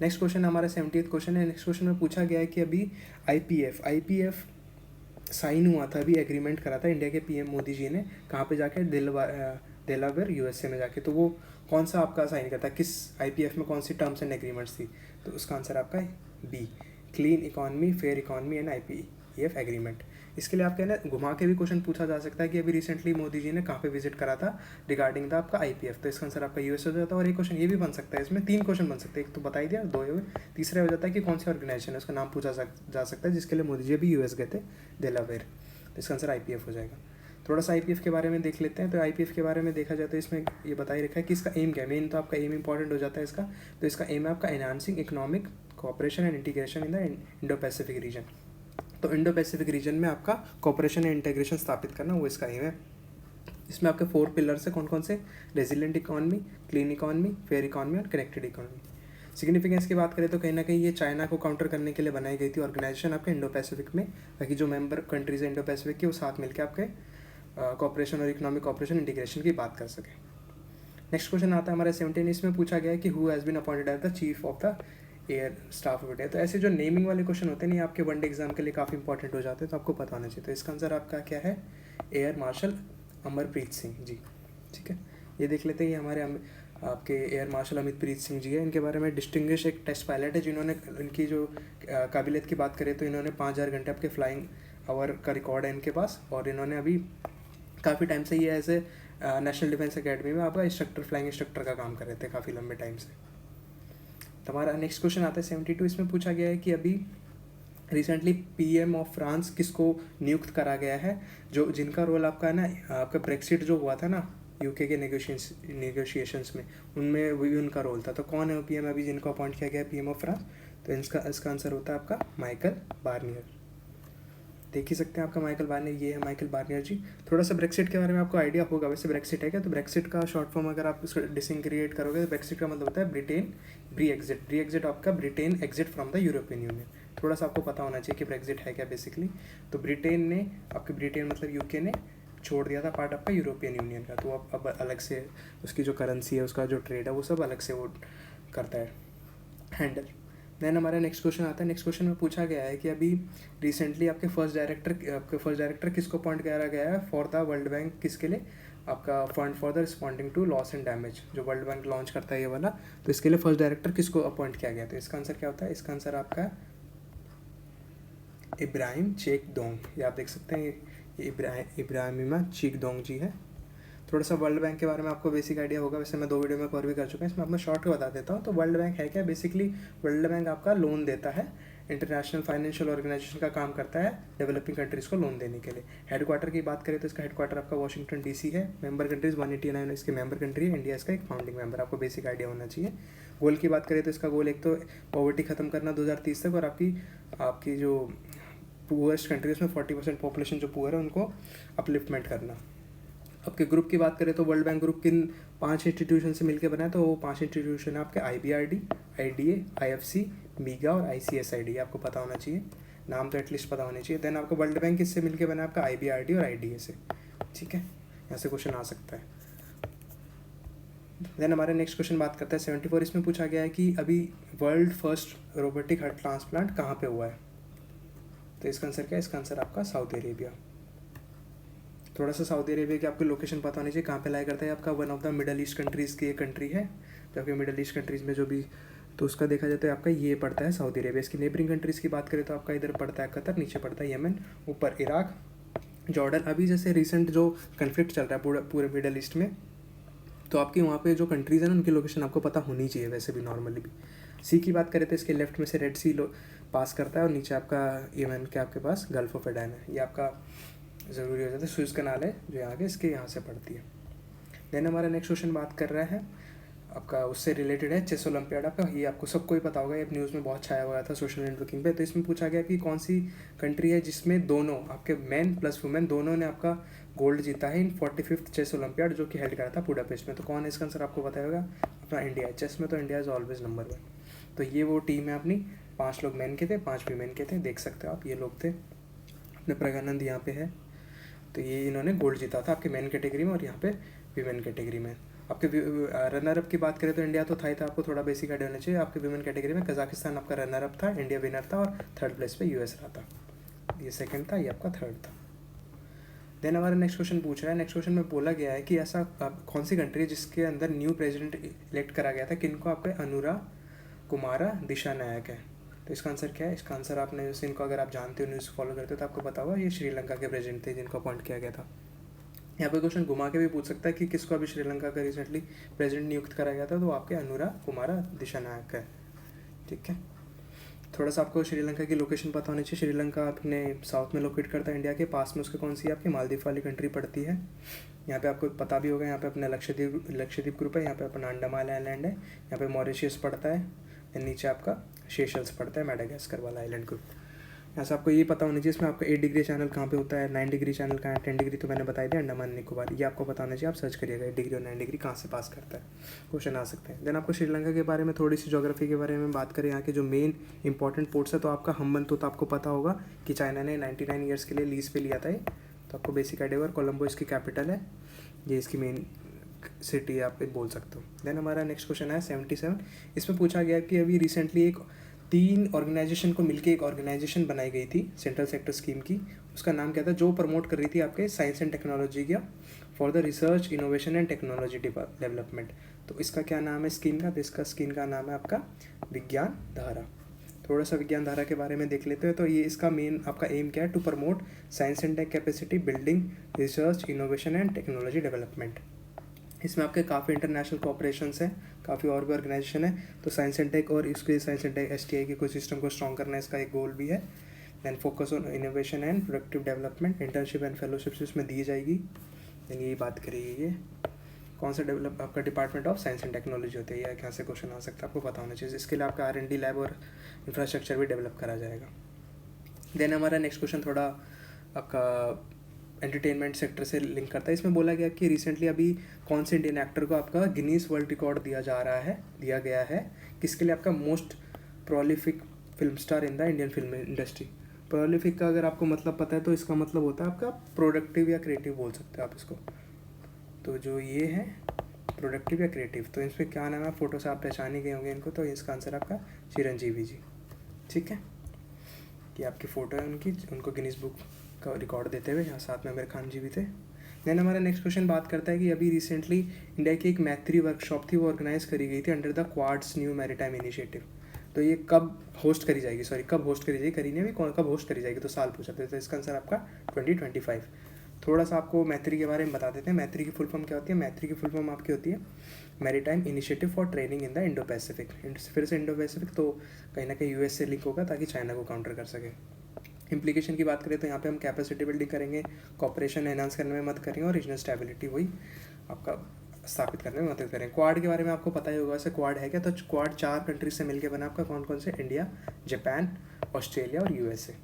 नेक्स्ट क्वेश्चन हमारा 70th क्वेश्चन है। नेक्स्ट क्वेश्चन में पूछा गया है कि अभी आईपीएफ साइन हुआ था, अभी एग्रीमेंट करा था इंडिया के पीएम मोदी जी ने, कहाँ पे जाके डेलावेयर यूएसए में जाके, तो वो कौन सा आपका साइन करता है, किस आईपीएफ में कौन सी टर्म्स एंड एग्रीमेंट्स थी, तो उसका आंसर आपका B, clean economy, fair economy and IPF agreement. इसके लिए आपके ना घुमा के भी क्वेश्चन पूछा जा सकता है कि अभी रिसेंटली मोदी जी ने कहाँ पे विजिट करा था रिगार्डिंग द आपका आईपीएफ, तो इसका आंसर आपका यूएस हो जाता है। और एक क्वेश्चन ये भी बन सकता है, इसमें 3 क्वेश्चन बन सकते हैं, एक तो बता ही दिया, 2 हुए, तीसरा हो जाता है कि कौन सी ऑर्गेनाइजेशन है उसका नाम पूछा जा सकता है जिसके लिए मोदी जी भी यूएस गए थे, डेलावेयर, तो इसका आंसर आईपीएफ हो जाएगा। थोड़ा सा आईपीएफ के बारे में देख लेते हैं। तो आईपीएफ के बारे में देखा जाए तो इसमें ये बता ही रखा है कि इसका एम क्या है, मेन तो आपका एम इंपॉर्टेंट हो जाता है इसका, तो इसका एम है आपका enhancing economic cooperation and integration in the Indo Pacific region. तो इंडो पैसिफिक रीजन में आपका कोऑपरेशन एंड इंटीग्रेशन स्थापित करना, वो इसका एम है। इसमें आपके 4 पिलर्स है, कौन से, resilient economy, clean economy, fair economy और कनेक्टेड इकॉनमी। सिग्निफिकेंस की बात करें तो कहीं ना कहीं ये चाइना को काउंटर करने के लिए बनाई गई थी ऑर्गेनाइजेशन आपके इंडो पैसिफिक में, ताकि जो मेंबर कंट्रीज है इंडो पैसिफिक की वो साथ मिलकर आपके कोऑपरेशन और इकोनॉमिक कोऑपरेशन इंटीग्रेशन की बात कर सके। नेक्स्ट क्वेश्चन आता है हमारे 17, इसमें पूछा गया है कि who has been appointed as the chief of the air staff of India. तो ऐसे जो नेमिंग वाले क्वेश्चन होते हैं नहीं आपके वनडे एग्जाम के लिए काफ़ी इंपॉर्टेंट हो जाते हैं, तो आपको पता होना चाहिए। तो इसका आंसर आपका क्या है, एयर मार्शल अमरप्रीत सिंह जी। ठीक है, ये देख लेते हैं, ये हमारे आपके एयर मार्शल अमितप्रीत सिंह जी है। इनके बारे में डिस्टिंग्विश एक टेस्ट पायलट है जिन्होंने, इनकी जो काबिलियत की बात करें तो इन्होंने 5000 घंटे आपके फ्लाइंग आवर का रिकॉर्ड है इनके पास, और इन्होंने अभी काफ़ी टाइम से ये as a national defence academy में आपका इंस्ट्रक्टर, फ्लाइंग इंस्ट्रक्टर का काम कर रहे थे काफ़ी लंबे टाइम से। तो हमारा नेक्स्ट क्वेश्चन आता है 72, इसमें पूछा गया है कि अभी रिसेंटली पीएम ऑफ फ्रांस किसको नियुक्त करा गया है, जो जिनका रोल आपका है ना, आपका ब्रेक्सिट जो हुआ था ना यूके के नेगोशिएशंस में, उनमें भी उनका रोल था। तो कौन है वो पीएम अभी जिनको अपॉइंट किया गया है पीएम ऑफ फ्रांस, तो इसका आंसर होता है आपका माइकल बार्नियर। देख ही सकते हैं आपका माइकल बार्नियर, ये है माइकल बार्नियर जी। थोड़ा सा ब्रेक्सिट के बारे में आपको आइडिया होगा, वैसे ब्रेक्सिट है क्या, तो ब्रेक्सिट का शॉर्ट फॉर्म अगर आप इसको डिसइंटीग्रेट करोगे तो ब्रेक्सिट का मतलब होता है ब्रिटेन ब्री एग्जिट आपका Britain exit from the European union. थोड़ा सा आपको पता होना चाहिए कि ब्रेक्सिट है क्या बेसिकली। तो ब्रिटेन ने आपके, ब्रिटेन मतलब यूके ने छोड़ दिया था पार्ट आपका यूरोपियन यूनियन का, तो अब अलग से उसकी जो करेंसी है, उसका जो ट्रेड है, वो सब अलग से वो करता है हैंडल। देन हमारा नेक्स्ट क्वेश्चन आता है। नेक्स्ट क्वेश्चन में पूछा गया है कि अभी रिसेंटली आपके फर्स्ट डायरेक्टर किसको अपॉइंट करा गया है फॉर द वर्ल्ड बैंक, किसके लिए, आपका fund for the responding to loss and damage, जो वर्ल्ड बैंक लॉन्च करता है ये वाला, तो इसके लिए फर्स्ट डायरेक्टर किसको अपॉइंट किया गया, तो इसका आंसर क्या होता है, इसका आंसर आपका इब्राहिम चेकडोंग, ये आप देख सकते हैं, ये इब्राहिमा चेकडोंग जी है। थोड़ा सा वर्ल्ड बैंक के बारे में आपको बेसिक आइडिया होगा, वैसे मैं 2 वीडियो में कवर भी कर चुका हूँ, इसमें मैं शॉर्ट में बता देता हूँ। तो वर्ल्ड बैंक है क्या, बेसिकली वर्ल्ड बैंक आपका लोन देता है, इंटरनेशनल फाइनेंशियल ऑर्गेनाइजेशन का काम करता है डेवलपिंग कंट्रीज़ को लोन देने के लिए। हेडक्वार्टर की बात करें तो इसका हेडक्वार्टर आपका वाशिंगटन डीसी है। मेंबर कंट्रीज 189 इसके मेंबर कंट्री है, इंडिया इसका एक फाउंडिंग मेंबर, आपको बेसिक आइडिया होना चाहिए। गोल की बात करें तो इसका गोल एक तो पॉवर्टी खत्म करना 2030 तक, और आपकी जो पुअरेस्ट कंट्री उसमें 40% पॉपुलेशन जो पुअर है उनको अपलिफ्टमेंट करना। आपके ग्रुप की बात करें तो वर्ल्ड बैंक ग्रुप किन 5 इंस्टीट्यूशन से मिलकर बना है, तो वो 5 इंस्टीट्यूशन है आपके IBRD, IDA, IFC, मीगा और ICSID, आपको पता होना चाहिए, नाम तो एटलीस्ट पता होने चाहिए। देन आपका वर्ल्ड बैंक किससे मिलकर बना है, आपका IBRD और IDA से। ठीक है, यहाँ से क्वेश्चन आ सकता है। देन हमारे नेक्स्ट क्वेश्चन बात करता है 74, इसमें पूछा गया है कि अभी world first robotic heart transplant कहाँ पे हुआ है, तो इसका आंसर क्या है, इसका आंसर आपका साउदी अरेबिया। थोड़ा सा सऊदी अरेबिया की आपको लोकेशन पता होनी चाहिए, कहाँ पे लाई करता है। आपका one of the middle east countries की एक कंट्री है, जो आपके मिडल ईस्ट कंट्रीज़ में जो भी, तो उसका देखा जाए तो आपका ये पड़ता है सऊदी अरेबिया। इसकी नेबरिंग कंट्रीज़ की बात करें तो आपका इधर पड़ता है कतर, नीचे पड़ता है यमन, ऊपर इराक, जॉर्डन। अभी जैसे रिसेंट जो कन्फ्लिक्ट चल रहा है पूरे पूरे मिडल ईस्ट में, तो आपकी वहाँ पे जो कंट्रीज़ हैं ना उनकी लोकेशन आपको पता होनी चाहिए वैसे भी नॉर्मली भी। सी की बात करें तो इसके लेफ्ट में से रेड सी पास करता है, और नीचे आपका यमन के आपके पास गल्फ ऑफ एडन है, ये आपका ज़रूरी हो जाता है। सुएज़ कनाल है जो यहाँ के इसके यहाँ से पड़ती है। देन हमारा नेक्स्ट क्वेश्चन बात कर रहा है आपका, उससे रिलेटेड है चेस ओलंपियाड आपका। ये आपको सबको ही पता होगा, ये न्यूज़ में बहुत छाया हुआ था सोशल नेटवर्किंग पे। तो इसमें पूछा गया कि कौन सी कंट्री है जिसमें दोनों आपके मैन प्लस वुमेन दोनों ने आपका गोल्ड जीता है इन 45th चेस ओलंपियाड, जो कि हेल्ड करा था बुडापेस्ट में। तो कौन है इसका आंसर आपको पता होगा, अपना इंडिया है। चेस में तो इंडिया इज़ ऑलवेज नंबर 1। तो ये वो टीम है अपनी, 5 लोग मैन के थे, 5 वीमेन के थे, देख सकते हो आप, ये लोग थे। अपने प्रज्ञानंद यहाँ पे है, तो ये इन्होंने गोल्ड जीता था आपके मैन कैटेगरी में, और यहाँ पे वीमेन कैटेगरी में। आपके रनर अप की बात करें तो इंडिया तो था ही था, आपको थोड़ा बेसिक आइडिया होना चाहिए। आपके वीमेन कैटेगरी में कजाकिस्तान आपका रनर अप था, इंडिया विनर था, और थर्ड प्लेस पे यूएस रहा था। ये सेकंड था, ये आपका थर्ड था। देन हमारा नेक्स्ट क्वेश्चन पूछ रहा है, नेक्स्ट क्वेश्चन में बोला गया है कि ऐसा कौन सी कंट्री है जिसके अंदर न्यू प्रेसिडेंट इलेक्ट करा गया था, किनको आपका अनुरा कुमारा दिशा नायक है। तो इसका आंसर क्या है, इसका आंसर आपने जैसे इनको अगर आप जानते हो, न्यूज़ फॉलो करते हो तो आपको पता होगा, ये श्रीलंका के प्रेसिडेंट थे जिनको अपॉइंट किया गया था। यहाँ पे क्वेश्चन घुमा के भी पूछ सकता है कि किसको अभी श्रीलंका का रिसेंटली प्रेसिडेंट नियुक्त करा गया था, तो आपके अनुरा कुमारा दिशा नायक है। ठीक है, थोड़ा सा आपको श्रीलंका की लोकेशन पता होनी चाहिए। श्रीलंका अपने साउथ में लोकेट करता है इंडिया के पास में, उसके कौन सी आपकी मालदीव वाली कंट्री पड़ती है। यहाँ पे आपको पता भी होगा, यहाँ पे अपना लक्षद्वीप ग्रुप है, यहाँ पे अपना अंडमान आइलैंड है, यहाँ पे मॉरिशियस पड़ता है, नीचे आपका शेशल्स पड़ता है, मेडागास्कर वाला आइलैंड ग्रुप। यहाँ से आपको ये पता होना चाहिए इसमें आपका 8 डिग्री चैनल कहाँ पे होता है, 9 डिग्री चैनल कहाँ है, 10 डिग्री तो मैंने बताई दिया अंडमान निकोबार, ये आपको पता होना चाहिए। आप सर्च करिएगा 8 डिग्री और 9 डिग्री कहाँ से पास करता है, क्वेश्चन आ सकते हैं। देन आपको श्रीलंका के बारे में थोड़ी सी ज्योग्राफी के बारे में बात करें, यहाँ के जो मेन इंपॉर्टेंट पोर्ट्स है, तो आपका हम्बनतोत आपको पता होगा कि चाइना ने 99 ईयर्स के लिए लीज पे लिया था ये, तो आपको बेसिक आइडिया होगा। कोलंबो इसकी कैपिटल है, ये इसकी मेन सिटी आप बोल सकते हो। देन हमारा नेक्स्ट क्वेश्चन है 77, इसमें पूछा गया कि अभी रिसेंटली एक 3 ऑर्गेनाइजेशन को मिलके एक ऑर्गेनाइजेशन बनाई गई थी सेंट्रल सेक्टर स्कीम की, उसका नाम क्या था, जो प्रमोट कर रही थी आपके साइंस एंड टेक्नोलॉजी का for the research innovation and technology development. तो इसका क्या नाम है स्कीम का, तो इसका स्कीम का नाम है आपका विज्ञान धारा। थोड़ा सा विज्ञान धारा के बारे में देख लेते हैं। तो ये इसका मेन आपका एम क्या है, to promote science and tech capacity building, research innovation and technology development. इसमें आपके काफ़ी इंटरनेशनल कॉपरेशंस हैं, काफ़ी और भी ऑर्गेनाइजेशन है। तो साइंस एंड टेक और इसके साइंस एंड टेक STI के इकोसिस्टम को स्ट्रॉन्ग करना इसका एक गोल भी है। Then focus on innovation and productive development, internship and fellowships इसमें दी जाएगी। दैन यही बात करिए, ये कौन सा डेवलप आपका department of science and technology होती है, यहाँ से क्वेश्चन आ सकता है, आपको पता होना चाहिए। इसके लिए आपका R&D लैब और इंफ्रास्ट्रक्चर भी डेवलप करा जाएगा। देन हमारा नेक्स्ट क्वेश्चन थोड़ा आपका एंटरटेनमेंट सेक्टर से लिंक करता है। इसमें बोला गया कि रिसेंटली अभी कौन से इंडियन एक्टर को आपका गिनीज वर्ल्ड रिकॉर्ड दिया गया है, किसके लिए, आपका most prolific film star in the Indian film industry. Prolific का अगर आपको मतलब पता है तो इसका मतलब होता है आपका प्रोडक्टिव या क्रिएटिव बोल सकते हैं आप इसको। तो जो ये है प्रोडक्टिव या क्रिएटिव, तो इसमें क्या नाम है, फोटो से आप पहचान ही गए होंगे इनको, तो इसका आंसर आपका चिरंजीवी जी। ठीक है, कि आपकी फ़ोटो है उनकी, उनको गिनीज बुक का रिकॉर्ड देते हुए, यहाँ साथ में आमिर खान जी भी थे। देन हमारा नेक्स्ट क्वेश्चन बात करता है कि अभी रिसेंटली इंडिया की एक मैत्री वर्कशॉप थी, वो ऑर्गेनाइज करी गई थी under the Quad's new maritime initiative. तो ये कब होस्ट करी जाएगी, कब होस्ट करी जाएगी, करी नहीं अभी, कब होस्ट करी जाएगी, तो साल पूछा था। तो इसका आंसर आपका 2025। थोड़ा सा आपको मैत्री के बारे में बता देते हैं। मैत्री की फुल फॉर्म क्या होती है, मैत्री की फुल फॉर्म आपकी होती है maritime initiative for training in the Indo Pacific. फिर से इंडो पैसिफिक तो कहीं ना कहीं US से लिंक होगा ताकि चाइना को काउंटर कर सके। इम्प्लीकेशन की बात करें तो यहाँ पे हम कैपेसिटी बिल्डिंग करेंगे, कॉपरेशन एनहांस करने में मदद करेंगे, और रीजनल स्टेबिलिटी वही आपका स्थापित करने में मदद करेंगे। क्वाड के बारे में आपको पता ही होगा, वैसे क्वाड है क्या, तो क्वाड 4 कंट्रीज से मिलकर बना आपका, कौन कौन से, इंडिया, जापान, ऑस्ट्रेलिया और USA।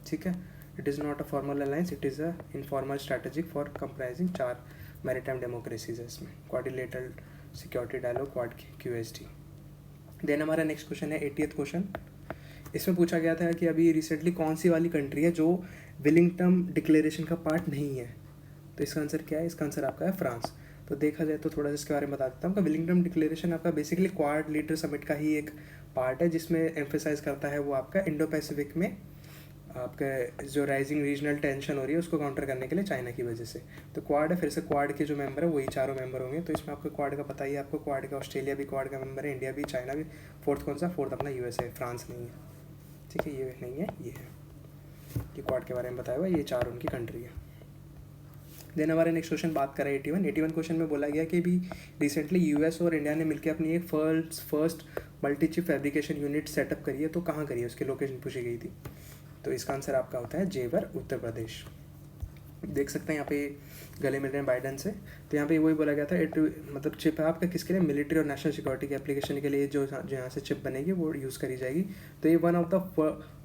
ठीक है, it is not a formal alliance, it is a informal strategic for comprising 4 maritime democracies है इसमें। Quadrilateral security dialogue, quad QSD। Then हमारा नेक्स्ट क्वेश्चन है 80th क्वेश्चन। इसमें पूछा गया था कि अभी रिसेंटली कौन सी वाली कंट्री है जो विलिंगटन डिक्लेरेशन का पार्ट नहीं है। तो इसका आंसर क्या है, इसका आंसर आपका है फ्रांस। तो देखा जाए तो थोड़ा सा इसके बारे में बता देता हूँ। विलिंगटन डिक्लेरेशन आपका बेसिकली क्वाड लीडर समिट का ही एक पार्ट है, जिसमें एम्फेसाइज करता है वो आपका इंडो पैसिफिक में आपका जो राइजिंग रीजनल टेंशन हो रही है उसको काउंटर करने के लिए चाइना की वजह से। तो क्वाड है, फिर से क्वाड के जो मेंबर है वही चारों मेंबर होंगे। तो इसमें आपको क्वाड का पता ही है, आपको क्वाड का ऑस्ट्रेलिया भी क्वाड का मेंबर है, इंडिया भी, चाइना भी। फोर्थ कौन सा? फोर्थ अपना यूएस है, फ्रांस नहीं है। ठीक है, ये नहीं है, ये है। ये क्वाड के बारे में बताया हुआ, ये चार उनकी कंट्री है। देन हमारे नेक्स्ट क्वेश्चन बात करें 81 क्वेश्चन में बोला गया कि भी रिसेंटली यूएस और इंडिया ने मिलकर अपनी एक first multi chip fabrication unit setup करी है। तो कहाँ करी है, उसकी लोकेशन पूछी गई थी। तो इसका आंसर आपका होता है जेवर, उत्तर प्रदेश। देख सकते हैं यहाँ पे गले मिल रहे हैं बाइडन से। तो यहाँ पे वही बोला गया था, मतलब चिप है आपका किसके लिए? मिलिट्री और नेशनल सिक्योरिटी के एप्लीकेशन के लिए जो यहाँ से चिप बनेगी वो यूज़ करी जाएगी। तो ये one of the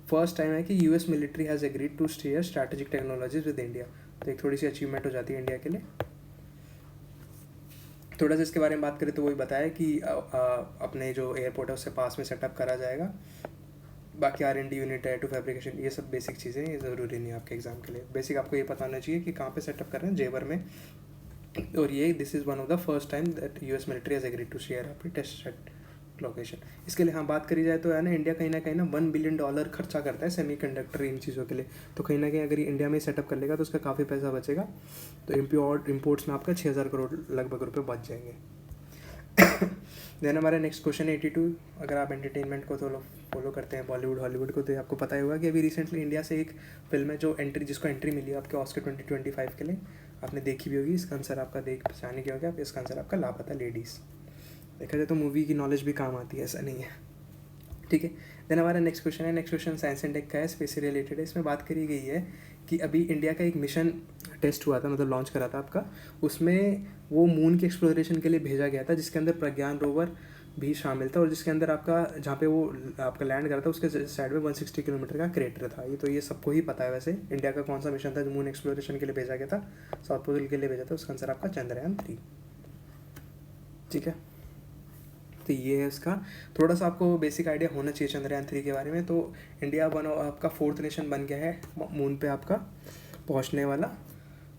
first time है कि US military has agreed to share strategic technologies with India. तो एक थोड़ी सी अचीवमेंट हो जाती है इंडिया के लिए। थोड़ा सा इसके बारे में बात करें तो वही बताया कि अपने जो एयरपोर्ट है उससे पास में सेटअप करा जाएगा। बाकी R&D यूनिट है, टू फैब्रिकेशन, ये सब बेसिक चीज़ें, ये ज़रूरी नहीं है आपके एग्जाम के लिए। बेसिक आपको ये पता होना चाहिए कि कहाँ पे सेटअप कर रहे हैं, जेवर में। और ये this is one of the first time that US military has agreed to share अपनी टेस्ट सेट लोकेशन। इसके लिए हाँ बात करी जाए तो है ना, इंडिया कहीं ना $1 बिलियन खर्चा करता है सेमीकंडक्टर इन चीज़ों के लिए। तो कहीं ना कहीं अगर इंडिया में सेटअप कर लेगा तो उसका काफ़ी पैसा बचेगा। तो इम्पोर्ट्स में आपका 6,000 करोड़ लगभग रुपये बच जाएंगे। देन हमारा नेक्स्ट क्वेश्चन 82। अगर आप एंटरटेनमेंट को तो फॉलो करते हैं, बॉलीवुड हॉलीवुड को, तो आपको पता ही होगा कि अभी रिसेंटली इंडिया से एक फिल्म है जिसको एंट्री मिली है आपके ऑस्कर 2025 के लिए, आपने देखी भी होगी। इसका आंसर आपका पहचाने क्या होगा, इसका आंसर आपका लापता लेडीज़। देखा जाए तो मूवी की नॉलेज भी काम आती है, ऐसा नहीं है। ठीक है। देन हमारा नेक्स्ट क्वेश्चन है, next question science and tech का है, स्पेस से रिलेटेड है। इसमें बात करी गई है कि अभी इंडिया का एक मिशन टेस्ट हुआ था, मतलब लॉन्च करा था आपका, उसमें वो मून के एक्सप्लोरेशन के लिए भेजा गया था, जिसके अंदर प्रज्ञान रोवर भी शामिल था, और जिसके अंदर आपका जहाँ पे वो आपका लैंड करा था उसके साइड में 160 किलोमीटर का क्रेटर था। ये तो ये सबको ही पता है। वैसे इंडिया का कौन सा मिशन था जो मून एक्सप्लोरेशन के लिए भेजा गया था, साउथ पोल के लिए भेजा था, उसका आंसर आपका चंद्रयान 3। ठीक है, तो ये है इसका थोड़ा सा आपको बेसिक आइडिया होना चाहिए चंद्रयान 3 के बारे में। तो इंडिया आपका 4th नेशन बन गया है मून पे आपका पहुंचने वाला,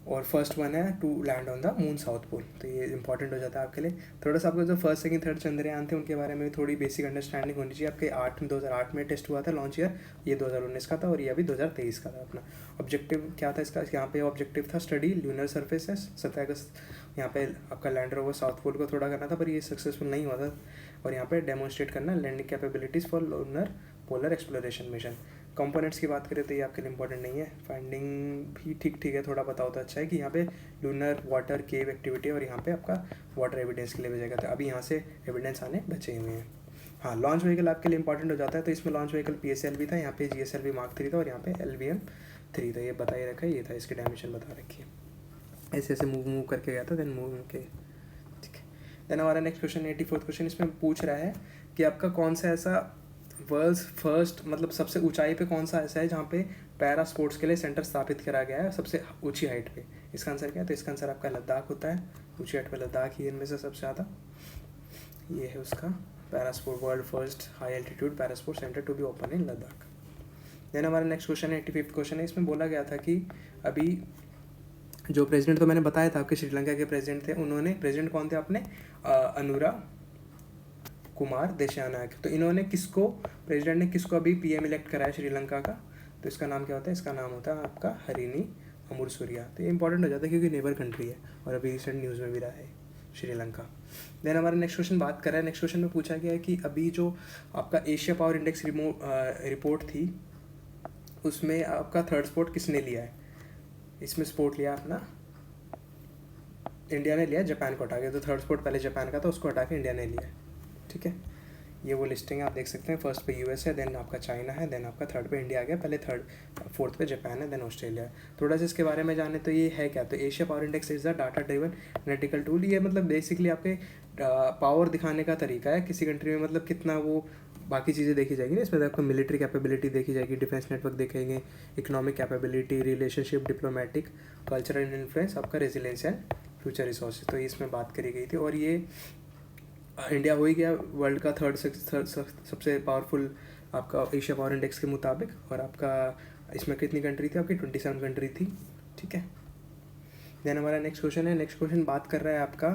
और फर्स्ट वन है to land on the moon south pole. तो ये इंपॉर्टेंट हो जाता है आपके लिए। थोड़ा सा आपको जो फर्स्ट सेकंड थर्ड चंद्रयान थे उनके बारे में थोड़ी बेसिक अंडरस्टैंडिंग होनी चाहिए। आपके 2008 में टेस्ट हुआ था लॉन्च ईयर, ये 2019 का था, और ये अभी 2023 का था। अपना ऑब्जेक्टिव क्या था इसका, यहाँ पे ऑब्जेक्टिव था स्टडी ल्यूनर सर्फेसेस। 17 अगस्त यहाँ पे आपका लैंडर ओवर साउथ पोल को थोड़ा करना था, पर ये सक्सेसफुल नहीं हुआ था। और यहाँ पे डेमोन्स्ट्रेट करना landing capabilities for lunar polar exploration mission. Components की बात करें तो ये आपके लिए इंपॉर्टेंट नहीं है, फाइंडिंग भी ठीक है, थोड़ा पता होता अच्छा है कि यहाँ पे लूनर वाटर केव एक्टिविटी, और यहाँ पे आपका वाटर एविडेंस के लिए भेजा गया था। अभी यहाँ से एविडेंस आने बचे हुए हैं। हाँ, लॉन्च व्हीकल आपके लिए इंपॉर्टेंट हो जाता है। तो इसमें लॉन्च व्हीकल PSL भी था, यहाँ पे GSLV Mark 3 था, और यहाँ पे LVM 3 था। ये बता ही रखा है, ये था, इसकी डायमेंशन बता रखी है। ऐसे ऐसे मूव करके गया था, देन मूव के। ठीक है। देन हमारा नेक्स्ट क्वेश्चन 84th क्वेश्चन, इसमें पूछ रहा है कि आपका कौन सा ऐसा वर्ल्ड्स फर्स्ट, मतलब सबसे ऊंचाई पे कौन सा ऐसा है जहाँ पे पैरा स्पोर्ट्स के लिए सेंटर स्थापित करा गया है सबसे ऊंची हाइट पे। इसका आंसर क्या है, तो इसका आंसर आपका लद्दाख होता है। ऊंची हाइट पे लद्दाख ही इनमें से सबसे ज़्यादा। ये है उसका para sport, world first high altitude para sport centre to be open in Ladakh. Then हमारा नेक्स्ट क्वेश्चन है 85th क्वेश्चन है। इसमें बोला गया था कि अभी जो प्रेसिडेंट, तो मैंने बताया था आपके श्रीलंका के प्रेसिडेंट थे, उन्होंने, प्रेसिडेंट कौन थे अपने, अनुरा कुमार देशानायक। तो इन्होंने किसको, प्रेसिडेंट ने किसको अभी PM इलेक्ट कराया श्रीलंका का, तो इसका नाम क्या होता है, इसका नाम होता है आपका हरिनी अमरसूरिया। तो ये इंपॉर्टेंट हो जाता है क्योंकि नेबर कंट्री है, और अभी रिसेंट न्यूज़ में भी रहा है श्रीलंका। देन हमारा नेक्स्ट क्वेश्चन बात कर रहा है, नेक्स्ट क्वेश्चन में पूछा गया है कि अभी जो आपका एशिया पावर इंडेक्स रिपोर्ट थी, उसमें आपका थर्ड स्पॉट किसने लिया है। इसमें स्पोर्ट लिया अपना इंडिया ने लिया, जापान को हटा के। तो थर्ड स्पॉट पहले जापान का था, उसको हटा के इंडिया ने लिया है। ठीक है, ये वो लिस्टिंग आप देख सकते हैं। फर्स्ट पे US है, देन आपका चाइना है, देन आपका थर्ड पे इंडिया आ गया, पहले फोर्थ पे जापान है, देन ऑस्ट्रेलिया है। थोड़ा सा इसके बारे में जाने तो ये है क्या, तो Asia power index is the data driven analytical tool. ये मतलब बेसिकली आपके पावर दिखाने का तरीका है किसी कंट्री में, मतलब कितना वो बाकी चीज़ें देखी जाएगी ना इसमें, आपको मिलिट्री कैपेबिलिटी देखी जाएगी, डिफेंस नेटवर्क देखेंगे, economic capability, relationship, diplomatic, cultural influence, आपका रेजिलेंस एंड फ्यूचर रिसोर्सेज। तो इसमें बात करी गई थी, और ये इंडिया हो ही गया वर्ल्ड का थर्ड सबसे पावरफुल आपका एशिया पावर इंडेक्स के मुताबिक। और आपका इसमें कितनी कंट्री थी, आपकी 27 कंट्री थी। ठीक है। देन हमारा नेक्स्ट क्वेश्चन है, नेक्स्ट क्वेश्चन बात कर रहा है आपका,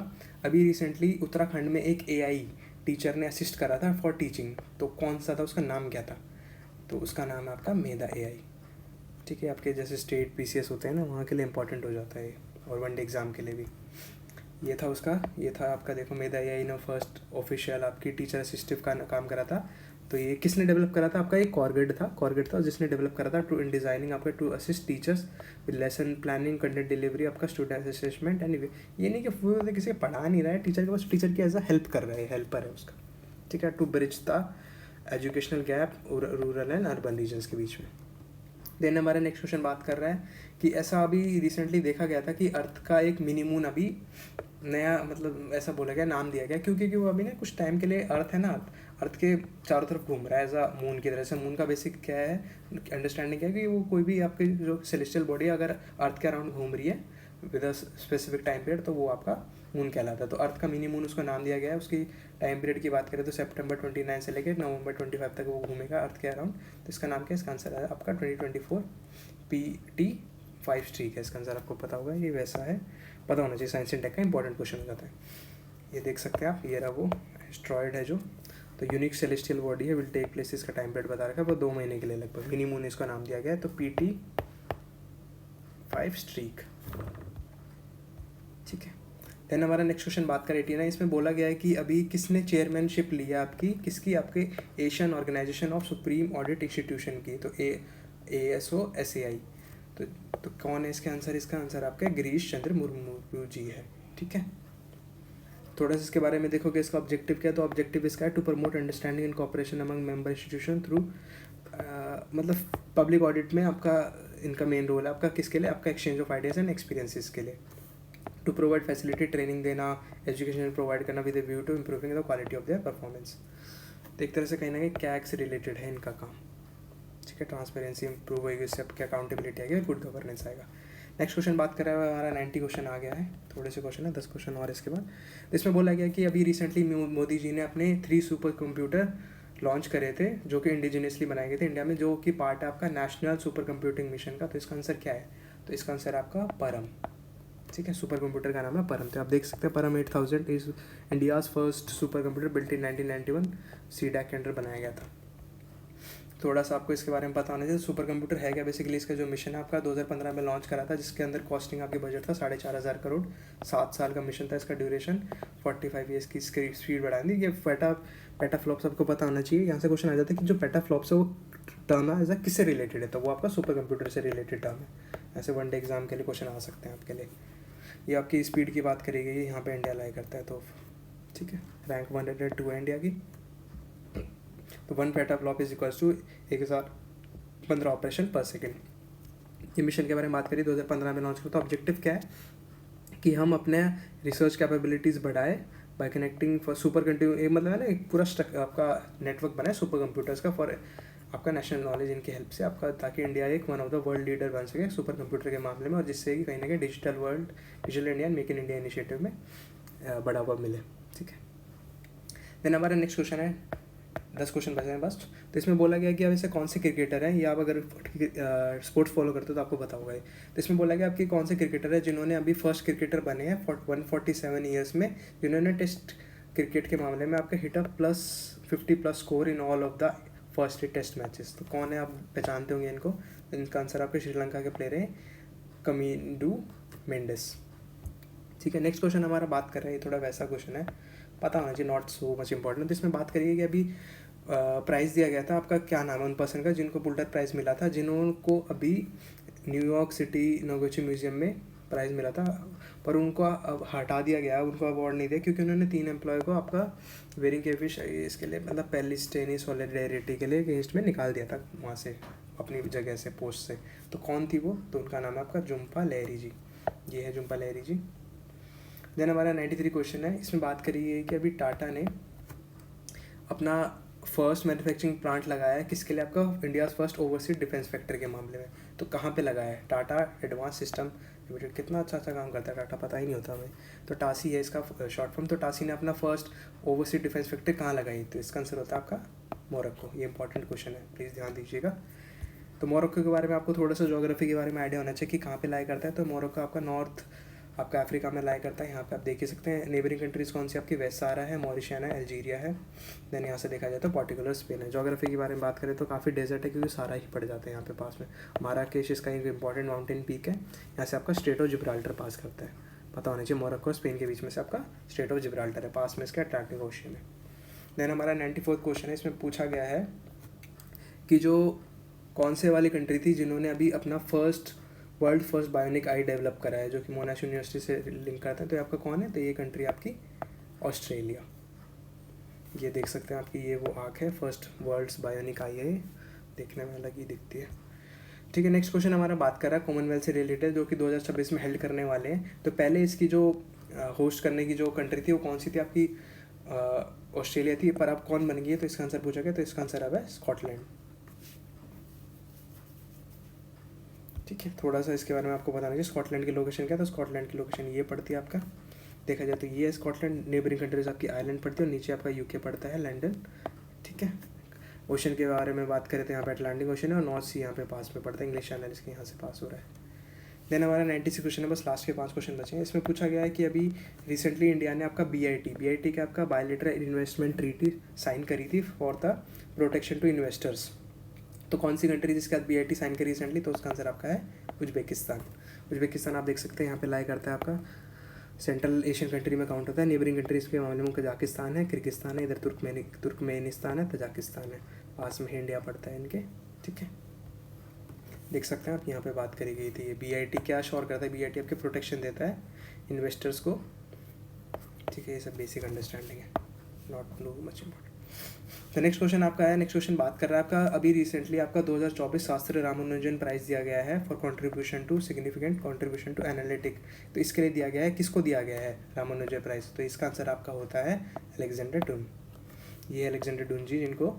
अभी रिसेंटली उत्तराखंड में एक AI टीचर ने असिस्ट करा था फॉर टीचिंग, तो कौन सा था, उसका नाम क्या था, तो उसका नाम है आपका मेधा AI। ठीक है, आपके जैसे स्टेट पीसीएस होते हैं ना, वहाँ के लिए इंपॉर्टेंट हो जाता है ये, और वनडे एग्ज़ाम के लिए भी। ये था उसका, ये था आपका, देखो मेरा यही ना फर्स्ट ऑफिशियल आपकी टीचर असिस्टिव का काम करा था। तो ये किसने डेवलप करा था आपका, एक कॉर्गेट था जिसने डेवलप करा था टू इन डिज़ाइनिंग आपका to assist teachers with lesson planning, content delivery, आपका स्टूडेंट असेसमेंट एंड ये नहीं कि वो किसी को पढ़ा नहीं रहा है, टीचर के पास टीचर की एज अ हेल्प कर रहा है, हेल्पर है उसका। ठीक है, to bridge the educational gap rural and urban regions के बीच में। देन हमारा नेक्स्ट क्वेश्चन बात कर रहा है कि ऐसा अभी रिसेंटली देखा गया था कि अर्थ का एक मिनी मून अभी नया, मतलब ऐसा बोला गया, नाम दिया गया क्योंकि वो अभी ना कुछ टाइम के लिए अर्थ है ना, अर्थ के चारों तरफ घूम रहा है एज अ मून की तरह से। मून का बेसिक क्या है, अंडरस्टैंडिंग क्या है कि वो कोई भी आपकी जो सेलेस्टियल बॉडी अगर अर्थ के अराउंड घूम रही है with a specific time period, तो वो आपका मून कहलाता है। तो अर्थ का मिनी मून उसका नाम दिया गया है। उसकी टाइम पीरियड की बात करें तो सितंबर 29 से लेकर नवंबर 25 तक वो घूमेगा अर्थ के अराउंड। तो इसका नाम क्या है, इसका आंसर है आपका 2024 PT5 स्ट्रीक है इसका आंसर, आपको पता होगा, ये वैसा है, पता होना चाहिए, साइंस एंड टेक का इंपॉर्टेंट क्वेश्चन हो जाता है। ये देख सकते हैं आप, ये रहा वो एस्ट्रॉयड है जो, तो यूनिक सेलेस्टियल बॉडी है, विल टेक प्लेस, इसका टाइम पीरियड बता रखा है वो 2 महीने के लिए लगभग, मिनी मून इसका नाम दिया गया है। तो PT5 स्ट्रीक, ठीक है। देन हमारा नेक्स्ट क्वेश्चन बात करें 89, इसमें बोला गया है कि अभी किसने चेयरमैनशिप लिया आपकी, किसकी, आपके Asian organisation of supreme audit institution की, तो ASO/SAI। तो कौन है इसके आंसर, इसका आंसर आपका गिरीश चंद्र मुर्मू जी है। ठीक है, थोड़ा सा इसके बारे में देखोगे, इसका ऑब्जेक्टिव क्या है, तो ऑब्जेक्टिव इसका है to promote understanding and cooperation among member institution through, मतलब पब्लिक ऑडिट में आपका इनका मेन रोल है आपका किसके लिए, आपका exchange of ideas and experiences के लिए। टू प्रोवाइड फैसिलिटी, ट्रेनिंग देना, एजुकेशन प्रोवाइड करना with a view to improving the quality of their performance. तो एक तरह से कहीं ना कहीं कैग से रिलेटेड है इनका काम। ठीक है, ट्रांसपेरेंसी इंप्रूव होगी, इससे आपकी अकाउंटेबिलिटी आएगी और गुड गवर्नेंस आएगा। नेक्स्ट क्वेश्चन बात कर रहा है हमारा 90 क्वेश्चन आ गया है, थोड़े से क्वेश्चन है, 10 क्वेश्चन और इसके बाद। इसमें बोला गया कि अभी रिसेंटली मोदी जी ने अपने 3 सुपर कंप्यूटर लॉन्च करे थे जो कि इंडिजिनियसली बनाए गए थे इंडिया में, जो कि पार्ट है आपका नेशनल सुपर कंप्यूटिंग मिशन का। तो इसका आंसर क्या है, तो इसका आंसर आपका परम। ठीक है, सुपर कंप्यूटर का नाम है परम। तो आप देख सकते हैं परम 8000 is India's first super computer built in 1991, CDAC के अंडर बनाया गया था। थोड़ा सा आपको इसके बारे में पता होना चाहिए, सुपर कंप्यूटर है क्या। बेसिकली इसका जो मिशन है आपका 2015 में लॉन्च करा था, जिसके अंदर कॉस्टिंग आपकी बजट था 4,500 करोड़, 7 साल का मिशन था, इसका ड्यूरेशन 45 ईयर्स की, इसकी स्पीड बढ़ा दी। ये पेटाफ्लॉप्स आपको पता होना चाहिए। यहाँ से क्वेश्चन आ जाता है कि जो पेटाफ्लॉप्स है वो टर्म है ऐसा किससे रिलेटेड है, तो वो आपका सुपर कंप्यूटर से रिलेटेड टर्म है। ऐसे वनडे एग्जाम के लिए क्वेश्चन आ सकते हैं आपके लिए। ये आपकी स्पीड की बात करेगी, यहाँ पे इंडिया लाई करता है, तो ठीक है, रैंक 102 है इंडिया की। तो 1 petaflop is equals to 1015 operation per second. ये मिशन के बारे में बात करिए, 2015 में लॉन्च किया। तो ऑब्जेक्टिव क्या है कि हम अपने रिसर्च कैपेबिलिटीज़ बढ़ाए bye connecting for super computer, मतलब है ना एक पूरा आपका नेटवर्क बनाए सुपर कंप्यूटर्स का फॉर आपका नेशनल नॉलेज इनकी हेल्प से आपका, ताकि इंडिया एक one of the world leader बन सके सुपर कंप्यूटर के मामले में, और जिससे कि कहीं ना कहीं digital India make in India initiative में बढ़ावा मिले। ठीक है, देन हमारा नेक्स्ट क्वेश्चन है, 10 क्वेश्चन बचे हैं बस। तो इसमें बोला गया कि अब ऐसे कौन से क्रिकेटर हैं, या आप अगर स्पोर्ट्स फॉलो करते हो तो आपको पता होगा। तो इसमें बोला गया आपकी कौन से क्रिकेटर है जिन्होंने अभी फर्स्ट क्रिकेटर बने हैं 147 ईयर्स में, जिन्होंने टेस्ट क्रिकेट के मामले में आपका hit up +50+ score in all of the first test matches. तो कौन है, आप पहचानते होंगे इनको। इनका आंसर आपके श्रीलंका के प्लेयर हैं कमिंडू मेंडिस। ठीक है, नेक्स्ट क्वेश्चन हमारा बात कर रहे हैं, थोड़ा वैसा क्वेश्चन है, पता होना चाहिए, नॉट सो मच इंपॉर्टेंट। तो इसमें बात करिए कि अभी प्राइज़ दिया गया था, आपका क्या नाम है उन पर्सन का जिनको पुल्टर प्राइज़ मिला था, जिनको अभी न्यूयॉर्क सिटी नोगुची म्यूजियम में प्राइज़ मिला था, पर उनको अब हटा दिया गया, उनको अवार्ड नहीं दिया क्योंकि उन्होंने 3 एम्प्लॉय को आपका वेरिंग केफिश इसके लिए, मतलब पैलेस्टाइनी सॉलिडेरिटी के लिए अगेंस्ट में निकाल दिया था वहाँ से, अपनी जगह से, पोस्ट से। तो कौन थी वो, तो उनका नाम है आपका झुम्पा लाहिरी जी। ये है झुम्पा लाहिरी जी। देन हमारा 93 क्वेश्चन है, इसमें बात करिए कि अभी टाटा ने अपना फर्स्ट मैन्युफैक्चरिंग प्लांट लगाया है किसके लिए, आपका India's first overseas defence factory के मामले में। तो कहाँ पे लगाया है, टाटा एडवांस सिस्टम लिमिटेड। कितना अच्छा काम करता है टाटा, पता ही नहीं होता हमें। तो टासी है इसका शॉर्ट फॉर्म। तो टासी ने अपना फर्स्ट ओवरसीज डिफेंस फैक्ट्री कहाँ लगाई, तो इसका आंसर होता है आपका मोरक्को। ये इंपॉर्टेंट क्वेश्चन है, प्लीज़ ध्यान दीजिएगा। तो मोरक्को के बारे में आपको थोड़ा सा ज्योग्राफी के बारे में आइडिया होना चाहिए कि कहाँ पे लाई करता है। तो मोरक्को आपका नॉर्थ आपका अफ्रीका में लाई करता है। यहाँ पे आप देख ही सकते हैं नेबरिंग कंट्रीज़ कौन सी आपकी, वेस्ट सहारा है, मॉरिशियन है, अल्जीरिया है। देन यहाँ से देखा जाए तो पर्टिकुलर स्पेन है। जोग्राफी के बारे में बात करें तो काफ़ी डेजर्ट है क्योंकि सारा ही पड़ जाता है यहाँ पे पास में। माराकेश इसका एक इंपॉर्टेंट माउंटेन पीक है। यहाँ से आपका स्ट्रेट ऑफ जिब्राल्टर पास करता है, पता होना चाहिए। मोरक्को और स्पेन के बीच में से आपका स्ट्रेट ऑफ जिब्राल्टर है, पास में इसका अटलांटिक ओशियन है। देन हमारा 94th क्वेश्चन है, इसमें पूछा गया है कि जो कौन से वाली कंट्री थी जिन्होंने अभी अपना world first bionic I develop करा है, जो कि मोनाश यूनिवर्सिटी से लिंक करता है। तो आपका कौन है, तो ये कंट्री आपकी ऑस्ट्रेलिया। ये देख सकते हैं आपकी ये वो आँख है, फर्स्ट वर्ल्ड्स बायोनिक आई है, देखने में अलग ही दिखती है। ठीक है, नेक्स्ट क्वेश्चन हमारा बात कर रहा है कॉमनवेल्थ से रिलेटेड, जो कि 2026 में हेल्ड करने वाले हैं। तो पहले इसकी जो होस्ट करने की जो कंट्री थी वो कौन सी थी आपकी, ऑस्ट्रेलिया थी, पर अब कौन बन गई है, तो इसका आंसर पूछा गया, तो इसका आंसर अब है स्कॉटलैंड। ठीक है, थोड़ा सा इसके बारे में आपको बताना चाहिए। स्कॉटलैंड की लोकेशन क्या है, तो स्कॉटलैंड की लोकेशन ये पड़ती है आपका, देखा जाए तो ये है स्कॉटलैंड। नेबरिंग कंट्रीज आपकी आयरलैंड पड़ती है और नीचे आपका यूके पड़ता है, लंदन। ठीक है, ओशन के बारे में बात करें तो यहाँ पे अटलांटिक ओशन है और नॉर्थ सी यहाँ पे पास में पड़ता है, इंग्लिश चैनल इसके यहाँ से पास हो रहा है। देन हमारा 96 क्वेश्चन है, बस लास्ट के 5 क्वेश्चन बचे हैं। इसमें पूछा गया है कि अभी रिसेंटली इंडिया ने आपका BIT का आपका बायलैटरल इन्वेस्टमेंट ट्रीटी साइन करी थी for the protection to investors. तो कौन सी कंट्री जिसके साथ BIT साइन करी रिसेंटली, तो उसका आंसर आपका है उज्बेकिस्तान आप देख सकते हैं यहाँ पे लाई करता है, आपका सेंट्रल एशियन कंट्री में काउंट होता है। नेबरिंग कंट्रीज़ के मामले में कजाकिस्तान है, किर्गिस्तान है, इधर तुर्कमेनिस्तान है, तजाकिस्तान है, पास में इंडिया पड़ता है इनके। ठीक है, देख सकते हैं आप यहाँ पे बात करी गई थी। ये BIT क्या श्योर करता है, BIT आपके प्रोटेक्शन देता है इन्वेस्टर्स को। ठीक है, ये सब बेसिक अंडरस्टैंडिंग है, नॉट नो मच इम्पोर्टेंट। तो नेक्स्ट क्वेश्चन आपका है, नेक्स्ट क्वेश्चन बात कर रहा है आपका अभी रिसेंटली आपका 2024 शास्त्री रामानुजन प्राइज़ दिया गया है for contribution to significant contribution to analytic. तो इसके लिए दिया गया है, किसको दिया गया है रामानुजन प्राइज़, तो इसका आंसर आपका होता है अलेक्जेंडर डुन। ये अलेक्जेंडर डुन जी जिनको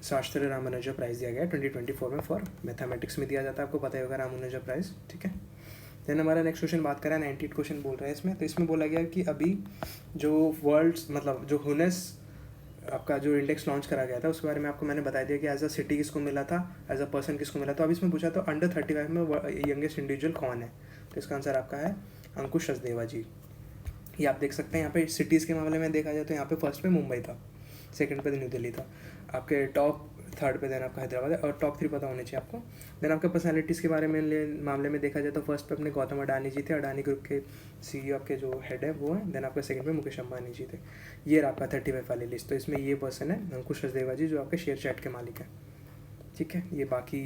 शास्त्री रामानुजन प्राइज़ दिया गया है 2024 में फॉर मैथमेटिक्स में दिया जाता है, आपको पता ही होगा रामानुजन प्राइज़। ठीक है, देन हमारा नेक्स्ट क्वेश्चन बात करें 98 क्वेश्चन बोल रहा है इसमें। तो इसमें बोला गया कि अभी जो वर्ल्ड्स मतलब जो हुनेस आपका जो इंडेक्स लॉन्च करा गया था उसके बारे में आपको मैंने बता दिया कि एज अ सिटी किसको मिला था, एज अ पर्सन किसको मिला था। अब इसमें पूछा तो अंडर 35 में यंगेस्ट इंडिविजुअल कौन है, तो इसका आंसर आपका है अंकुश सचदेवा जी। ये आप देख सकते हैं यहाँ पे सिटीज़ के मामले में देखा जाए तो यहाँ पे फर्स्ट पे मुंबई था, सेकंड पे न्यू दिल्ली था, आपके टॉप थर्ड पे देन आपका हैदराबाद है और टॉप 3 पता होने चाहिए आपको। देन आपके पर्सनालिटीज़ के बारे में मामले में देखा जाए तो फर्स्ट पे अपने गौतम अडानी जी थे, अडानी ग्रुप के CEO आपके जो हेड है वो हैं। देन आपका सेकंड पे मुकेश अंबानी जी थे। ये रहा आपका 35 वाली लिस्ट। तो इसमें ये पर्सन है अंकुश सचदेवा जी जो आपके शेयर चैट के मालिक हैं। ठीक है, ये बाकी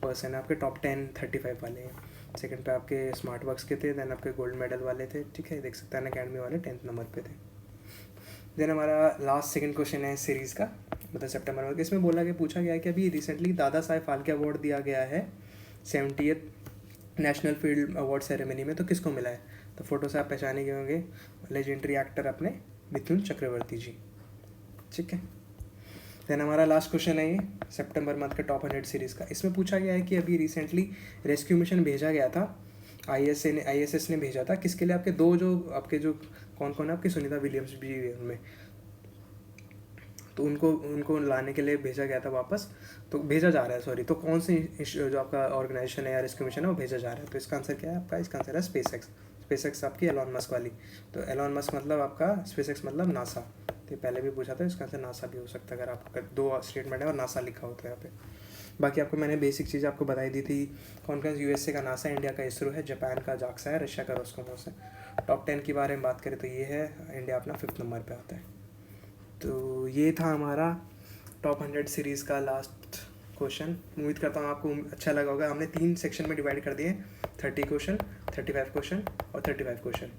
पर्सन है आपके टॉप 10 35 वाले हैं। सेकंड पे आपके स्मार्ट वर्क्स के थे, देन आपके गोल्ड मेडल वाले थे। ठीक है, देख सकते हैं अकेडमी वाले 10th नंबर पे थे। देन हमारा लास्ट सेकंड क्वेश्चन है सीरीज़ का, मतलब सितंबर में। इसमें बोला गया पूछा गया है कि अभी रिसेंटली दादा साहेब फाल्के अवार्ड दिया गया है 70th national field award ceremony में, तो किसको मिला है, तो फोटो से आप पहचाने गए होंगे लेजेंडरी एक्टर अपने मिथुन चक्रवर्ती जी। ठीक है, देन हमारा लास्ट क्वेश्चन है ये सितंबर मंथ के टॉप 100 सीरीज़ का। इसमें पूछा गया है कि अभी रिसेंटली रेस्क्यू मिशन भेजा गया था, ISS ने भेजा था, किसके लिए, आपके दो जो आपके जो कौन है आपकी सुनीता विलियम्स भी है उनमें, तो उनको लाने के लिए भेजा गया था वापस, तो भेजा जा रहा है सॉरी, तो कौन सी जो आपका ऑर्गेनाइजेशन है या रेस्क्यू मिशन है वो भेजा जा रहा है, तो इसका आंसर क्या है आपका, इसका आंसर है स्पेसएक्स आपकी एलॉन मस्क वाली। तो एलॉन मस्क मतलब आपका स्पेसएक्स मतलब नासा, तो पहले भी पूछा था, इसका आंसर नासा भी हो सकता है अगर आपका 2 स्टेटमेंट है और नासा लिखा हो तो यहाँ पे। बाकी आपको मैंने बेसिक चीज़ आपको बताई दी थी, कौन कौन USA का नासा, इंडिया का इसरो है, जापान का जाक्सा है, रशिया का रोस्कोमोस है। टॉप 10 के बारे में बात करें तो ये है, इंडिया अपना 5th नंबर पे आता है। तो ये था हमारा टॉप 100 सीरीज़ का लास्ट क्वेश्चन। उम्मीद करता हूँ आपको अच्छा लगा होगा। हमने 3 सेक्शन में डिवाइड कर दिए, 30 क्वेश्चन, 35 क्वेश्चन और 35 क्वेश्चन।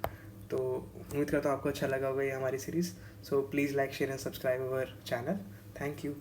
तो उम्मीद करता हूँ आपको अच्छा लगा होगा ये हमारी series. So please like share and subscribe our channel. Thank you.